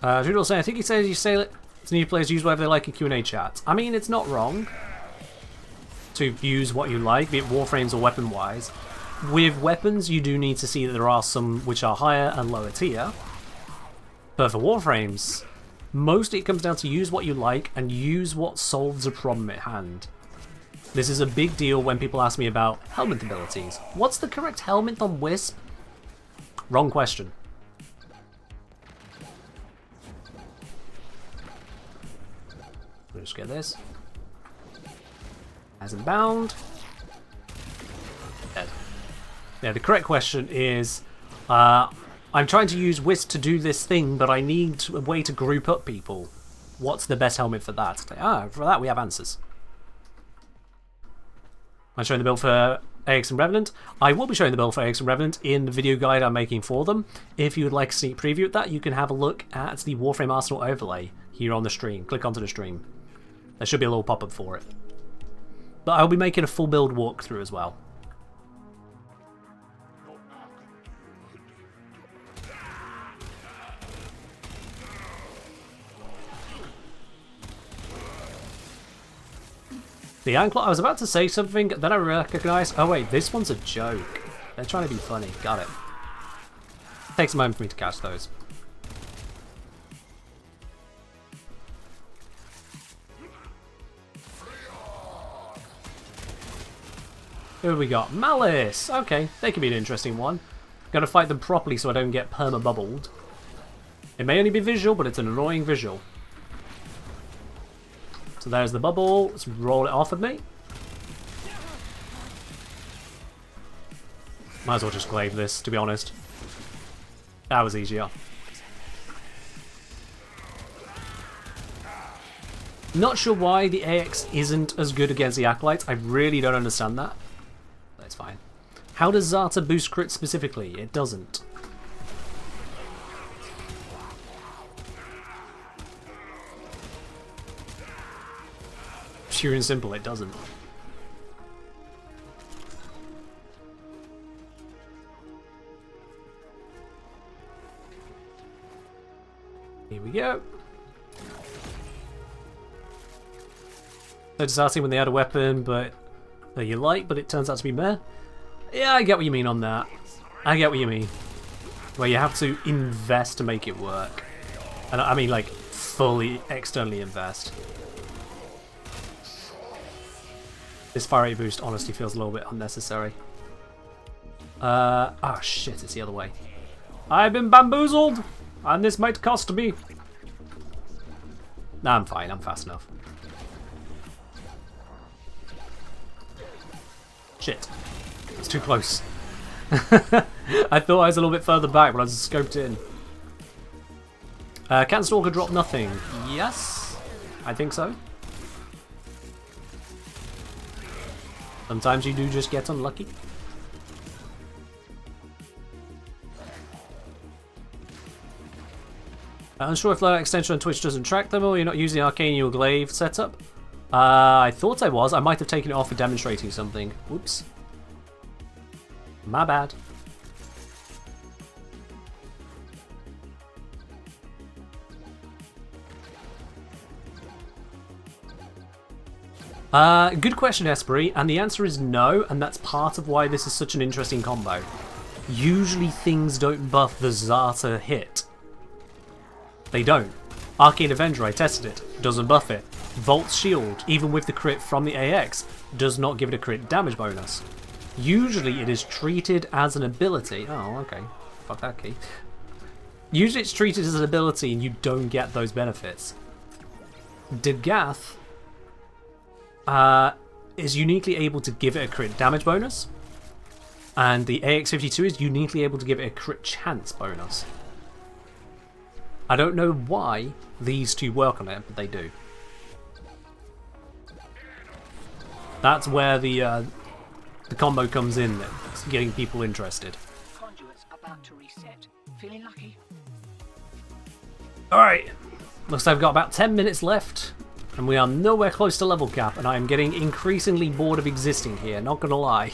Doodle saying, I think he says you say it to new players use whatever they like in Q&A chat. I mean, it's not wrong to use what you like, be it Warframes or weapon-wise. With weapons, you do need to see that there are some which are higher and lower tier. But for Warframes, mostly it comes down to use what you like and use what solves a problem at hand. This is a big deal when people ask me about helmet abilities. What's the correct helmet on Wisp? Wrong question. We'll just get this. As in bound. Dead. Yeah, the correct question is, I'm trying to use Wisp to do this thing, but I need a way to group up people. What's the best helmet for that? For that we have answers. I'm showing the build for AX and Revenant. I will be showing the build for AX and Revenant in the video guide I'm making for them. If you would like a sneak preview of that, you can have a look at the Warframe Arsenal overlay here on the stream. Click onto the stream. There should be a little pop-up for it. But I'll be making a full build walkthrough as well. The anklet, I was about to say something, then I recognised, oh wait, this one's a joke. They're trying to be funny, got it. Takes a moment for me to catch those. Who have we got? Malice! Okay, they could be an interesting one. Gotta fight them properly so I don't get perma-bubbled. It may only be visual, but it's an annoying visual. So there's the bubble. Let's roll it off of me. Might as well just glaive this, to be honest. That was easier. Not sure why the AX isn't as good against the Acolytes. I really don't understand that. That's fine. How does Zata boost crit specifically? It doesn't. Pure and simple, it doesn't. Here we go. They're just asking when they had a weapon, but that you like, but it turns out to be meh. Yeah, I get what you mean on that. I get what you mean. where you have to invest to make it work. And I mean, like, fully externally invest. This fire rate boost honestly feels a little bit unnecessary. Oh shit, it's the other way. I've been bamboozled, and this might cost me. Nah, I'm fine, I'm fast enough. Shit, it's too close. I thought I was a little bit further back, but I was scoped in. Can Stalker drop nothing? Yes, I think so. Sometimes you do just get unlucky. I'm unsure if loadout extension on Twitch doesn't track them, or you're not using Arcane or Glaive setup. I thought I was. I might have taken it off for demonstrating something. Whoops. My bad. Good question, Esprit, and the answer is no, and that's part of why this is such an interesting combo. Usually things don't buff the Zata hit. They don't. Arcane Avenger, I tested it, doesn't buff it. Volt's Shield, even with the crit from the AX, does not give it a crit damage bonus. Usually it is treated as an ability. Oh, okay. Fuck that key. Usually it's treated as an ability and you don't get those benefits. Degath is uniquely able to give it a crit damage bonus, and the AX52 is uniquely able to give it a crit chance bonus. I don't know why these two work on it, but they do. That's where the combo comes in, that's getting people interested. Conduits about to reset. Feeling lucky? Alright, looks like I've got about 10 minutes left, and we are nowhere close to level cap, and I am getting increasingly bored of existing here, not gonna lie.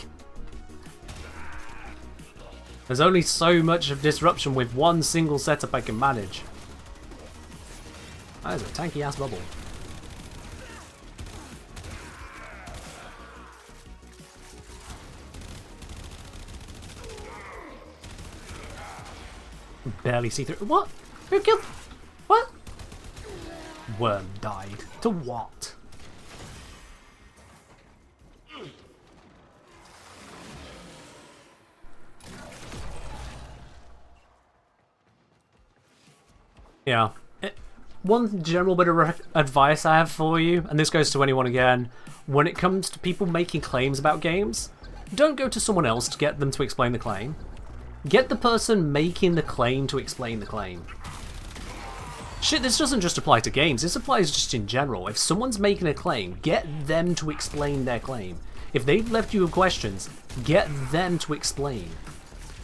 There's only so much of disruption with one single setup I can manage. That is a tanky ass bubble. Barely see through. What? Who killed? What? Worm died. To what? Yeah. One general bit of advice I have for you, and this goes to anyone again, when it comes to people making claims about games, don't go to someone else to get them to explain the claim. Get the person making the claim to explain the claim. Shit, this doesn't just apply to games, this applies just in general. If someone's making a claim, get them to explain their claim. If they've left you with questions, get them to explain.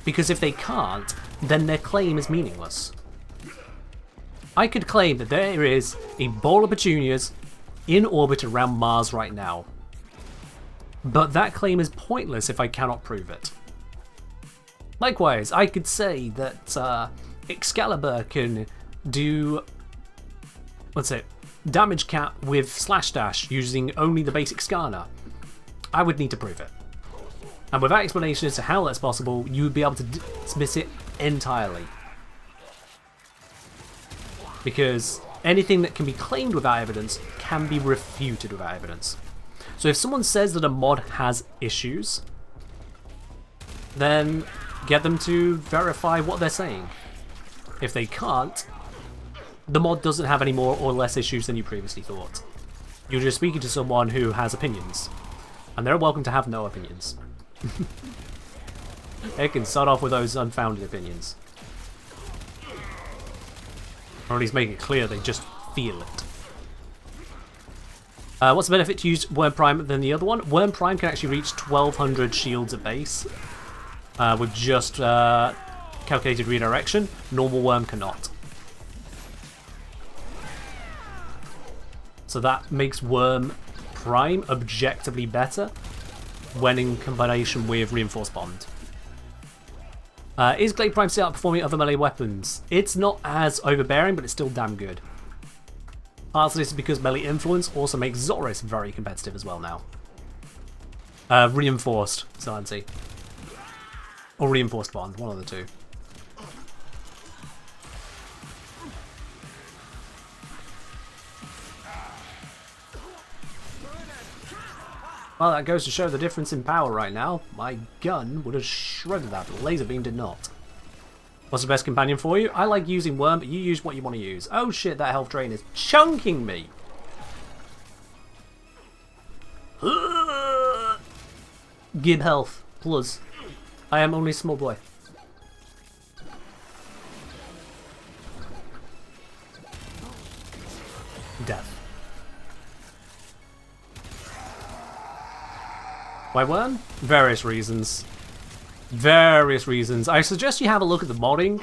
Because if they can't, then their claim is meaningless. I could claim that there is a ball of petunias in orbit around Mars right now. But that claim is pointless if I cannot prove it. Likewise, I could say that Excalibur can do, what's it, damage cap with slash dash using only the basic scanner. I would need to prove it. And without explanation as to how that's possible, you would be able to dismiss it entirely. Because anything that can be claimed without evidence can be refuted without evidence. So if someone says that a mod has issues, then get them to verify what they're saying. If they can't, the mod doesn't have any more or less issues than you previously thought. You're just speaking to someone who has opinions, and they're welcome to have no opinions. They can start off with those unfounded opinions. Or at least make it clear they just feel it. What's the benefit to use Worm Prime than the other one? Worm Prime can actually reach 1200 shields at base with just calculated redirection. Normal Worm cannot. So that makes Worm Prime objectively better when in combination with Reinforced Bond. Is Glaive Prime still outperforming other melee weapons? It's not as overbearing, but it's still damn good. Part of this is because melee influence also makes Zoris very competitive as well now. Reinforced Silency. Or Reinforced Bond, one of the two. Well, that goes to show the difference in power right now. My gun would have shredded that, but the laser beam did not. What's the best companion for you? I like using Worm, but you use what you want to use. Oh shit, that health drain is chunking me. Give health, plus. I am only a small boy. Death. Why Worm? Various reasons. Various reasons. I suggest you have a look at the modding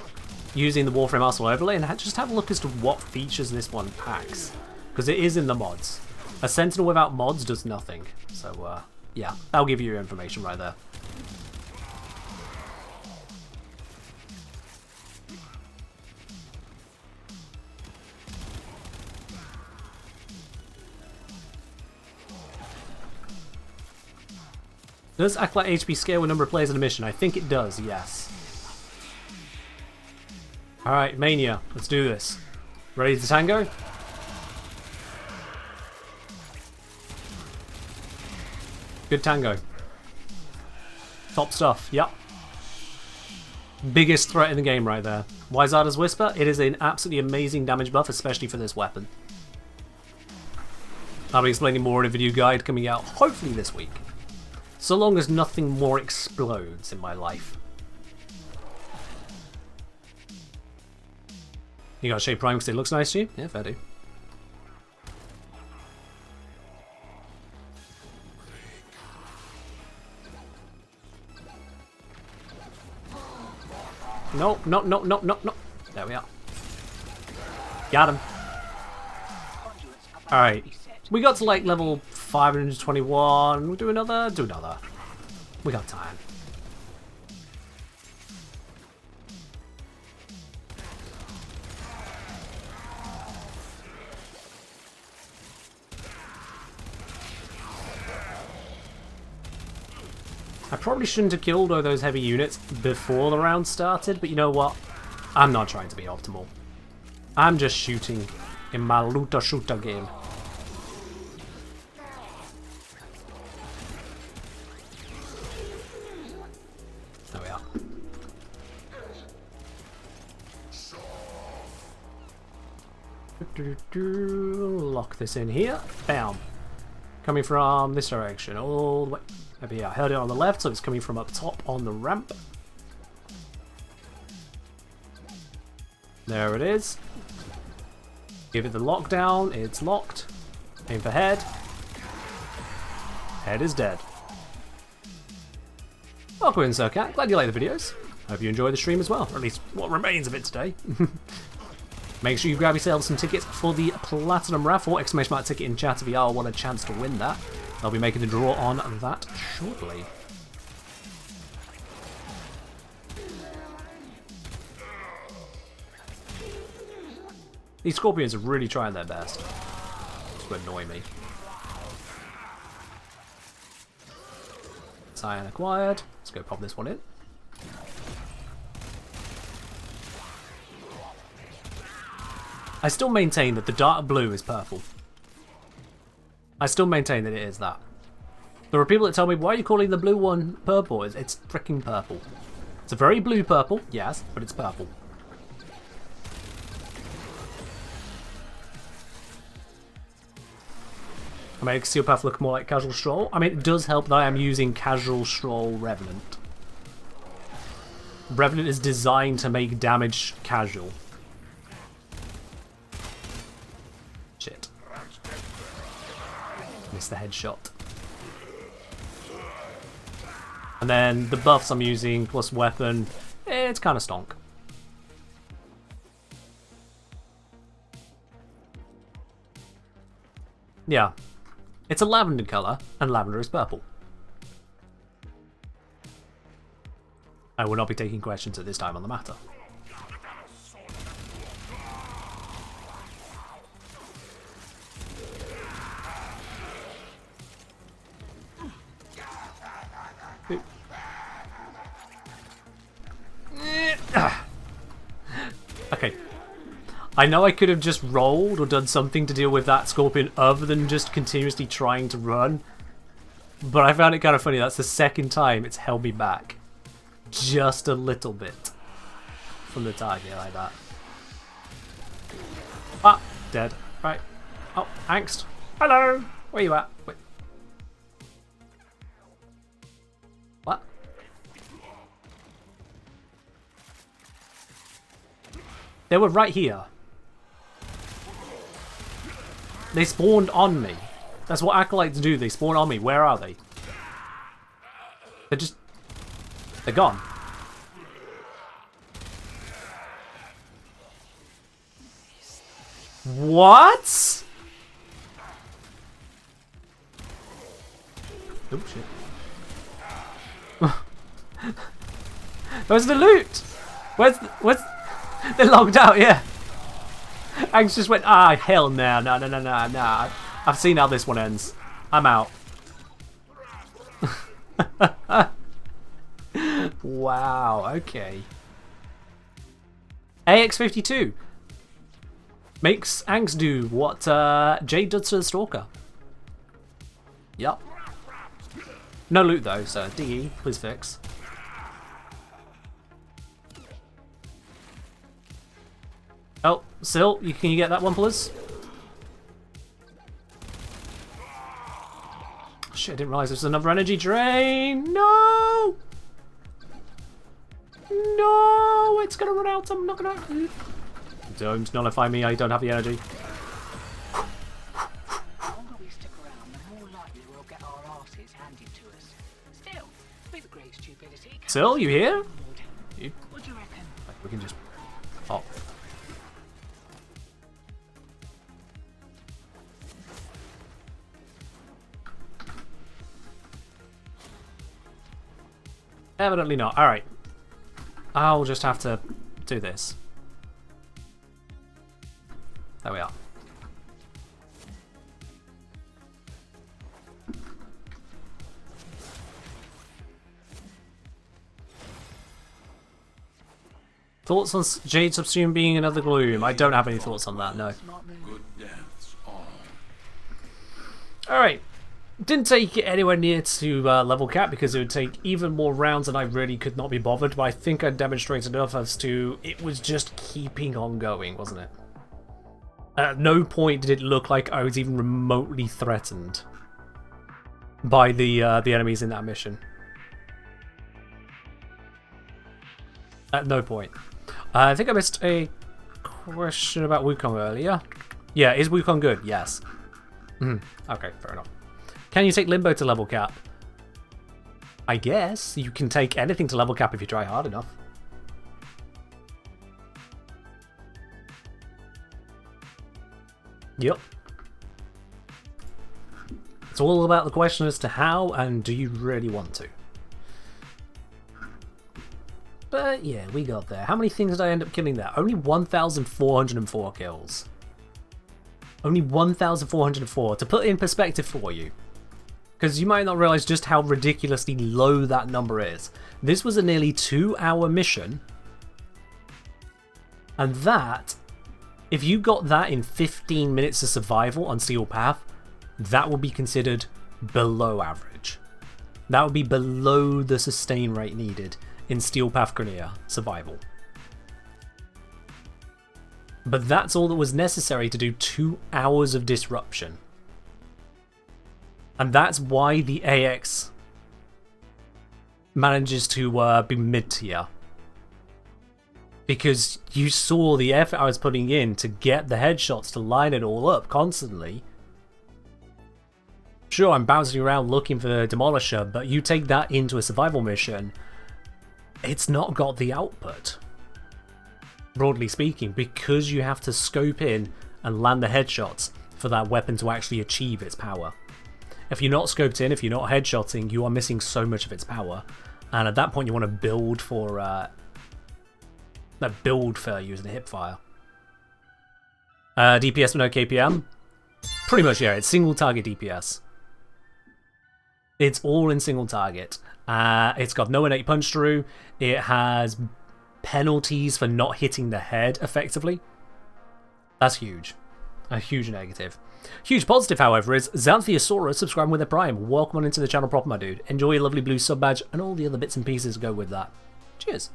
using the Warframe Arsenal overlay and just have a look as to what features this one packs. Because it is in the mods. A Sentinel without mods does nothing. So, yeah, that'll give you your information right there. Does Acolyte HP scale with number of players in a mission? I think it does, yes. Alright, Mania, let's do this. Ready to tango? Good tango. Top stuff, yep. Biggest threat in the game right there. Wizarda's Whisper, it is an absolutely amazing damage buff, especially for this weapon. I'll be explaining more in a video guide coming out hopefully this week. So long as nothing more explodes in my life. You got Shape Prime because it looks nice to you? Yeah, fair do. No, no, no, no, no, no. There we are. Got him. Alright. We got to like level 521. We'll do another. Do another. We got time. I probably shouldn't have killed all those heavy units before the round started, but you know what? I'm not trying to be optimal. I'm just shooting in my looter shooter game. There we are. Lock this in here. Bam. Coming from this direction, all the way. Maybe I heard it on the left, so it's coming from up top on the ramp. There it is. Give it the lockdown. It's locked. Aim for head. Head is dead. Welcome in, Sir Cat. Glad you like the videos. Hope you enjoy the stream as well, or at least what remains of it today. Make sure you grab yourselves some tickets for the Platinum Raffle. Exclamation mark ticket in chat if you all want a chance to win that. I'll be making a draw on that shortly. These Scorpions are really trying their best to annoy me. Cyan acquired. Let's go pop this one in. I still maintain that the dark blue is purple. I still maintain that it is that. There are people that tell me, why are you calling the blue one purple? It's freaking purple. It's a very blue purple, yes, but it's purple. I make Steel Path look more like Casual Stroll. I mean, it does help that I am using Casual Stroll Revenant. Revenant is designed to make damage casual. Shit. Missed the headshot. And then the buffs I'm using plus weapon, it's kind of stonk. Yeah. It's a lavender colour, and lavender is purple. I will not be taking questions at this time on the matter. Okay. I know I could have just rolled or done something to deal with that Scorpion other than just continuously trying to run. But I found it kind of funny. That's the second time it's held me back. Just a little bit. From the target like that. Ah, dead. Right. Oh, angst. Hello. Where you at? Wait. What? They were right here. They spawned on me. That's what acolytes do. They spawn on me. Where are they? They're gone. What? Oh shit. Where's the loot? Where's they're logged out, yeah. Angs just went, ah, hell no, no. I've seen how this one ends. I'm out. Wow, okay. AX52 makes Angs do what Jade does to the Stalker. Yup. No loot though, so DE, please fix. Oh, Sil, can you get that one, please? Shit, I didn't realise there was another energy drain. No! No! It's gonna run out. I'm not gonna. Don't nullify me. I don't have the energy. The longer we stick around, the more likely we'll get our asses handed to us. Still, with great stupidity. Sil, you here? What do you reckon? We can just pop. Evidently not. Alright. I'll just have to do this. There we are. Thoughts on Jade Subsume being another Gloom? I don't have any thoughts on that, no. Good deaths all. Alright. Didn't take it anywhere near to level cap because it would take even more rounds and I really could not be bothered, but I think I demonstrated enough as to it was just keeping on going, wasn't it? At no point did it look like I was even remotely threatened by the enemies in that mission. At no point. I think I missed a question about Wukong earlier. Yeah, is Wukong good? Yes. Okay, fair enough. Can you take Limbo to level cap? I guess you can take anything to level cap if you try hard enough. Yep. It's all about the question as to how and do you really want to. But yeah, we got there. How many things did I end up killing there? Only 1,404 kills. Only 1,404. To put it in perspective for you, because you might not realize just how ridiculously low that number is. This was a nearly 2-hour mission. And that, if you got that in 15 minutes of survival on Steel Path, that would be considered below average. That would be below the sustain rate needed in Steel Path Grenier survival. But that's all that was necessary to do 2 hours of disruption. And that's why the AX manages to be mid-tier. Because you saw the effort I was putting in to get the headshots to line it all up constantly. Sure, I'm bouncing around looking for the Demolisher, but you take that into a survival mission, it's not got the output. Broadly speaking, because you have to scope in and land the headshots for that weapon to actually achieve its power. If you're not scoped in, if you're not headshotting, you are missing so much of its power. And at that point you want to build for using a hipfire. DPS with no KPM? Pretty much, yeah, it's single target DPS. It's all in single target. It's got no innate punch through. It has penalties for not hitting the head effectively. That's huge. A huge negative. Huge positive, however, is Xanthiosaurus subscribing with a Prime. Welcome on into the channel proper, my dude. Enjoy your lovely blue sub badge and all the other bits and pieces go with that. Cheers.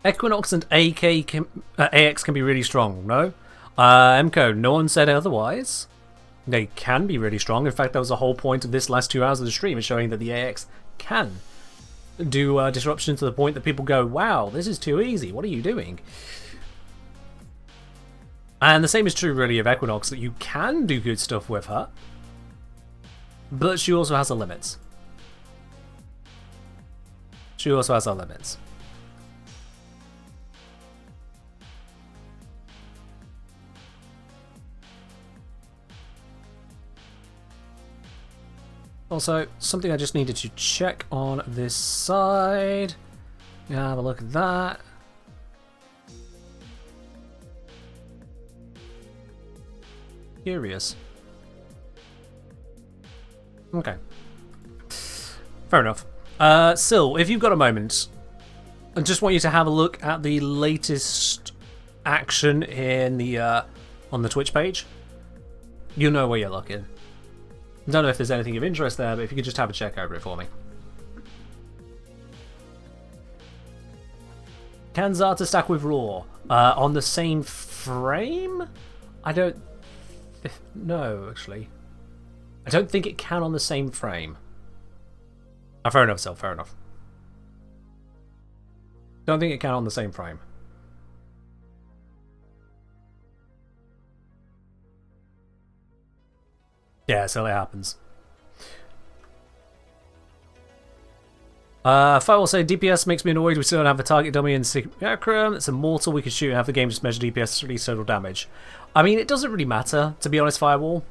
Equinox and AX can be really strong, no? MCO, no one said otherwise. They can be really strong. In fact, that was the whole point of this last 2 hours of the stream, is showing that the AX can do disruption to the point that people go, wow, this is too easy. What are you doing? And the same is true, really, of Equinox, that you can do good stuff with her, but she also has her limits. She also has her limits. Also, something I just needed to check on this side. Yeah, have a look at that. Curious. Okay. Fair enough. Sil, if you've got a moment, I just want you to have a look at the latest action in the on the Twitch page. You know where you're looking. Don't know if there's anything of interest there, but if you could just have a check over it for me. Can Zata stack with Raw on the same frame? I don't know, actually. I don't think it can on the same frame. Oh, fair enough, fair enough. Don't think it can on the same frame. Yeah, so it happens. Fire will say DPS makes me annoyed. We still don't have a target dummy in Simulacrum. It's immortal. We can shoot and have the game just measure DPS to release total damage. I mean, it doesn't really matter, to be honest, Firewall.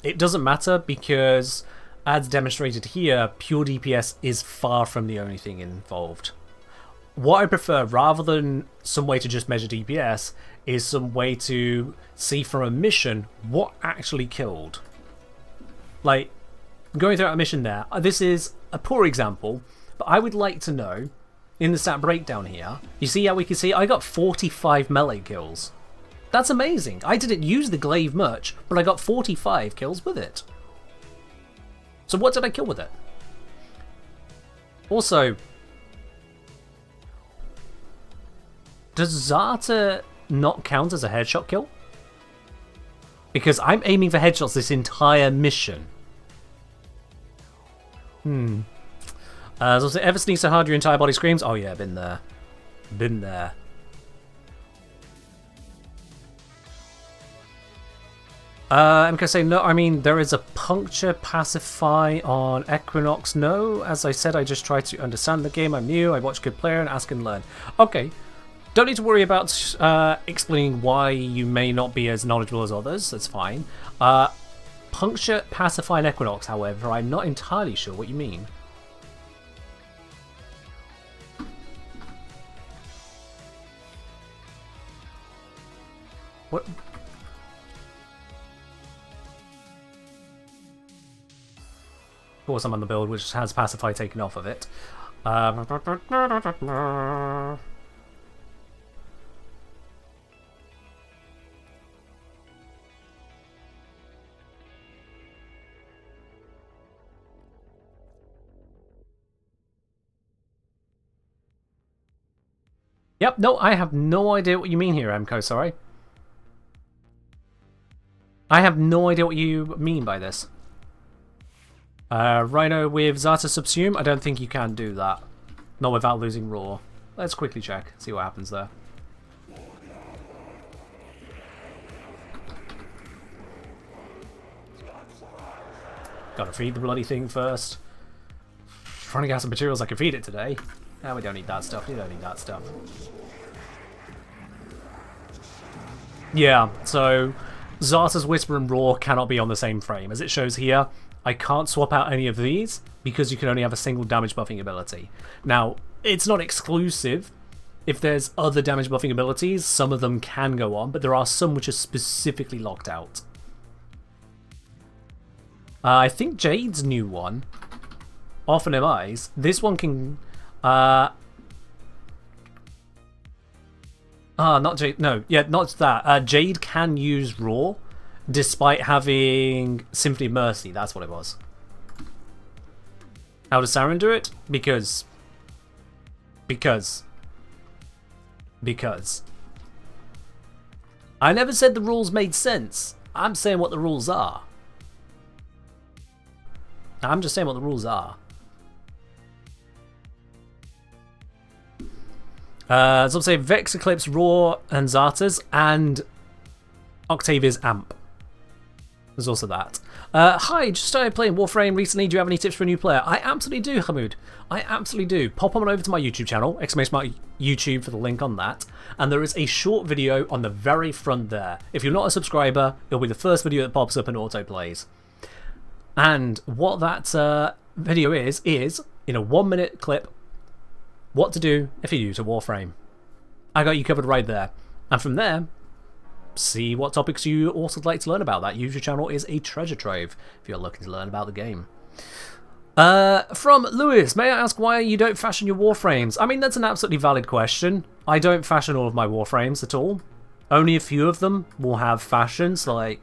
It doesn't matter because, as demonstrated here, pure DPS is far from the only thing involved. What I prefer, rather than some way to just measure DPS, is some way to see from a mission what actually killed. Like, going through a mission there, this is a poor example, but I would like to know, in the stat breakdown here, you see how we can see I got 45 melee kills. That's amazing. I didn't use the glaive much, but I got 45 kills with it. So what did I kill with it? Also, does Zata not count as a headshot kill? Because I'm aiming for headshots this entire mission. So ever sneaks so hard your entire body screams? Oh yeah, been there. Been there. MK saying no, I mean there is a puncture pacify on Equinox. No, as I said, I just try to understand the game. I'm new, I watch good player and ask and learn. Okay. Don't need to worry about explaining why you may not be as knowledgeable as others, that's fine. Puncture pacify on Equinox, however, I'm not entirely sure what you mean. What? Of course I'm on the build which has pacify taken off of it. Yep, no, I have no idea what you mean here, MCO, sorry. I have no idea what you mean by this. Rhino with Zata Subsume, I don't think you can do that. Not without losing Raw. Let's quickly check, see what happens there. Gotta feed the bloody thing first. Trying to get some materials I can feed it today. No, we don't need that stuff. We don't need that stuff. Yeah, so Zata's Whisper and Roar cannot be on the same frame. As it shows here, I can't swap out any of these because you can only have a single damage buffing ability. Now, it's not exclusive. If there's other damage buffing abilities, some of them can go on, but there are some which are specifically locked out. I think Jade's new one, Off and MIs, this one can... Not Jade. No, yeah, not that. Jade can use Raw, despite having Symphony of Mercy. That's what it was. How does Saren do it? Because. I never said the rules made sense. I'm saying what the rules are. I'm just saying what the rules are. So I'm saying Vex, Eclipse, Raw, and Zartas, and Octavia's Amp. There's also that. Hi, just started playing Warframe recently. Do you have any tips for a new player? I absolutely do, Hamoud. I absolutely do. Pop on over to my YouTube channel, !YouTube for the link on that. And there is a short video on the very front there. If you're not a subscriber, it'll be the first video that pops up and autoplays. And what that video is in a 1-minute clip, what to do if you're new to Warframe. I got you covered right there. And from there, see what topics you also like to learn about. That YouTube channel is a treasure trove if you're looking to learn about the game. From Lewis, may I ask why you don't fashion your Warframes? I mean, that's an absolutely valid question. I don't fashion all of my Warframes at all. Only a few of them will have fashions. Like,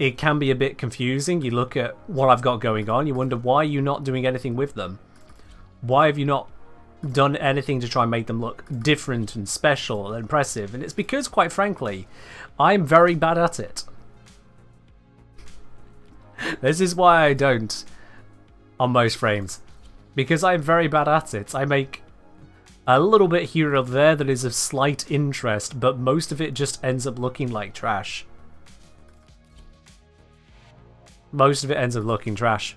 it can be a bit confusing. You look at what I've got going on, you wonder why you're not doing anything with them. Why have you not done anything to try and make them look different and special and impressive? And it's because, quite frankly, I'm very bad at it. This is why I don't on most frames. Because I'm very bad at it. I make a little bit here or there that is of slight interest, but most of it just ends up looking like trash. Most of it ends up looking trash.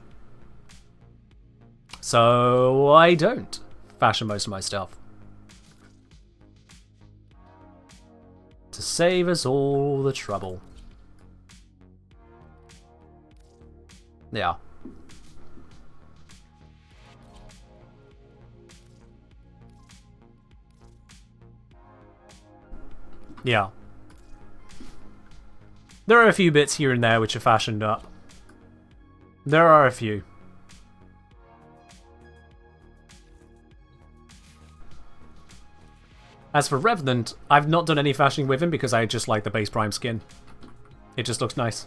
So I don't fashion most of my stuff. To save us all the trouble. Yeah. Yeah. There are a few bits here and there which are fashioned up. There are a few. As for Revenant, I've not done any fashioning with him because I just like the base Prime skin. It just looks nice.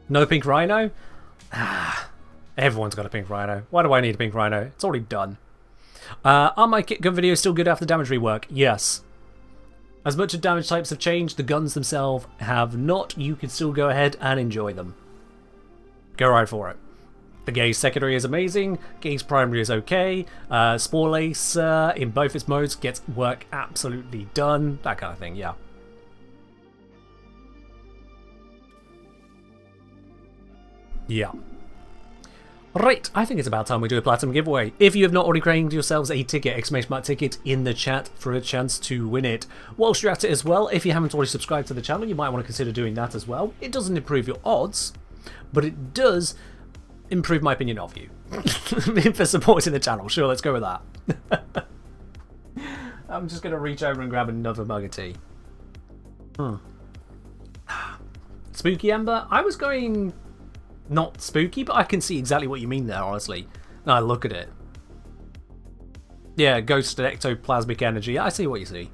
No pink rhino? Ah, everyone's got a pink rhino. Why do I need a pink rhino? It's already done. Are my kit gun videos still good after damage rework? Yes. As much as damage types have changed, the guns themselves have not. You can still go ahead and enjoy them. Go right for it. The Gaze secondary is amazing. Gaze primary is okay. Spore Lace in both its modes gets work absolutely done. That kind of thing, yeah. Yeah. Right, I think it's about time we do a platinum giveaway. If you have not already claimed yourselves a ticket, !ticket in the chat for a chance to win it. Whilst you're at it as well, if you haven't already subscribed to the channel, you might want to consider doing that as well. It doesn't improve your odds, but it does improve my opinion of you. For supporting the channel. Sure, let's go with that. I'm just going to reach over and grab another mug of tea. Spooky Ember? I was going... not spooky, but I can see exactly what you mean there, honestly. Now I look at it. Yeah, ghost and ectoplasmic energy. I see what you see.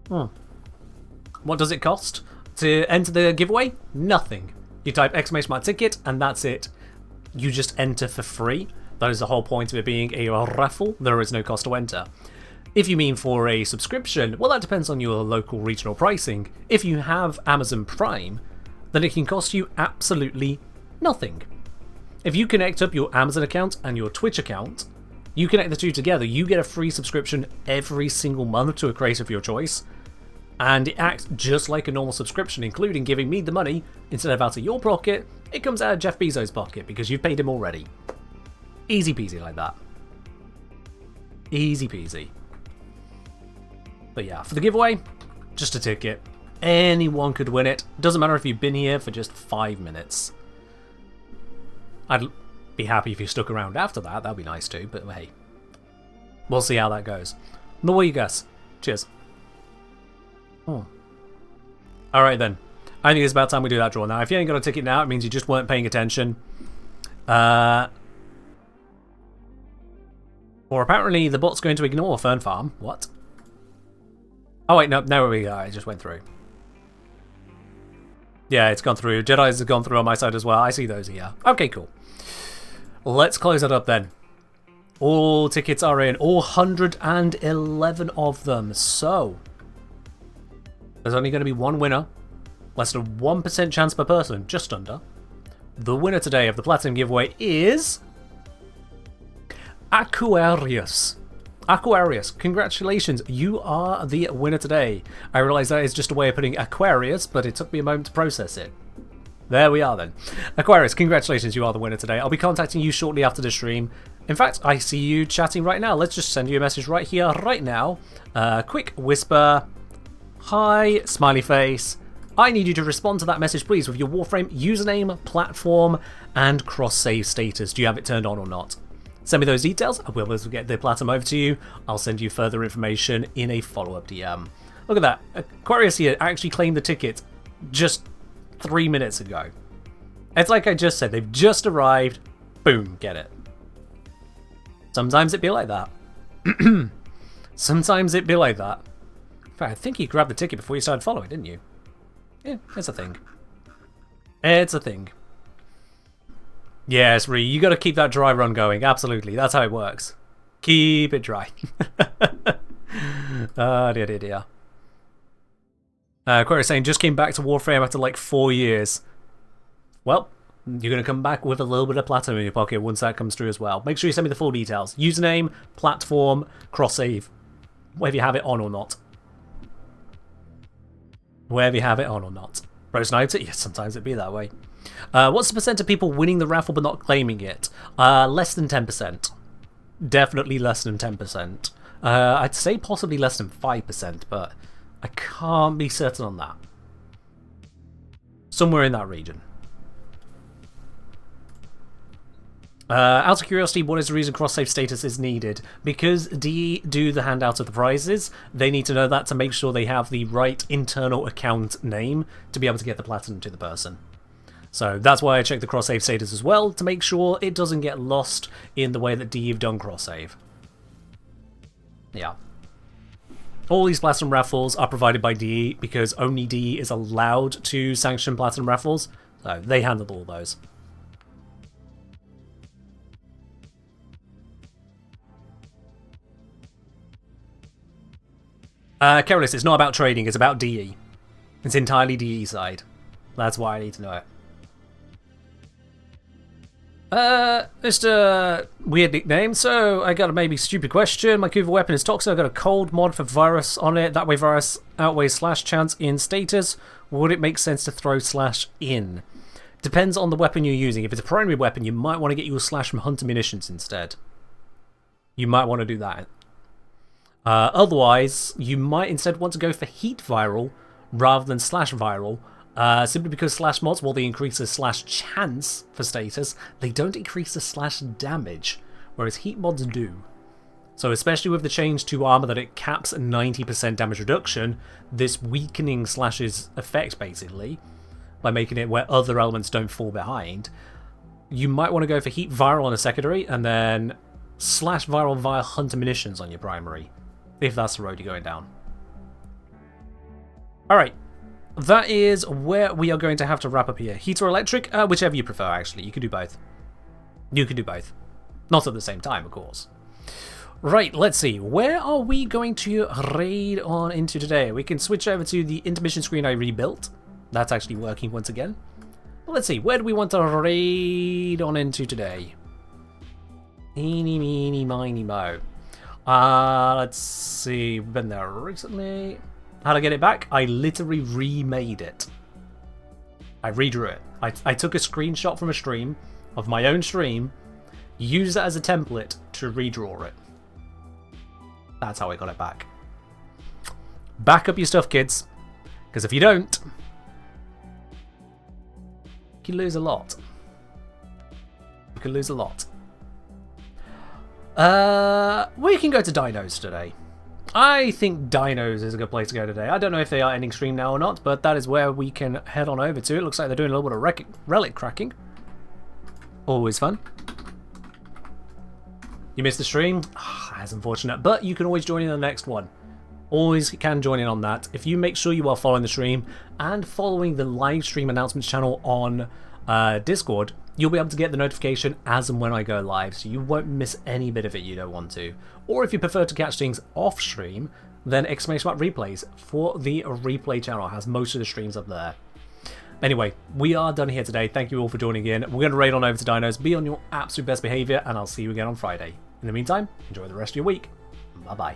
What does it cost to enter the giveaway? Nothing. You type !ticket and that's it. You just enter for free. That is the whole point of it being a raffle. There is no cost to enter. If you mean for a subscription, well, that depends on your local regional pricing. If you have Amazon Prime, then it can cost you absolutely nothing. If you connect up your Amazon account and your Twitch account, you connect the two together, you get a free subscription every single month to a creator of your choice, and it acts just like a normal subscription, including giving me the money. Instead of out of your pocket, it comes out of Jeff Bezos' pocket because you've paid him already. Easy peasy like that. Easy peasy. But yeah, for the giveaway, just a ticket. Anyone could win it. Doesn't matter if you've been here for just 5 minutes. I'd be happy if you stuck around after that. That'd be nice too, but hey. We'll see how that goes. What will you guess? Cheers. Alright then. I think it's about time we do that draw now. If you ain't got a ticket now, it means you just weren't paying attention. Or apparently the bot's going to ignore Fern Farm. What? Oh wait, no, there we go. It just went through. Yeah, it's gone through. Jedi's have gone through on my side as well. I see those here. Okay, cool. Let's close it up then. All tickets are in. All 111 of them. So, there's only going to be one winner. Less than 1% chance per person. Just under. The winner today of the Platinum giveaway is... Aquarius. Aquarius, congratulations, you are the winner today. I realise that is just a way of putting Aquarius, but it took me a moment to process it. There we are then. Aquarius, congratulations, you are the winner today. I'll be contacting you shortly after the stream. In fact, I see you chatting right now. Let's just send you a message right here, right now. Quick whisper. Hi, smiley face. I need you to respond to that message, please, with your Warframe username, platform, and cross-save status. Do you have it turned on or not? Send me those details. I will be able to get the Platinum over to you. I'll send you further information in a follow-up DM. Look at that. Aquarius here actually claimed the ticket just 3 minutes ago. It's like I just said. They've just arrived. Boom. Get it. Sometimes it be like that. Sometimes it be like that. In fact, I think you grabbed the ticket before you started following, didn't you? Yeah, it's a thing. It's a thing. Yes, Ree, you got to keep that dry run going. Absolutely, that's how it works. Keep it dry. Dear. Aquarius saying, just came back to Warframe after like 4 years. Well, you're going to come back with a little bit of Platinum in your pocket once that comes through as well. Make sure you send me the full details. Username, platform, cross-save. Whether you have it on or not. Whether you have it on or not. Bro sniped it? Yes, sometimes it'd be that way. What's the percent of people winning the raffle but not claiming it? Less than 10%. Definitely less than 10%. I'd say possibly less than 5%, but I can't be certain on that. Somewhere in that region. Out of curiosity, what is the reason cross-save status is needed? Because DE do the handout of the prizes, they need to know that to make sure they have the right internal account name to be able to get the Platinum to the person. So that's why I check the cross-save status as well, to make sure it doesn't get lost in the way that DE have done cross-save. Yeah. All these Platinum raffles are provided by DE because only DE is allowed to sanction Platinum raffles, so they handle all those. Kerolis, it's not about trading, it's about DE. It's entirely DE side. That's why I need to know it. Just a weird nickname. So I got a maybe stupid question. My Kuva weapon is toxic. I got a cold mod for virus on it. That way virus outweighs slash chance in status. Would it make sense to throw slash in? Depends on the weapon you're using. If it's a primary weapon, you might want to get your slash from hunter munitions instead. You might want to do that. Otherwise, you might instead want to go for heat viral rather than slash viral. Simply because slash mods, while they increase the slash chance for status, they don't increase the slash damage, whereas heat mods do. So especially with the change to armor that it caps 90% damage reduction, this weakening slash's effect basically, by making it where other elements don't fall behind, you might want to go for heat viral on a secondary, and then slash viral via hunter munitions on your primary, if that's the road you're going down. Alright. That is where we are going to have to wrap up here. Heat or electric? Whichever you prefer, actually. You can do both. You can do both. Not at the same time, of course. Right, let's see. Where are we going to raid on into today? We can switch over to the intermission screen I rebuilt. That's actually working once again. Let's see. Where do we want to raid on into today? Eeny, meeny, miny, mo. Let's see. We've been there recently. How to get it back? I literally remade it. I redrew it. I took a screenshot from a stream, of my own stream, used that as a template to redraw it. That's how I got it back. Back up your stuff, kids. Because if you don't, you can lose a lot. You can lose a lot. We can go to dinos today. I think Dinos is a good place to go today. I don't know if they are ending stream now or not, but that is where we can head on over to. It looks like they're doing a little bit of relic cracking. Always fun. You missed the stream? That's unfortunate, but you can always join in the next one. Always can join in on that. If you make sure you are following the stream and following the live stream announcements channel on Discord, you'll be able to get the notification as and when I go live, so you won't miss any bit of it you don't want to. Or if you prefer to catch things off stream, then !! Replays for the replay channel has most of the streams up there. Anyway, we are done here today. Thank you all for joining in. We're going to raid on over to Dinos. Be on your absolute best behaviour, and I'll see you again on Friday. In the meantime, enjoy the rest of your week. Bye-bye.